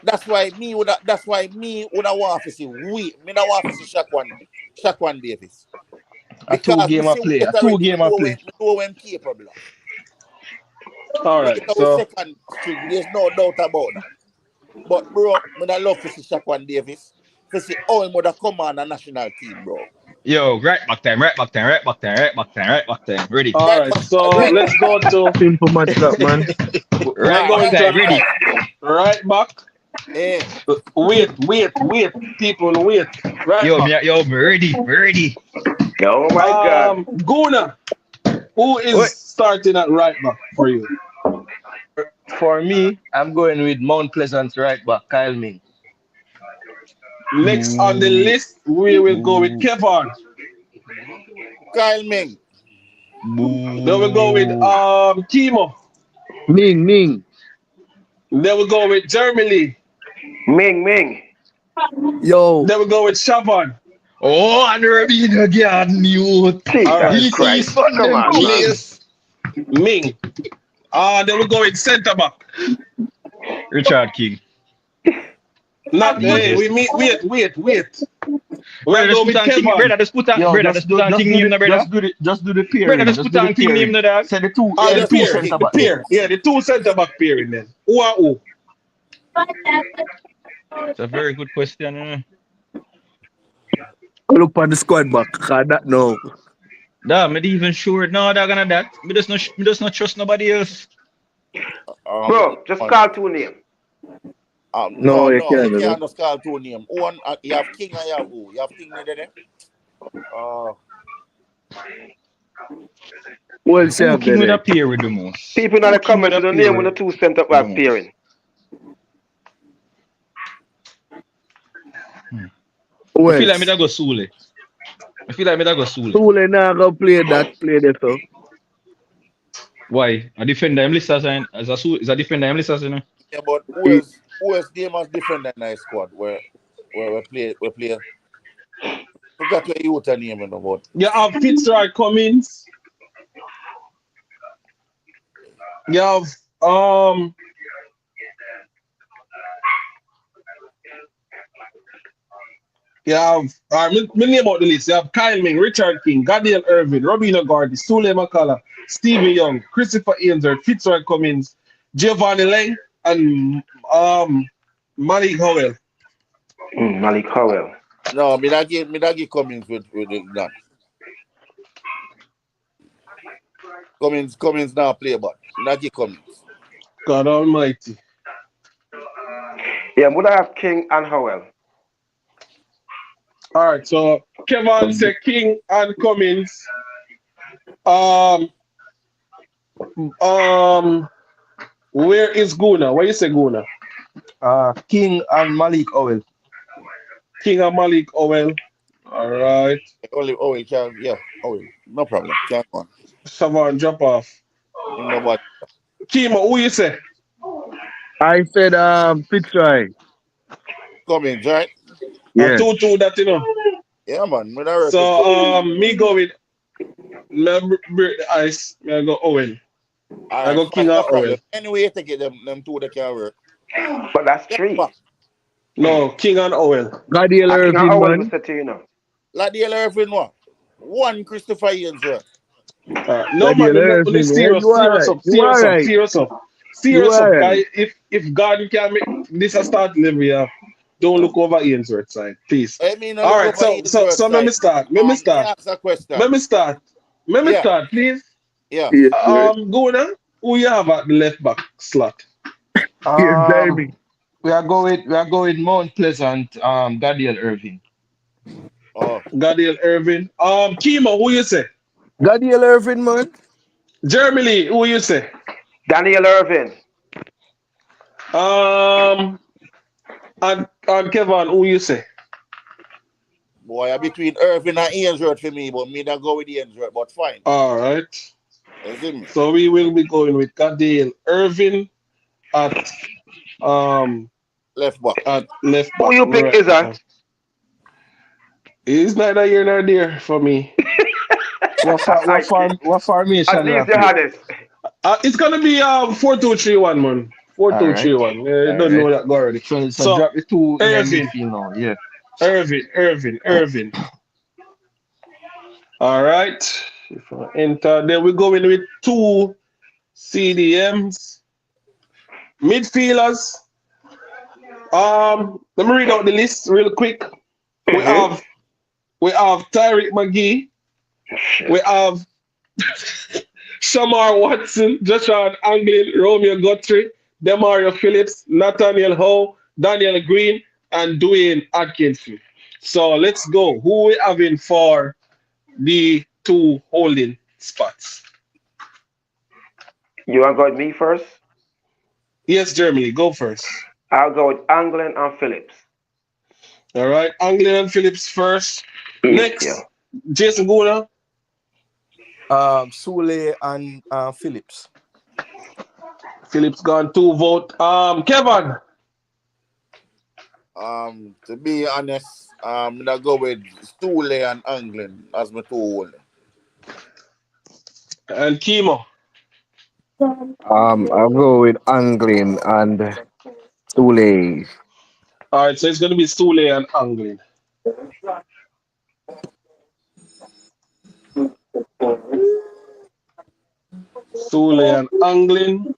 That's why me would want to see wait. Me not want to see Shaquan Davis. A two Because me game of see play. wait A two already, game of play. me know when capable of. All right. Wait our So second string, there's no doubt about that. But bro, I love to see Shaquan Davis. To see how he would have come on a national team, bro. Yo, right back time. Ready. all right. So Right, let's go to simple match that, man. Right back time. Ready. right back. eh. Wait. People, wait. Right Yo, back. me ready. Oh my God. Guna, who is starting at right back for you? For me, I'm going with Mount Pleasant right back, Kyle Ming. Next on the list, we will go with Kevin. Kyle Ming. Then we go with Kimo. Ming. Then we go with Germany. Ming. Yo, Then we go with Shaban. Oh, and Rabin again, mute. Jesus All right. Christ. Come Come on, man. Please. Ming. Then we go with centre back. Richard King. Not hey, we meet. Wait. We're going with Kevin. Brother, just put on King name, no, brother. Just do the pair. Brother, just put on King name, no, dog. Say the two, The pair. centre The back. pair. Yeah, the two centre back pairing then. Who are who? It's a very good question. look for the squad back. That no. Nah, me not even sure. No, dog, gonna that. Me just not trust nobody else. Bro, just call two names. No, you can't, You you know. can't just call two names. One, you have King and you have who? You have King there. Well, say Who up King would there. appear with the most? People in the King would comments, the appear name with the two center with back the most. pairing. I feel like me that go Sule. Sule now go play that so. Why? A defender I'm listed as a defender I'm listed, you know. Yeah, but who is the most defender in our squad where we play. Forgot your youth name in the board. You have Fitzroy Cummins. You have You have, me name out the list. You have Kyle Ming, Richard King, Gadiel Irvin, Robina Gardy, Sule McCullough, Stevie Young, Christopher Ainsworth, Fitzroy Cummins, Giovanni Lang, and Malik Howell. Malik Howell. No, me that give Cummings with that. Cummings now play, but not give Cummings. God Almighty. Yeah, would I have King and Howell? All right, so Kevin said King and Cummins. Where is Guna? Where you say Guna? King and Malik Owell. King and Malik Owell. All right. Owen can, yeah, Owen, no problem. Can go on. Savon drop off. Him nobody. Kima, who you say? I said Fitzroy. Cummings, right? Yeah. 2-2 that you know. Yeah, man. Me that work with So me go with me break the ice. Me I go Owen. all I right, go King fine, no and Owen. problem. Anyway, you take it, them two that can work. But that's Yeah, three. man. No, King and Owen. Gadiel I King and Irvin, Howell, man. Mr. T, you know. Like the Irvin one. One Christopher Ainsworth. No man, Gadiel me Irvin. Yeah, you serious alright. up, You serious up, alright. serious up. You Serious up, alright. guy. If God can make this a start level, yeah, don't look over Ainsworth side, please. I mean, I All look right, over Ainsworth so let me side. start. Me ask a question. Let me Yeah, start, please. yeah. Yes, sir. Guna, who you have at the left back slot? Yes, Um, Jamie. we are going Mount Pleasant. Gadiel Irvin. Oh, Gadiel Irvin. Kima, who you say? Gadiel Irvin, man. Jeremy Lee, who you say? Daniel Irvin. And Kevin, who you say? boy, I'm between Irvin and Ainsworth for me, but me that go with Ainsworth, but fine. All right. You see me? So we will be going with Gadiel Irvin at Left back. left Who back. you pick, Right is now. that? He's neither here nor there for me. What formation At you least have you're play? honest. It's gonna be 4-2-3-1, man. Four All two right. three one. You All don't right. know that already. So So drop the two in the Irvin, midfield now. Yeah. Irvin. All right. If I enter, then we're going with two CDMs, midfielders. Let me read out the list real quick. We have Tyreek McGee. We have Shamar Watson, Joshua Anglin, Romeo Guthrie, Demario Phillips, Nathaniel Howe, Daniel Green, and Dwayne Atkinson. So let's go. Who we having for the two holding spots? You want to go with me first? Yes, Germany, go first. I'll go with Anglin and Phillips. All right, Anglin and Phillips first. Yeah. Next, Jason Guna. Sule and Phillips. Phillips gone 2 vote. Kevin. To be honest, I'm gonna go with Stule and Anglin as my two holding. And Kimo. I'll go with Anglin and Sule. All right, so it's going to be Sule and Anglin. Sule and Anglin.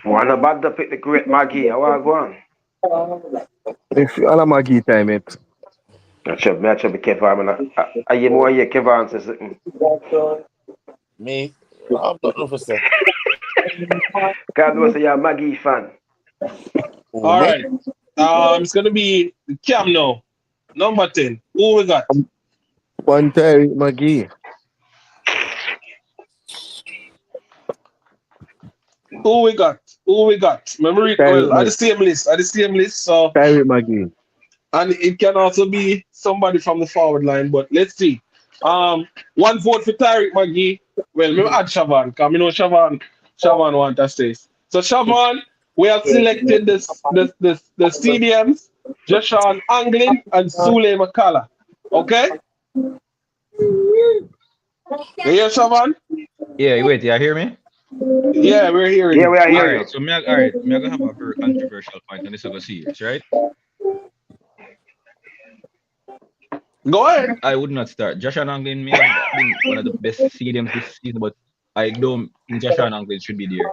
One about to pick the great Maggie. How I go on? If Alamagi time it. I should be careful. I hear more here. Kevin says something. Me, I'm not know for say. God knows you're a Maggie fan. Who, All me? right. It's going to be Cam now. Number 10. Who we got? One Tyreek McGee. Who we got? Memory. Well, at the same list. So, Tyreek McGee. and it can also be somebody from the forward line. But let's see. 1 vote for Tyreek McGee. Well, maybe add Shavan, because I know Shavan want to stay. So Shavan, we have selected the CDMs, Joshua Anglin and Sule McCullough. Okay? You hear Shavan? Yeah, wait, you hear me? Yeah, we're hearing Yeah, you. we are All hearing right, you. so all right, me I gonna have a very controversial point, and this is gonna serious, right? Go ahead. I would not start. Josh Anglin may have been one of the best CDMs this season, but I don't think Josh Anglin should be there.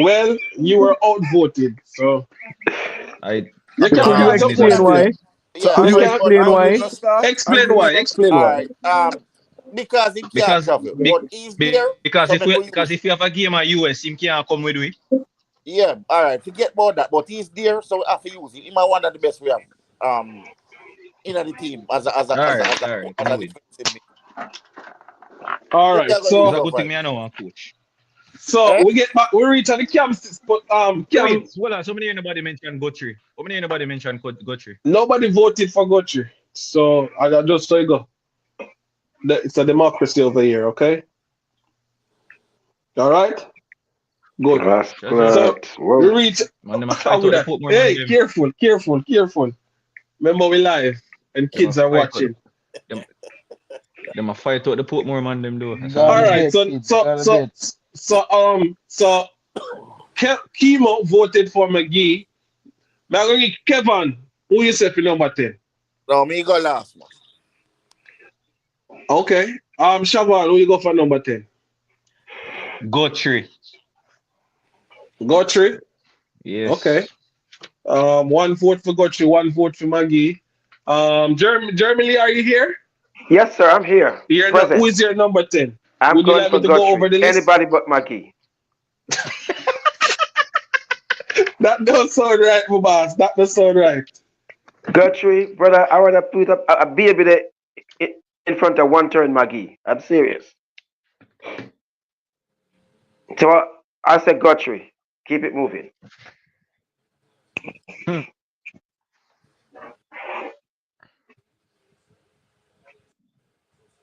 Well, you were outvoted, so I you Josh can't Could you answer Anglin is one explain of why? question. Yeah, Could You you Angle, can't explain Angle why? no start. explain Angle why. no. Explain All why. right. Because he can't because travel, but he's there. So make we because use if him. you have a game at US, him can't come with we. Yeah. All right. Forget about that. But he's there, so we have to use him. He might one of the best we have. In the team as a as a as a as a, All right, as I'm a with. defensive mid. All Who right. you gonna It's use a So good over thing him? me I know one coach. so Eh? we get back. We reach at the camp, but camp. Wait, hold on. So many anybody mentioned Guthrie. How many anybody mentioned Guthrie? Nobody voted for Guthrie, so I just so you go. It's a democracy over here. Okay. All right. Good. Jaja. So Rascal. we Whoa. reach. Man, them a How fight good out the that? Portmore man Hey, them. careful, careful, careful. Remember we live and Them a kids are fight out watching. them them a fight out the Portmore man them though. That's all All me Got a say. right. bit, So kids. so Got a so bit. so Chemo voted for McGee. Now I'm gonna give Kevin. Who you say for number 10? No, me go last, man. Okay. Siobhan, who you go for number 10? Guthrie. Guthrie. Okay. Yes. 1 vote for Guthrie, 1 vote for McGee. Germany, are you here? Yes, sir. I'm here. Who Present. is your number 10? I'm Would you going like for me to go over Guthrie. the list? Anybody but McGee. That don't sound right, my boss. That don't sound right. Guthrie, brother, I rather put up a baby there in front of one turn McGee. I'm serious. So I said Guthrie. Keep it moving. Hmm.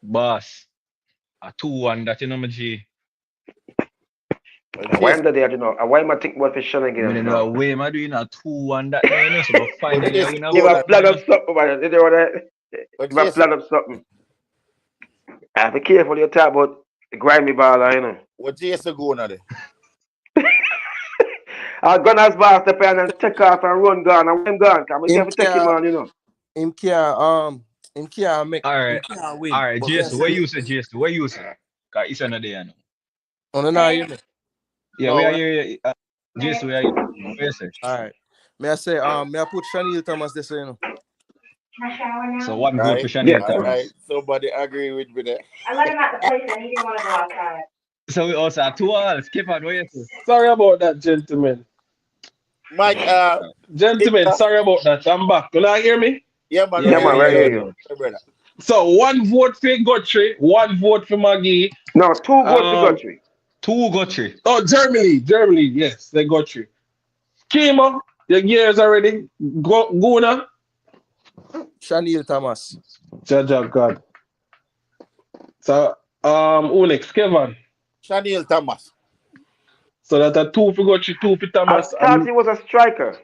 Boss. A 2-1 that you know my G. Why Jason, am there, you know? Why am I thinking about the I shenanigans mean, no now? way am I doing a 2-1 that now, you know. So but what finally I Jason win a If go I cup, like? plan up man. something, man, you know what What if I Jason? plan up something, be careful you talk about the grimy baller, you know. What Jason go now there? I'll go as boss step in and take off and run gone and when him gone, can we Him have to take him can't on, you know. him can't him can't make All him right. can't win. All right, But me I JS, where say you say JS? Where you say? Cause it's another day, you know. on the now you know. Yeah, No, where are when you? JS, where are you? Where you say? all right. May I say may I put Chanel Thomas this you know. So 1 vote for Right? Yeah. Chanel All right. Thomas. Somebody agree with me there. So we also have 2 all. Skip on where you say? Sorry about that, gentlemen. Mike, Gentlemen, Issa, sorry about that. I'm back. Can I hear me? yeah, man, Yeah, Yeah, right yeah, man, here, yeah, right yeah, yeah, here, yeah. you. yeah, brother. So 1 vote for Guthrie, 1 vote for McGee. No, two votes for Um, Guthrie. 2 Guthrie. Germany, yes, they got you. Kima, your gears already. Guna, Chanel Thomas. Jaja God. So who next? Kevin. Chanel Thomas. So that a 2 for Guthrie, 2 for I Thomas, thought he was a striker.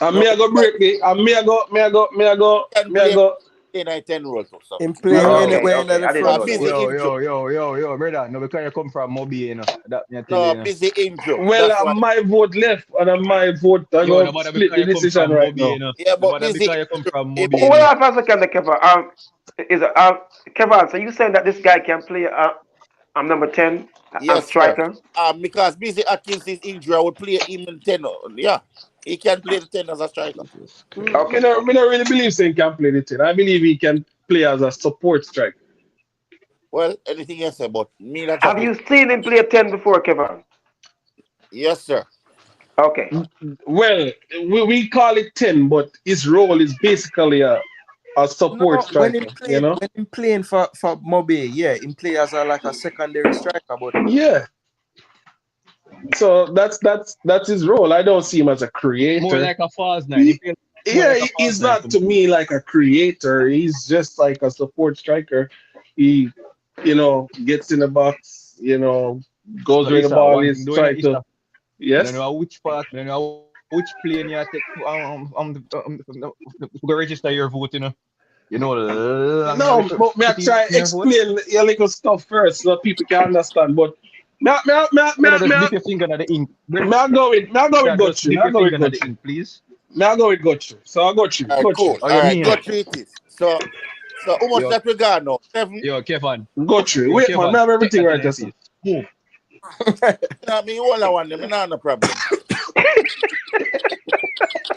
and No, me I go break the, and me I go, he can me I play go. 10 roles or so. Him Me I play go. Okay, anywhere in okay. the I didn't front know that. Busy four. injury. Yo, brother. No, because you come from Mobi, you know. That me I tell you, No, you know. busy injury. Well, That's why. my vote left, and my vote I Yo, go no matter split because the you come decision from right Mobi, now. you know. Yeah, No but matter busy because you come injury. from Him, Mobi, Oh, you wait know. on for a second, Kevin. Is Kevin? So you saying that this guy can play? I'm number 10. I'm yes, sir. striker. Because busy Atkins is injury, I would play him in 10. Yeah, he can play the 10 as a striker. Jesus Okay. Me not really believe he can play the thing. I believe he can play as a support striker. Well, anything else, but me that Have Jackie. you seen him play 10 before, Kevin? Yes, sir. Okay. Well, we call it 10, but his role is basically a support No, when striker, you know? him playing for Mobi, yeah, him play as a like a secondary striker, but Yeah. So that's his role. I don't see him as a More creator. like a false nine. He He, plays more yeah, like a false he's nine not for to me. me like a creator. He's just like a support striker. He, gets in the box, goes So where the Issa, ball one thing is, doing try it, to, Issa. I don't yes. know which part, I don't know which plane you take to register your vote, you know. You know, long No, little but me I kitty try in your vote. explain your little stuff first so people can understand. But Brother, just dip your finger in the ink. me I go with Brother, just Guthrie. Me dip I your go with finger in the Guthrie. ink, please. Now I go with Gotcha. So I got you. All right, cool. Oh, All you right, mean? go treat it. So how much Yo, that we got now? 7? yo, Kevin. Gotcha. Yo, Wait, man. Kevin. I have Take everything that right in your there, sir. face. Move. I mean, all I want them. I not no problem.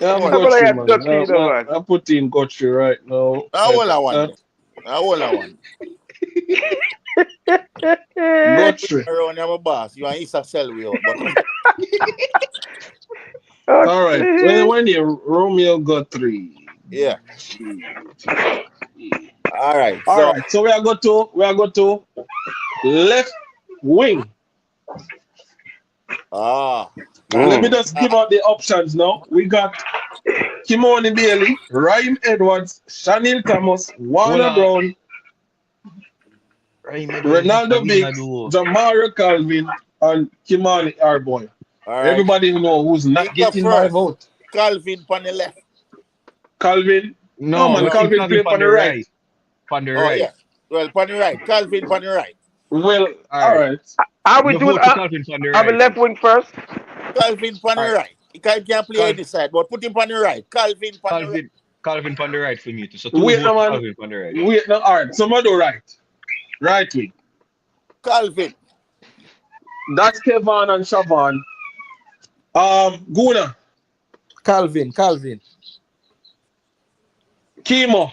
I have All I I'm want. gonna Gotcha, have man. to you know, man. I put in Gotcha right now. All I want them. All I want. Gotcha. Around your boss. You and Issa sell we out. But All right. Okay. When you Romeo got 3. yeah. G. All right. All So right. So we are go to left wing. Let me Mm. just give out the options now. We got Kimoni Bailey, Raheem Edwards, Shanil Thomas, Hold Warner on. Brown, Raheem Edwards, Ronaldo what he gonna Biggs, do? Jamario Calvin, and Kimani Arboy. all right. Everybody know who's Me not go getting my first. vote. Calvin on the left. Calvin. No, No, man, we No. keep Calvin talking play on on the the right. right. On the Oh right. yeah. Well, on the right. Calvin on the right. Well, All all right. right. Are we Me doing vote for Calvin on the are we right. left wing first? Calvin on All the right. right. He can't play Cal any side, but put him on the right. Calvin on the right. Calvin on the right for me too. So 2 Wait, no, vote for man. Calvin on the right. Wait, no, all right. Somebody do right. Right wing. Calvin. That's Kevin and Siobhan. Guna, Calvin. Kimo.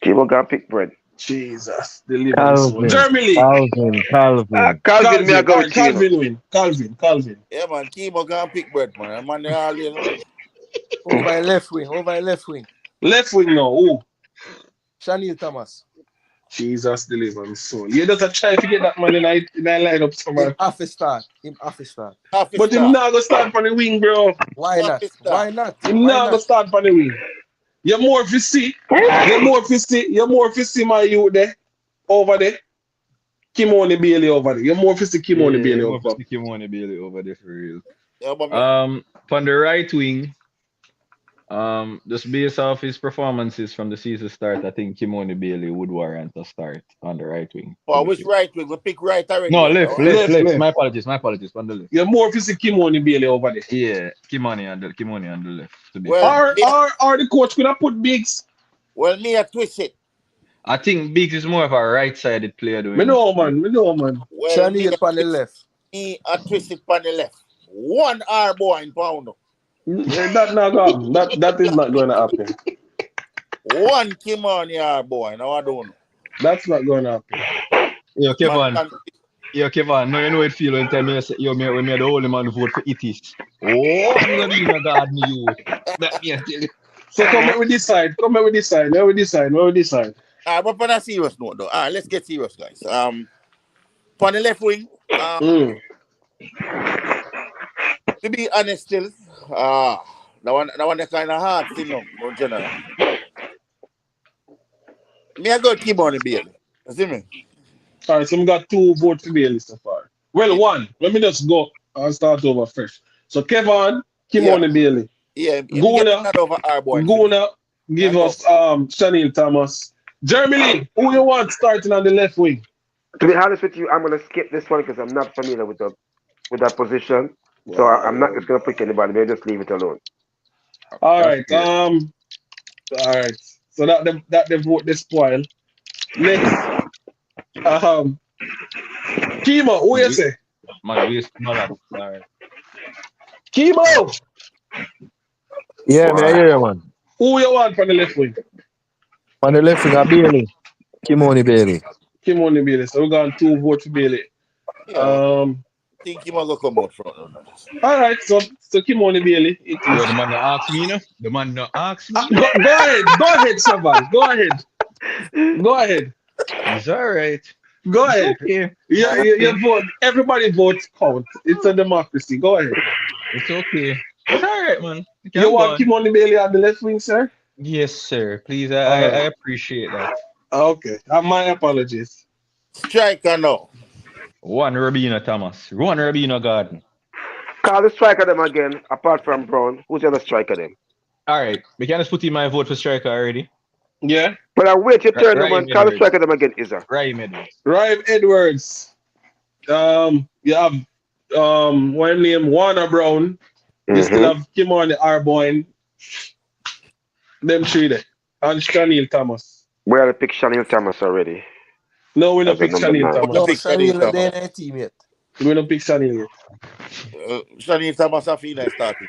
Kimo got pick bread. Jesus, deliver me soul. Calvin, Germany. Calvin, Calvin. Calvin, me I Calvin. go All with right, Kimo. Calvin win. Calvin. Yeah, man. Kimo can't pick bread, man. I'm on the all, you know. Over left wing. Left wing now. Who? Shanil Thomas. Jesus, deliver me soul. You just try to get that man in a lineup Him somewhere. half a start. Half a But him star. not gonna start for the wing, bro. Why Half not? a star. Him not gonna start for the wing. You're more if you see. You're more if you see my youth there. Over there. Kimoni Bailey over there. You're more if you see Kimoni Yeah, Bailey more over for Kimoni Bailey over there for real. Yeah, but On the right wing, just based off his performances from the season start, I think Kimoni Bailey would warrant a start on the right wing, to oh, be which fair. right wing? We pick right already. No, Yeah. left, All right. left, left. Left. My apologies, on the left. You're more if you see Kimoni Bailey over there. Yeah, Kimoni on the left, to be Well, fair. Or the coach could have put Biggs. me I twist it. I think Biggs is more of a right-sided player Me doing. know, man. Well, Shanil on the left. me I twist it on the left. One R boy in pound. That not going. That is not going to happen. One Kimani R boy. Now I don't know. That's not going to happen. Yo, Man, Kevin, no, you know it feel when tell me, say, yo, we made the only man vote for Itis. Oh, me gonna be in a garden, you. That me, I tell you. So come with this side. Where we decide. but on a serious note though. Let's get serious, guys. On the left wing, Mm. to be honest still, that one kind of hard still no, in general. Me I go Kimani Bailey. You see me? All right, so we got 2 votes for Bailey so far. Well, 1. Let me just go and start over fresh. So Kevin, Kimoni Bailey. Yeah, you get Guna, that over R boy. give us Shanil Thomas. Germany, who you want starting on the left wing? To be honest with you, I'm gonna skip this one because I'm not familiar with that position. So I'm not just gonna pick anybody. Maybe just leave it alone. All That's right. fair. All right. So that the vote they spoil. Next, Kimo, who you say? Man, we no that. All right. Kimo, Yeah, me I hear you, man. who you want from the left wing? On the left wing, Bailey. Kimoni Bailey. Kimoni Bailey. So we got 2 votes for Bailey. Yeah, think he might go come out front. All right. So Kimoni Bailey. It Yo, is. the man no ask me, no? The man no ask me. Go ahead, Shaban. Go ahead. It's all right. Go ahead. Okay. You vote. Everybody votes count. It's a democracy. Go ahead. It's okay. It's all right, man. You want Kimoni Bailey on the left wing, sir? Yes, sir. Please, All I right. appreciate that. Okay. My apologies. Striker now. One Rabina Thomas. One Rabina Garden. Call the striker them again. Apart from Brown, who's the other striker them? All right. We can just put in my vote for striker already. Yeah. But I wait your turn, Raheem man. Call the Edwards. striker them again, Isa. Raheem Edwards. Ryan Edwards. You have One name Warner Brown. You still have Kim on the Arboin. Them three there. And Shanil Thomas. We had to pick Shanil Thomas already No, we don't as a pick number Shanil 9. What Thomas. the No, pick Shani Shanil, they Thomas? ain't a team yet. We don't pick Shanil yet. Shani Thomas Afina starting.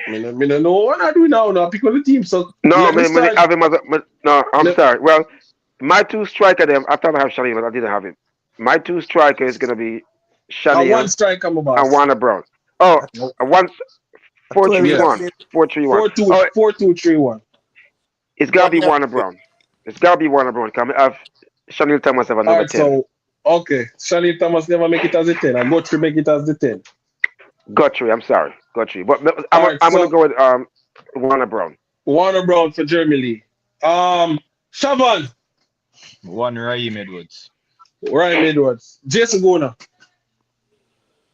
I don't know what I do now. Now pick on the team. So No, let me man, when they start. have him as a, no, I'm Let, sorry. Well, my two striker them. I thought I have Shanil, but I didn't have him. My two striker is gonna be one Shanil strike, my and boss. Warner Brown. Oh, a one I four told him three that Yes. one play 4-3-1. 4-2, Oh, 4-2-3-1. it's gotta What be me have Warner Brown. It's gotta be Warner Brown. Come have Shanil Thomas have a All number right, 10. so okay. Shanil Thomas never make it as a 10. I go to make it as the 10. Guthrie, I'm sorry, Guthrie. But All right, I'm gonna so go with Warner Brown. Warner Brown for Germany. Shavan, One Raheem Edwards. Ryan Edwards. Jason Gona.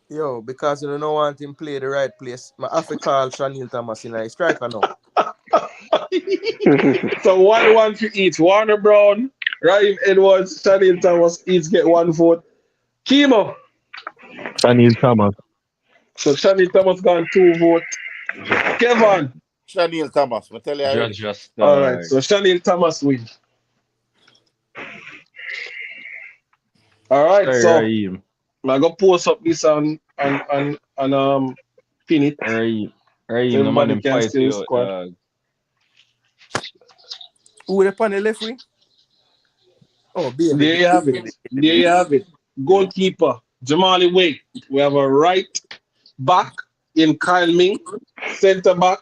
yo, because you don't want him play the right place. My have to call Shanil Thomas in a striker now. So 1-1 for each. Warner Brown, Ryan Edwards, Shanil Thomas each get 1 vote. Kimo. Shanil Thomas. So Shanil Thomas got 2 votes. Kevin. Shani Thomas? I tell you already. Just All right, so Shanil Thomas win. All right, sorry, so Raheem. I go post up this and pin it. Raheem, no man Everybody them can fight see the you out, squad. dog. Who the on the left wing? Oh, Bailey. There you have Bailey, it. There you have it. Goalkeeper, Jamali Wade. We have a right back in Kyle Ming. Centre back,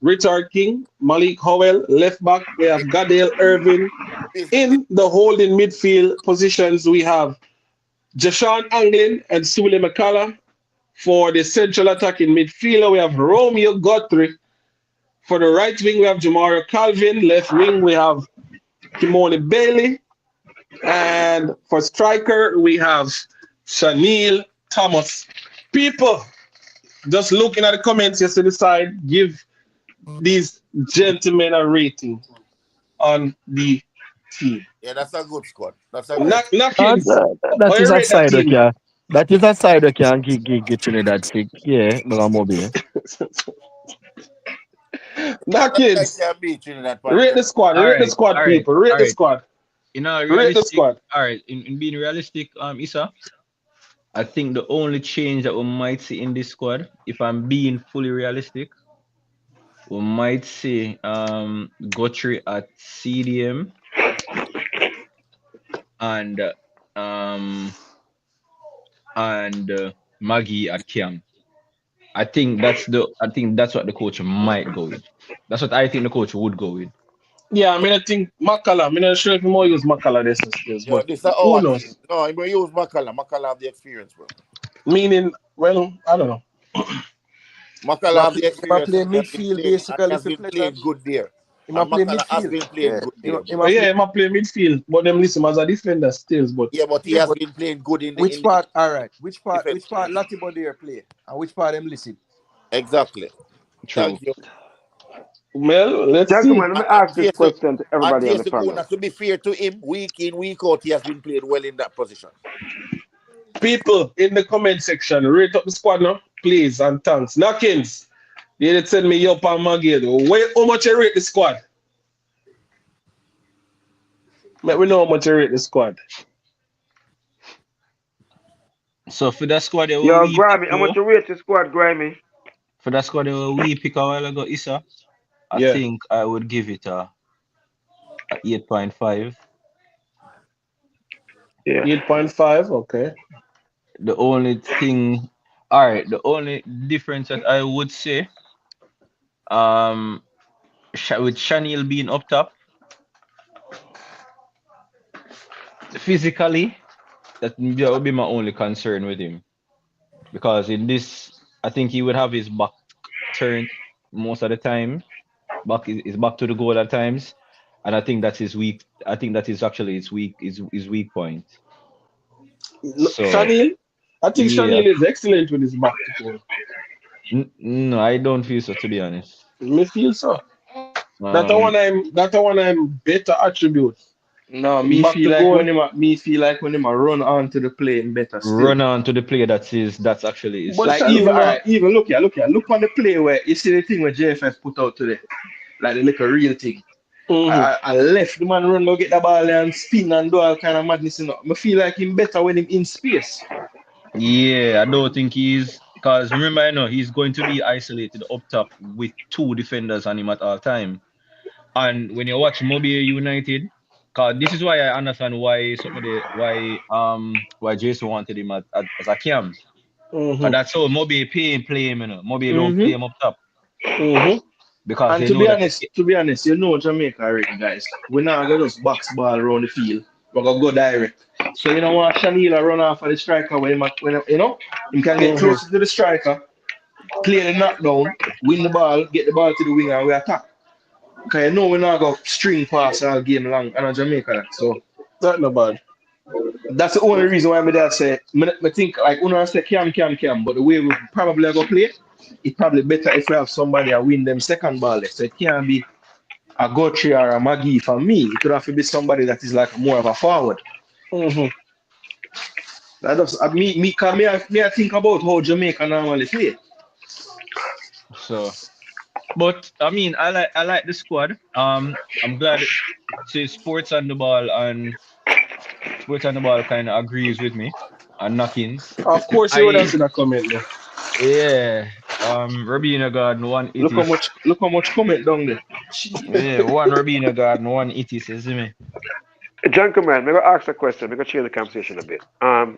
Richard King. Malik Howell. Left back, we have Gadale Irvin. In the holding midfield positions, we have Jashawn Anglin and Sule McCullough. For the central attacking midfielder, we have Romeo Guthrie. For the right wing, we have Jamara Calvin. Left wing, we have Kimoni Bailey. And for striker, we have Shanil Thomas. People, just looking at the comments just to decide, give these gentlemen a rating on the team. Yeah, that's a good squad. That's a good. Knockins, how That is you a rate that side we team? can. That is a side we can give Trinidad stick. Yeah, no more. I Knockins, can beat Trinidad rate the Panther. squad, All rate the right, squad, all right, people, rate all the right. squad, rate the Realistic. squad. All right, in being realistic, Issa, I think the only change that we might see in this squad, if I'm being fully realistic, we might see Guthrie at CDM and um Maggie at Cam. I think that's what the coach might go with. That's what I think the coach would go with. Yeah, I mean, I think Makala, I'm not sure if you more use Makala this skills, Yo, but this is who our team. knows? No, I'm gonna use Makala. Makala have the experience, bro. Meaning, well, I don't know. Makala My have play, the my experience play and he has been midfield playing and he basically has for been pleasure. playing good there. He might And play Makala has midfield. been playing Yeah. good He, there, he bro. Oh might play. yeah, he might play midfield, but them listen as a defender still, but Yeah, but he Yeah, has but been playing good in the which part? All right. Which part? defense. Which part? Latibo there play, and which part them listen? Exactly. True. Thank you. well, let's see. Gentlemen, let me And ask this Jason question to everybody on the Jason panel. Guna, to be fair to him, week in, week out, he has been playing well in that position. People in the comment section, rate up the squad now, please, and thanks. Knockins, you did send me up on Maggie. Wait, how much you rate the squad? Let me know how much you rate the squad. So for that squad that Yo, we pick Grammy, how much though, you rate your squad, Grammy? for that squad that we pick a while ago, Issa, I Yeah, think I would give it a 8.5. Yeah. 8.5. Okay. The only thing, all right, the only difference that I would say, um, with Shanil being up top, physically, that would be my only concern with him. Because in this, I think he would have his back turned most of the time. Back is back to the goal at times, and I think that's his weak. I think that is actually his weak point. So Shanil, I think yeah, Shanil is excellent with his back to goal. no, I don't feel so to be honest. Me feel so. Um, That one I'm better attribute. No, Back to goal. me feel like when him a run onto the play better still. Run on to the player that's actually his But Like style of you even play. know, alright, even look on the play where you see the thing where JFF put out today, like the little real thing. mm-hmm. I left the man run go get the ball and spin and do all kind of madness. You know, I feel like him better when him in space. Yeah, I don't think he's because remember, he's going to be isolated up top with two defenders on him at all time. And when you watch Mobile United, cause this is why I understand why some of the why Jason wanted him as a cam. Cause Mm-hmm. that's how Mobile play him, Mobile don't play Mm-hmm. him up top Mm-hmm. because And they know that to be honest, you know Jamaica already, guys. We're not gonna just box ball around the field. We're gonna go direct. So you know what, Shanila run off of the striker when he can get Mm-hmm. closer to the striker, play the knockdown, win the ball, get the ball to the winger, and we attack. Cause you know we're not gonna string pass all game long and Jamaica that. So That no bad. that's the only reason why my dad say I think like Una say cam, but the way we probably gonna play, it probably better if we have somebody that win them second ball. So it can't be a Gotri or a Maggie for me. It would have to be somebody that is like more of a forward. Mm-hmm. That does cause me I think about how Jamaica normally play. so. But I mean, I like the squad. I'm glad say Sports on the ball kind of agrees with me and Knockins. Of course, you would have I seen a comment there. Yeah. Rabina Garden Look how much comment down there. Yeah, one Rabina Garden, one Itis, you see me? Gentlemen, I'm going to ask a question. I'm going to change the conversation a bit.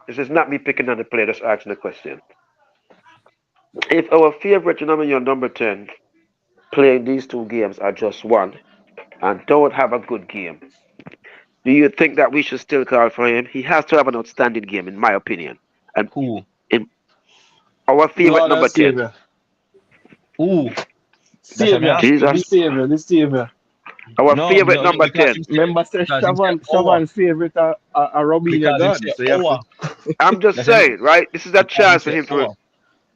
This is not me picking on the player, just asking a question. If our favorite, your number 10, playing these two games are just one and don't have a good game, do you think that we should still call for him? He has to have an outstanding game, in my opinion. And Who? in our favorite Lord and number 10, Savior. Who? That's what me Savior. ask you. The Jesus, Savior. The Savior. our No, favorite no, number because 10. him say Remember say our. Shavan favorite a Robinho Because him God. say So you have to our. I'm just That's him saying, right? This is a because him chance for say him to our.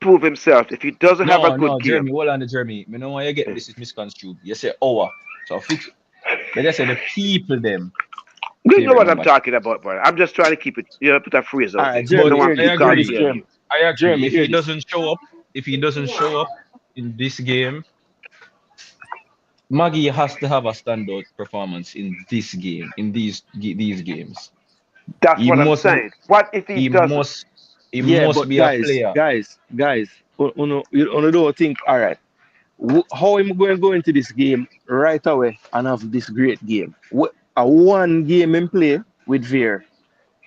prove himself. If he doesn't have a No, good no, game, Jeremy, hold on to Jeremy. Me know why you get this is misconstrued. You say our. So fix but they say the people them you know favorite what I'm number 10. talking about, brother. I'm just trying to keep it, put a phrase all out there. right, I But don't Jeremy, want hear to keep I this, hear calling this, you agree. and Jeremy. you. I agree. Jeremy, hear this. If he doesn't show up in this game, Maggie has to have a standout performance in this game, in these games. That's He what I'm must saying. What if he he doesn't? must he Yeah, must but be a player. guys, you don't think, all right, how am I going to go into this game right away and have this great game? A one game in play with Veer,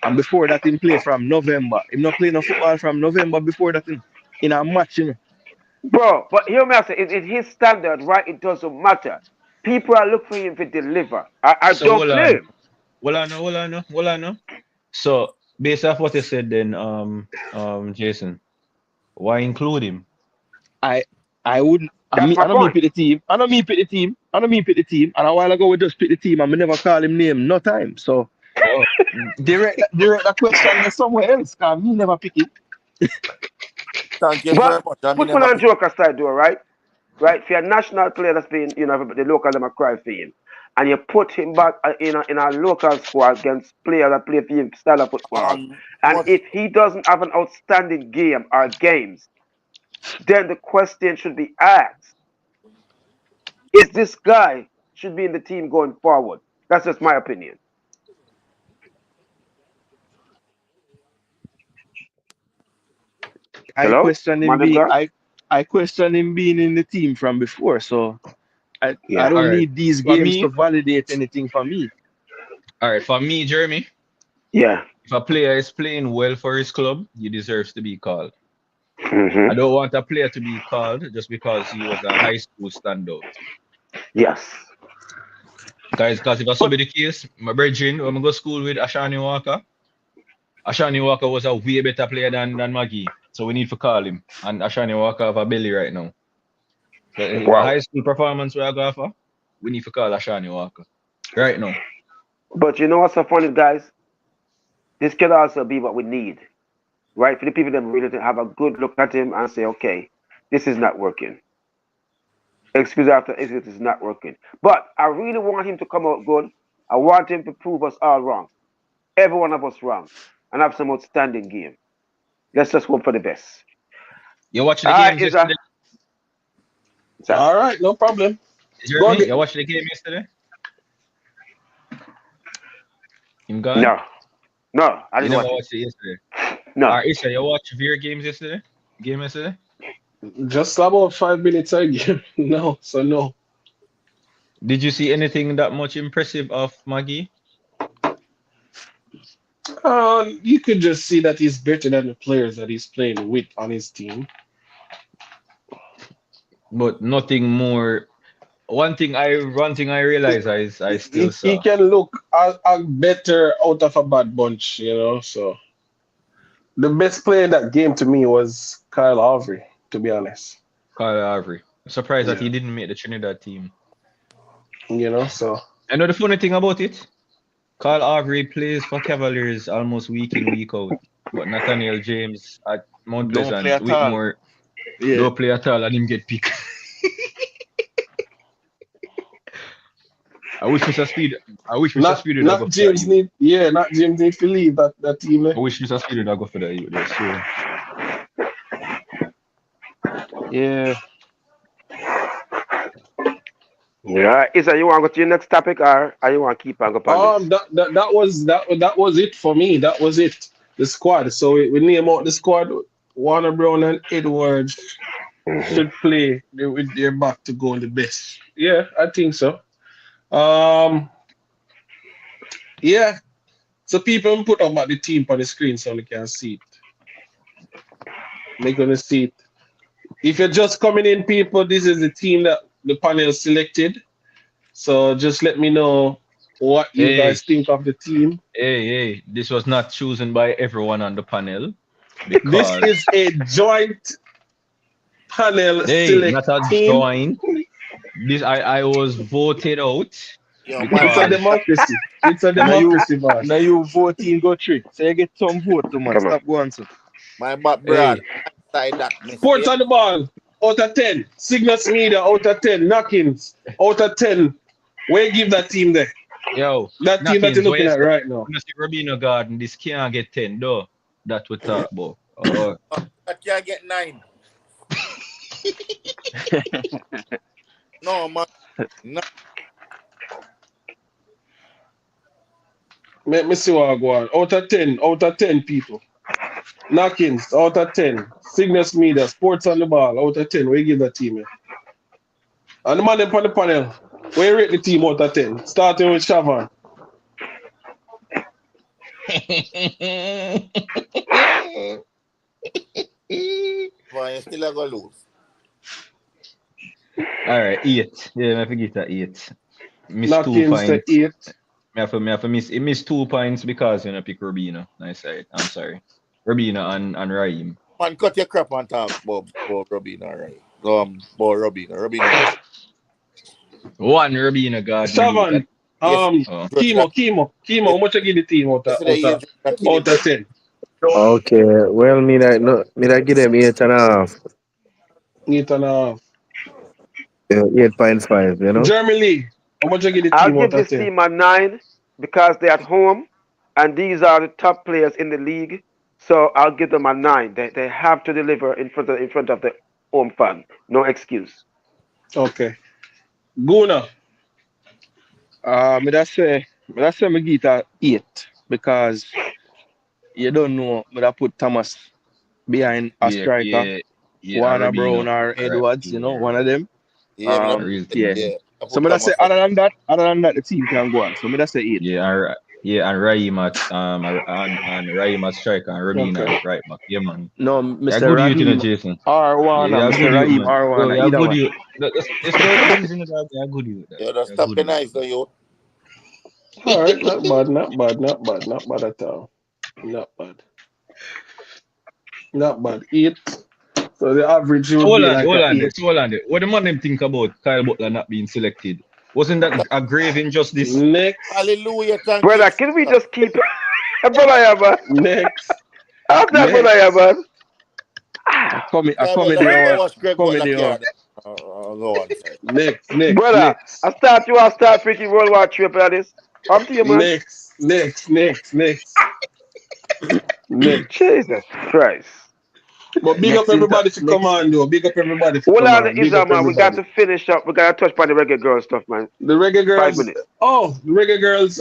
and before that in play from November. Him not playing no football from November before that in a match, you know. Bro, but hear me out. It's his standard, right? It doesn't matter. People are looking for him to deliver. I So don't hold on. blame him. Hold on now. So based off what you said then, Jason, why include him? I I wouldn't. That's my I don't mean point. pick the team. I don't mean pick the team. I don't mean pick the team. And a while ago we just pick the team and we never call him name no time. So Oh, direct that question there somewhere else. Cause me never pick him. Thank you But very much. I mean, put one never on pick. Joker side, though, right? Right? For a national player that's been, the local them a cry for him, and you put him back in a local squad against players that play for him style of football, and What if he doesn't have an outstanding game or games, then the question should be asked: is this guy should be in the team going forward? That's just my opinion. I Hello, question him man, them being guys. I question him being in the team from before. So I Yeah. all don't right. need these For games to me, validate anything for me. all right, for me, Jeremy, Yeah. if a player is playing well for his club, he deserves to be called. I Hmm. don't want a player to be called just because he was a high school standout. Yes. Guys, because if I so But be the case, my brethren, when I go school with Ashani Walker was a way better player than Maggie. So we need to call him. And Ashani Walker have a belly right now. So if a Wow. high school performance we are going for, we need to call Ashani Walker. Right now. But you know what's so funny, guys? This could also be what we need, right? For the people that really to have a good look at him and say, okay, this is not working. Excuse after excuse is not working. But I really want him to come out good. I want him to prove us all wrong. Every one of us wrong. And have some outstanding game. Let's just hope for the best. You watched the All right, games Isa. yesterday? Sir. All right, no problem. Go on. Jeremy, you watched the game yesterday? Him gone? No. No, I You didn't never watch it. watched it yesterday. No. Isha, you watched Veer games yesterday? Game yesterday? Just about 5 minutes again. No, so no. Did you see anything that much impressive of Maggie? You could just see that he's better than the players that he's playing with on his team. But nothing more. One thing I realized I still He saw. can look a better out of a bad bunch, So the best player in that game to me was Kyle Avery, to be honest. Kyle Avery. I'm surprised that Yeah. he didn't make the Trinidad team. So I know the funny thing about it. Kyle Avery plays for Cavaliers almost week in, week out. But Nathaniel James at Mount Don't play Pleasant, at all. Whitmore, Yeah. don't play at all and him get picked. I wish Mr. Speed would have not go for James that. not James need to leave that team. I wish Mr. Speed would have go for that. So Yeah. Yeah. Isa, you want to go to your next topic or you want to keep on going on this? That was it for me. That was it. The squad. So we name out the squad. Warner Brown and Edwards should play with their back to go on the best. Yeah, I think so. Yeah. So people put up the team on the screen so they can see it. They're gonna see it. If you're just coming in, people, this is the team that the panel selected. So just let me know what you guys think of the team. Hey, this was not chosen by everyone on the panel. This Because is a joint panel not select a team. joint. This I was voted out. Yo, It's man, a democracy. It's a democracy, boss. Now you 14 go 3. So you get some vote to man. Come on. Stop going so. my bad, Brad. Side that Sports mistake. on the ball, out of 10. Cygnus Media, out of 10. Knockins, out of 10. Where you give that team there? Yo, That team that you're looking at right now. You see Robino Garden, this can't get 10 though. That we talk about. That can't get 9. No, man. No. Let me see what I go on. Out of 10 people. Knockins, out of 10. Cygnus Media, Sports on the ball, out of 10. Where you give that team here? And the man up on the panel, where you rate the team out of 10? Starting with Shavan. But you still going to lose. Alright, 8. Yeah, I forget that 8. Miss 2 Knockins points. to 8. I have to miss 2 points because I pick Rubino. Nice side. I'm sorry. Rubino and Raheem. Man, cut your crap and talk about Robin, all right. About Robin. One Rubino God. Shavan, Chemo, how much you give the team out of 10? Okay, well, me that give them 8.5. 8.5. 8.5, you know? Jeremy Lee, how much you give the I'll team give out of this 10? team a 9 because they're at home and these are the top players in the league. So I'll give them a 9. They have to deliver in front of the home fan. No excuse. Okay. Guna. Me that say me give it a 8 because you don't know me that put Thomas behind a striker. Warner Brown or Edwards, one of them. Yeah, Yeah. So me that say other than that, the team can go on. So me that say 8. And Raheem at and Raheem at striker and Rubino at right back. Yeah, man. No, Yeah, Mr. good Raheem youth, Jason. or Warner, Yeah, Mr. good Raheem youth, man. or Warner. Yeah, Either good one. youth. Let's go season it out. Yeah, good youth. Yeah, that's stop being nice, though, you. All right, not bad at all. Not bad. 8. So the average would Hold be on, like hold a on. 8. Hold on. What the man them think about Kyle Butler not being selected? Wasn't that a grave injustice? Next. Hallelujah, thank Brother, you. can we just keep brother here, man? Next. How's that brother here, man? A comedy Watch Greg comedy Butler go on. Next. Brother, I start freaking World War III after this. Up to you, man. Next. Jesus Christ. But big up Next inter everybody to come next on, though. Big up everybody to Hold come on, on. Big Isa, up man. We got everybody. to finish up. We got to touch by the reggae girl stuff, man. The Reggae 5 Girlz. minutes. Oh, the Reggae Girlz.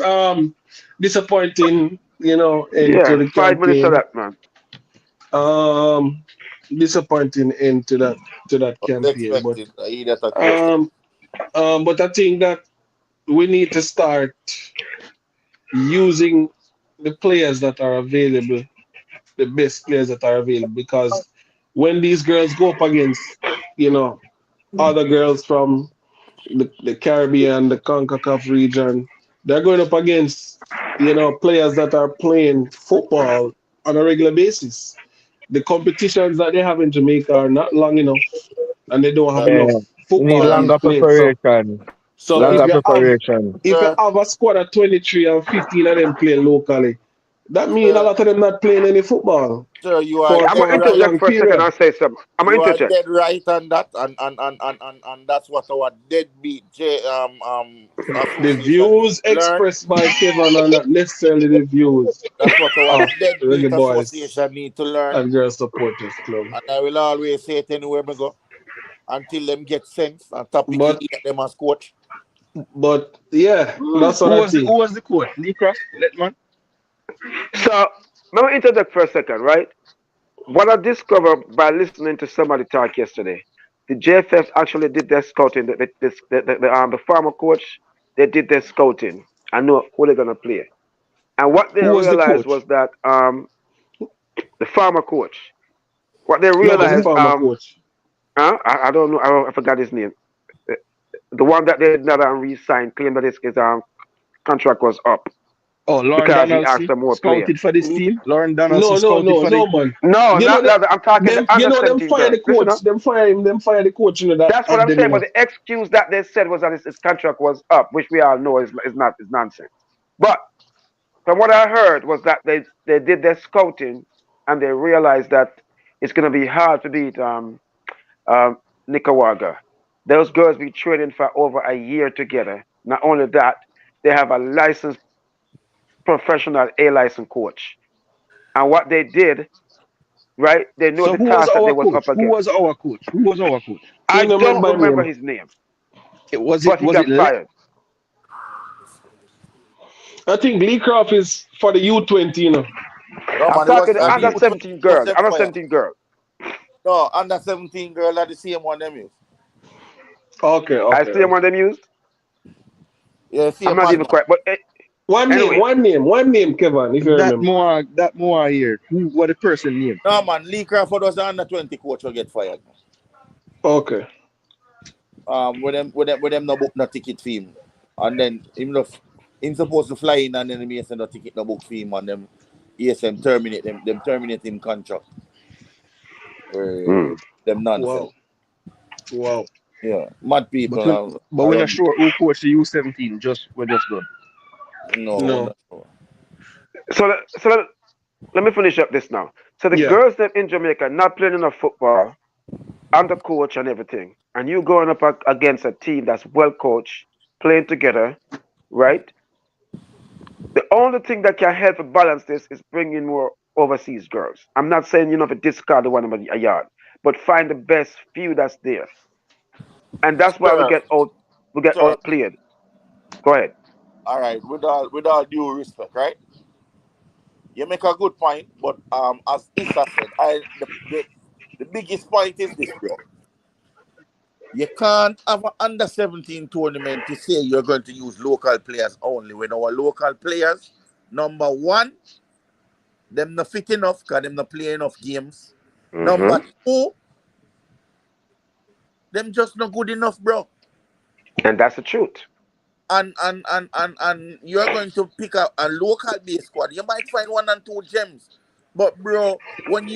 Disappointing. Into Yeah, the 5 minutes of campaign. that, man. Um, disappointing into that campaign. But Expected. I hear that a question. um, but I think that we need to start using the players that are available, the best players that are available, because when these girls go up against, other girls from the Caribbean, the CONCACAF region, they're going up against, players that are playing football on a regular basis. The competitions that they have in Jamaica are not long enough, and they don't have That, enough yeah. You need football that, league longer played. So, preparation. so sir, if Longer you have preparation. if you sir, have a squad of 23 and 15 of them playing locally, that means a sir, lot of them not playing any football sir, you are for I'm dead going for to a right. interject prolonged for a second. period. I'll say something. I'm going You to are interject. dead right on that, and that's what our deadbeat The association need views to learn. expressed by Kevin are not necessarily the views That's what our of the deadbeat Reggae Boys association need to learn. and Girls Supporters Club. And I will always say it anywhere me go until them get sense and topic But elect them as coach. but yeah, that's what Who I was think. who was the coach? Lee Croft? Let man. So, let me interject for a second, right? What I discovered by listening to somebody talk yesterday, the JFF actually did their scouting. The farmer coach, they did their scouting. I know who they're gonna play, and what they Who was the realized was coach? that the farmer coach. What they No, was the realized, former coach. I don't know, I forgot his name. Uh, The one that they did not re-sign claimed that his contract was up Oh, Lauren because he asked Donaldson for more players. scouted for this team. Lauren Donaldson No, no, scouted no, for the no, man. No, You know not that that. I'm talking the under them 17 fire girl. the Listen coach. up. Them fire him. Them fire the coach. That That's what had I'm them. saying. But the excuse that they said was that his contract was up, which we all know is nonsense. But from what I heard was that they did their scouting and they realized that it's going to be hard to beat um, Nicaragua. Those girls be training for over a year together. Not only that, they have a licensed professional A license coach. And what they did, right? They know So the who was task that they our was coach? up Who against. was our coach? Who was our coach? I You know, don't remember remember name. his name, It was it but he was it got Le- fired. I think Lee Croft is for the U20. No I'm man, it talking was the the under U20 17 was girl. them Under fire. 17 girl. No, under 17 girl are the same one them use. Okay, I okay, see one of okay. them used. Yeah, I'm same not even man. quite. But One name, anyway, Kevin, if you remember. that more here. Who what the person name? No man, Lee Crawford was the under 20 coach will get fired. Okay. When them no book no ticket for him. And then him supposed to fly in and then he send no ticket no book for him and them ESM terminate him contract. hmm. Them nonsense. Wow. Wow. Yeah. Mad But people when but we're not around sure who coached the U17. We're just done. no we're No. not sure. Let me finish up this now. So the Yeah. girls that in Jamaica not playing enough football, under coach and everything, and you going up against a team that's well coached, playing together, right? The only thing that can help to balance this is bringing more overseas girls. I'm not saying you know to discard the one about a yard, but find the best few that's there, and that's why Sir, we get sir, outplayed. Go ahead. all right, with all due respect, right? You make a good point, but as Issa said, the biggest point is this, bro. You can't have an under 17 tournament to say you're going to use local players only when our local players, number one, them not fit enough because them not play enough games. Number Hmm. two, them just not good enough, bro. And that's the truth. And you're going to pick up a local base squad. You might find one and two gems. But bro, when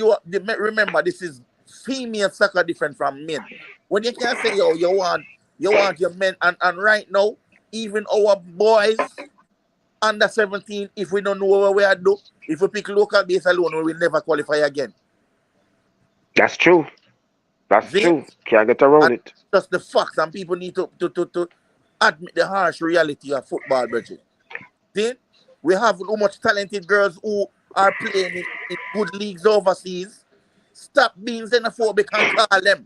remember this is female soccer different from men. When you can say yo, you want your men and right now, even our boys under 17, if we don't know what we are do, if we pick local base alone, we will never qualify again. That's true. That's See? true. Can't get around And it. just the facts, and people need to admit the harsh reality of football, budget. scouting. We have too much talented girls who are playing in good leagues overseas. Stop being xenophobic and call them.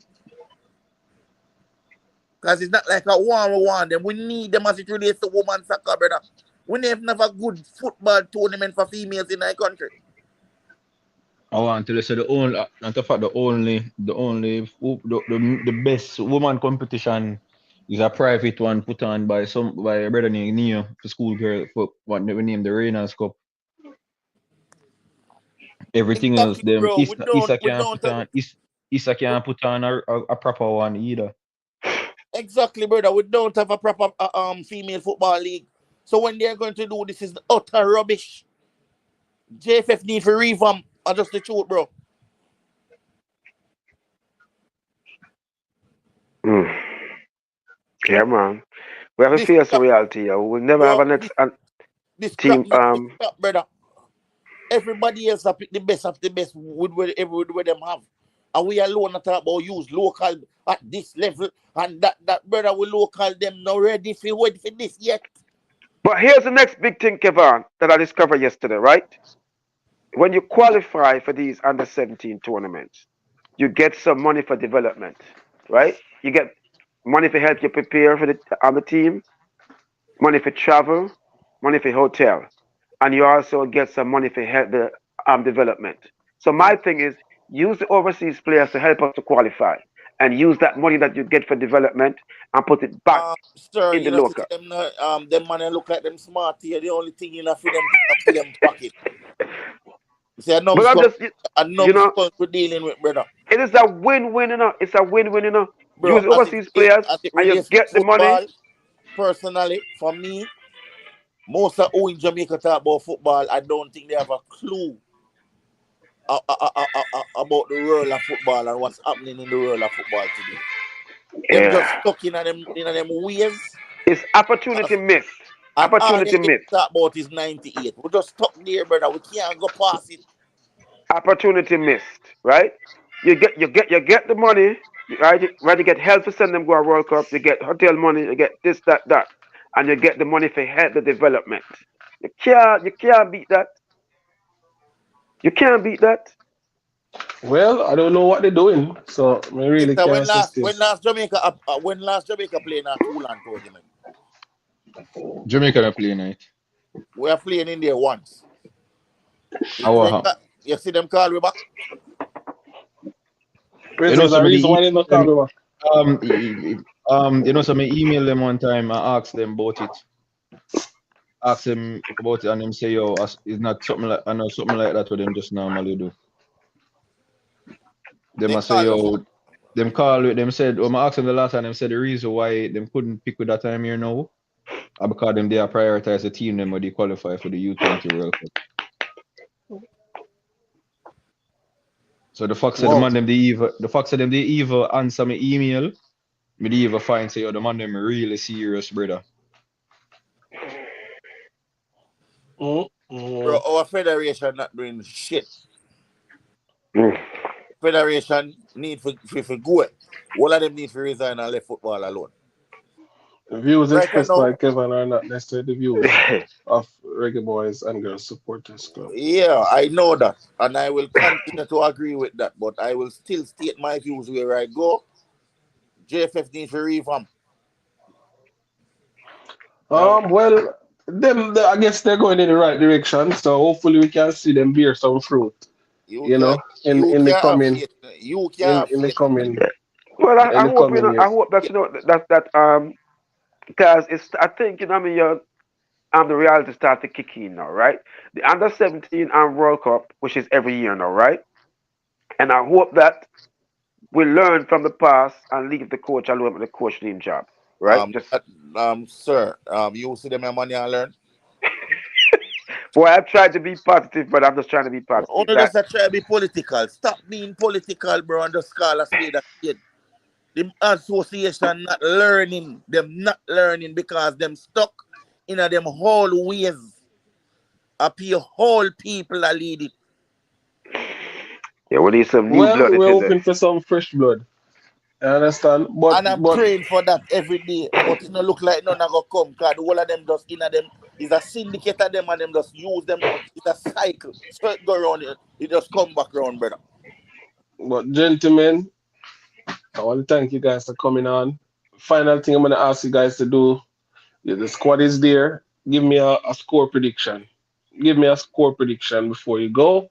Because it's not like a one-on-one them. We need them as it relates to women's soccer, brother. We never have a good football tournament for females in our country. I want to say the only, not the fact the best woman competition is a private one put on by a brother named Neo for school girl for what we name the Reynolds Cup. Everything else, Exactly, them bro. Issa We can't don't put on Issa can't put on a proper one either. exactly, brother. We don't have a proper female football league. So when they're going to do this is utter rubbish. JFF need to revamp. I just the truth, bro. Yeah, man. We have to This face the crap, reality. We'll never have bro. a next This crap team. need to stop, brother. Everybody else have picked the best of the best with whatever them have. And we alone not talk about use local at this level and that brother we local them not ready for wait for this yet. But here's the next big thing, Kevin, that I discovered yesterday, right? When you qualify for these under 17 tournaments, you get some money for development, right? You get money to help you prepare for the team, money for travel, money for hotel, and you also get some money for help the development. So my thing is use the overseas players to help us to qualify, and use that money that you get for development and put it back Sir, in the you know, see local. them man look like them smart here. The only thing enough for them to them pocket. You see, But I'm just, a you know, numbskull we're dealing with, brother. it is a win-win, you know. It's a win-win, you know. Bro, Use overseas players as it and you relates to get the money. football, personally, for me, most of who in Jamaica talk about football, I don't think they have a clue about the world of football and what's happening in the world of football today. Them just Yeah. stuck in them ways. It's opportunity missed. And all Opportunity they missed. talk about is 98. We're just stuck there, brother. We can't go past it. Opportunity missed, right? You get the money, right? You get help to send them go a World Cup. You get hotel money. You get this, that, and you get the money for help the development. You can't beat that. You can't beat that. Well, I don't know what they're doing, so I really Mister, can't assist when this. last Jamaica playing a two-land tournament? Jamaica are playing it. We are playing in there once. You see them call we back? You know, There's a somebody reason why they're not coming back. you know, somebody emailed them one time. I asked them about it. Ask them about it, and them say, "Yo, it's not something like I know something like that. What them just normally do." They must say, "Yo." Them call it. Them said, "Oh, I asked them the last time. Them said the reason why them couldn't pick with that time here now, because them they are prioritize the team them when they qualify for the U20 World Cup." So the fact that the man them they either answer my email, me they either find say, "Oh, the man them really serious, brother." Bro, our federation not doing shit. Mm. Federation need for go. All of them need to resign and let football alone. The views Right expressed now, by Kevin are not necessarily the views of Reggae Boys and Girls Supporters Club. yeah, I know that. And I will continue to agree with that. But I will still state my views where I go. JFF needs to revamp. Well, I guess they're going in the right direction, so hopefully we can see them bear some fruit. In the coming Well, I hope coming I years. hope that because it's I think you know I mean the reality start to kick in now, right? The under 17 and World Cup, which is every year now, right? And I hope that we learn from the past and leave the coach alone with the coaching job, right? Sir, you see them money and learn. Boy, I've tried to be positive, but I'm just trying to be positive. Only just try to be political. Stop being political, bro, and just call a spade a spade. The association not learning. Them not learning because them stuck in a them whole ways. Up your whole people are leading. Yeah, we need some new blood. We're hoping for some fresh blood. I understand, but and I'm praying for that every day. But it don't look like none are gonna come because all of them just in them It's a syndicate of them and them just use them. It's a cycle. So it go around, it just come back around, brother. But gentlemen, I want to thank you guys for coming on. Final thing I'm gonna ask you guys to do. The squad is there. Give me a score prediction. Give me a score prediction before you go.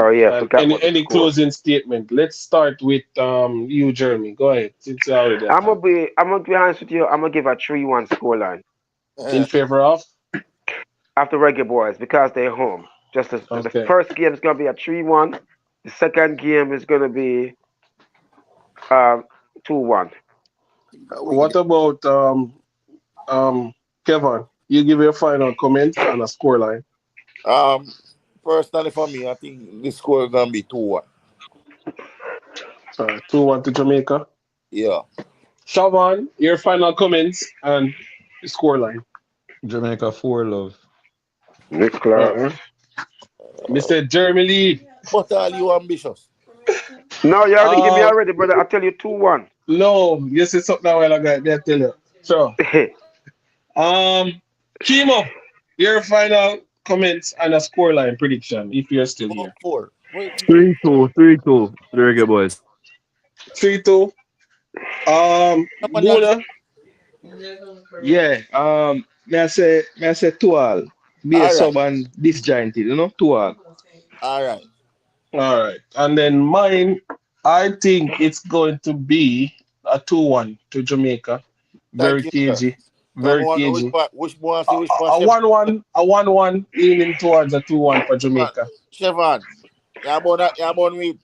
Oh yeah, I And forgot about the any score. closing statement. Let's start with you, Jeremy. Go ahead. Since you already I'm gonna be honest with you. I'm gonna give a 3-1 scoreline in favor of. after Reggae Boys because they're home. Just as the Okay. first game is gonna be a 3-1. The second game is gonna be 2-1. What about Kevin? You give your final comments and a scoreline. Personally for me, I think this score is gonna be 2-1. 2-1 to Jamaica. Yeah. Shavan, your final comments and scoreline. Jamaica 4 love. Nicholas. Mr. Jeremy Lee. But are you ambitious? No, you already give me Uh, already, brother. I tell you 2-1. no, you said something a while ago. I tell you. Sure. Kimo, your final comments and a scoreline prediction if you're still here. 4. Wait. 3-2, 3-2 to the Reggae Boys. 3-2. Guna. Yeah. May I say 2-all. Be a All sub right. and disjointed, 2-all. All right. All right. And then mine, I think it's going to be a 2-1 to Jamaica. Very Thank you, sir. cagey. So Very cagey. which one? See which A one? 1-1, a 1-1 leaning towards a 2-1 for Jamaica. Chevron. Yeah, born with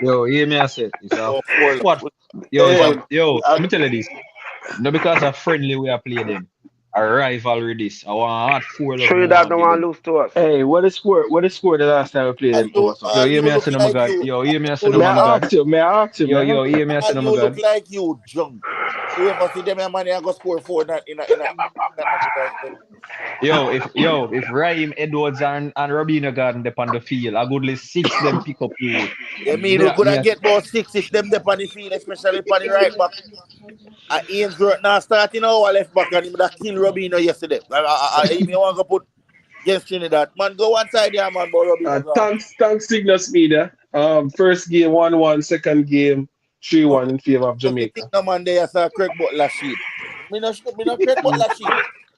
Yo, hear me I say it's a 4. what? Yo, Hey, let me tell you this. Not because of friendly we are playing them. A rivalry this. I want hard 4 love. Trinidad don't want to lose to us. Hey, what the score the last time we played them over? So? Yo, hear You me I look say no my like God. you. Yo, hear me I say You no May look my I God. ask you? Yo, hear me I say no my you look God. like you drunk. You ever see them and money and go score 4 in a Yo, if Raheem Edwards and Robina Garden dep on the field, I goodly 6 them pick up you. You mean we could have get about 6 if them dep on the field, especially on the right back. Ainsworth now starting our left back and him that kill Robino yesterday. I want to put against Trinidad. Man, go one side there, man, but Robino gone. thanks, Cygnus Media. First game 1-1, second game 3-1 in favor of Just the thing, Jamaica. no man, there saw Craig Butler sheet. Me no Craig Butler sheet.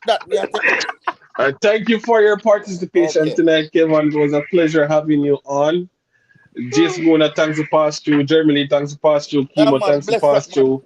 That me I tell you. Thank you for your participation Okay. tonight, Kevin. It was a pleasure having you on. Jason Gona, thanks to pass through. Germany, thanks to pass through. Yeah, Kimo, man, thanks to bless pass up, man. through.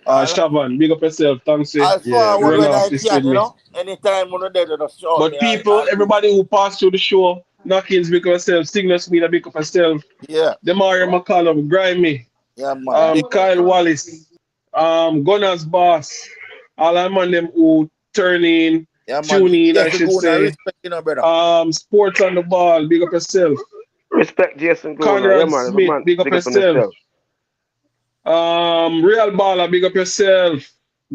Shavan, big up yourself. Thanks to I'll forward run when off I this can, with me. Anytime when they're there, just shout But me. people, everybody who passed through the show, Knockins, big up yourself. Cygnus Media, big up yourself. Yeah. Demario McCallum, Grimy, Yeah, man. Kyle Wallace, Gunners Boss, all them on them who turn in, Yeah, man. tune in, I Jason should Guna, say. respect, brother. Sports on the ball, big up yourself. Respect Jason Gona. Yeah, Conrad man. Smith, Man, big up big up on yourself. yourself. Real Baller, big up yourself.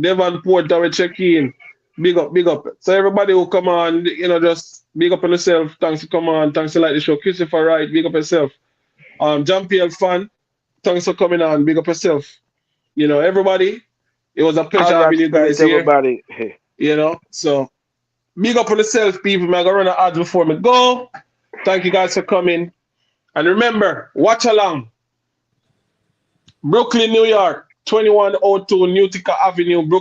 Devon Porter, we check in. Big up, big up. So everybody who come on, just big up on yourself. Thanks for coming on. Thanks for like the show. Christopher Wright, big up yourself. JPL fan, thanks for coming on. Big up yourself. Everybody, it was a pleasure Conrad having you Smith, guys here. everybody. So big up on yourself, people. I'm gonna run an ad before me go. Thank you guys for coming. And remember, watch along. Brooklyn, New York, 2102 Utica Avenue, Brooklyn.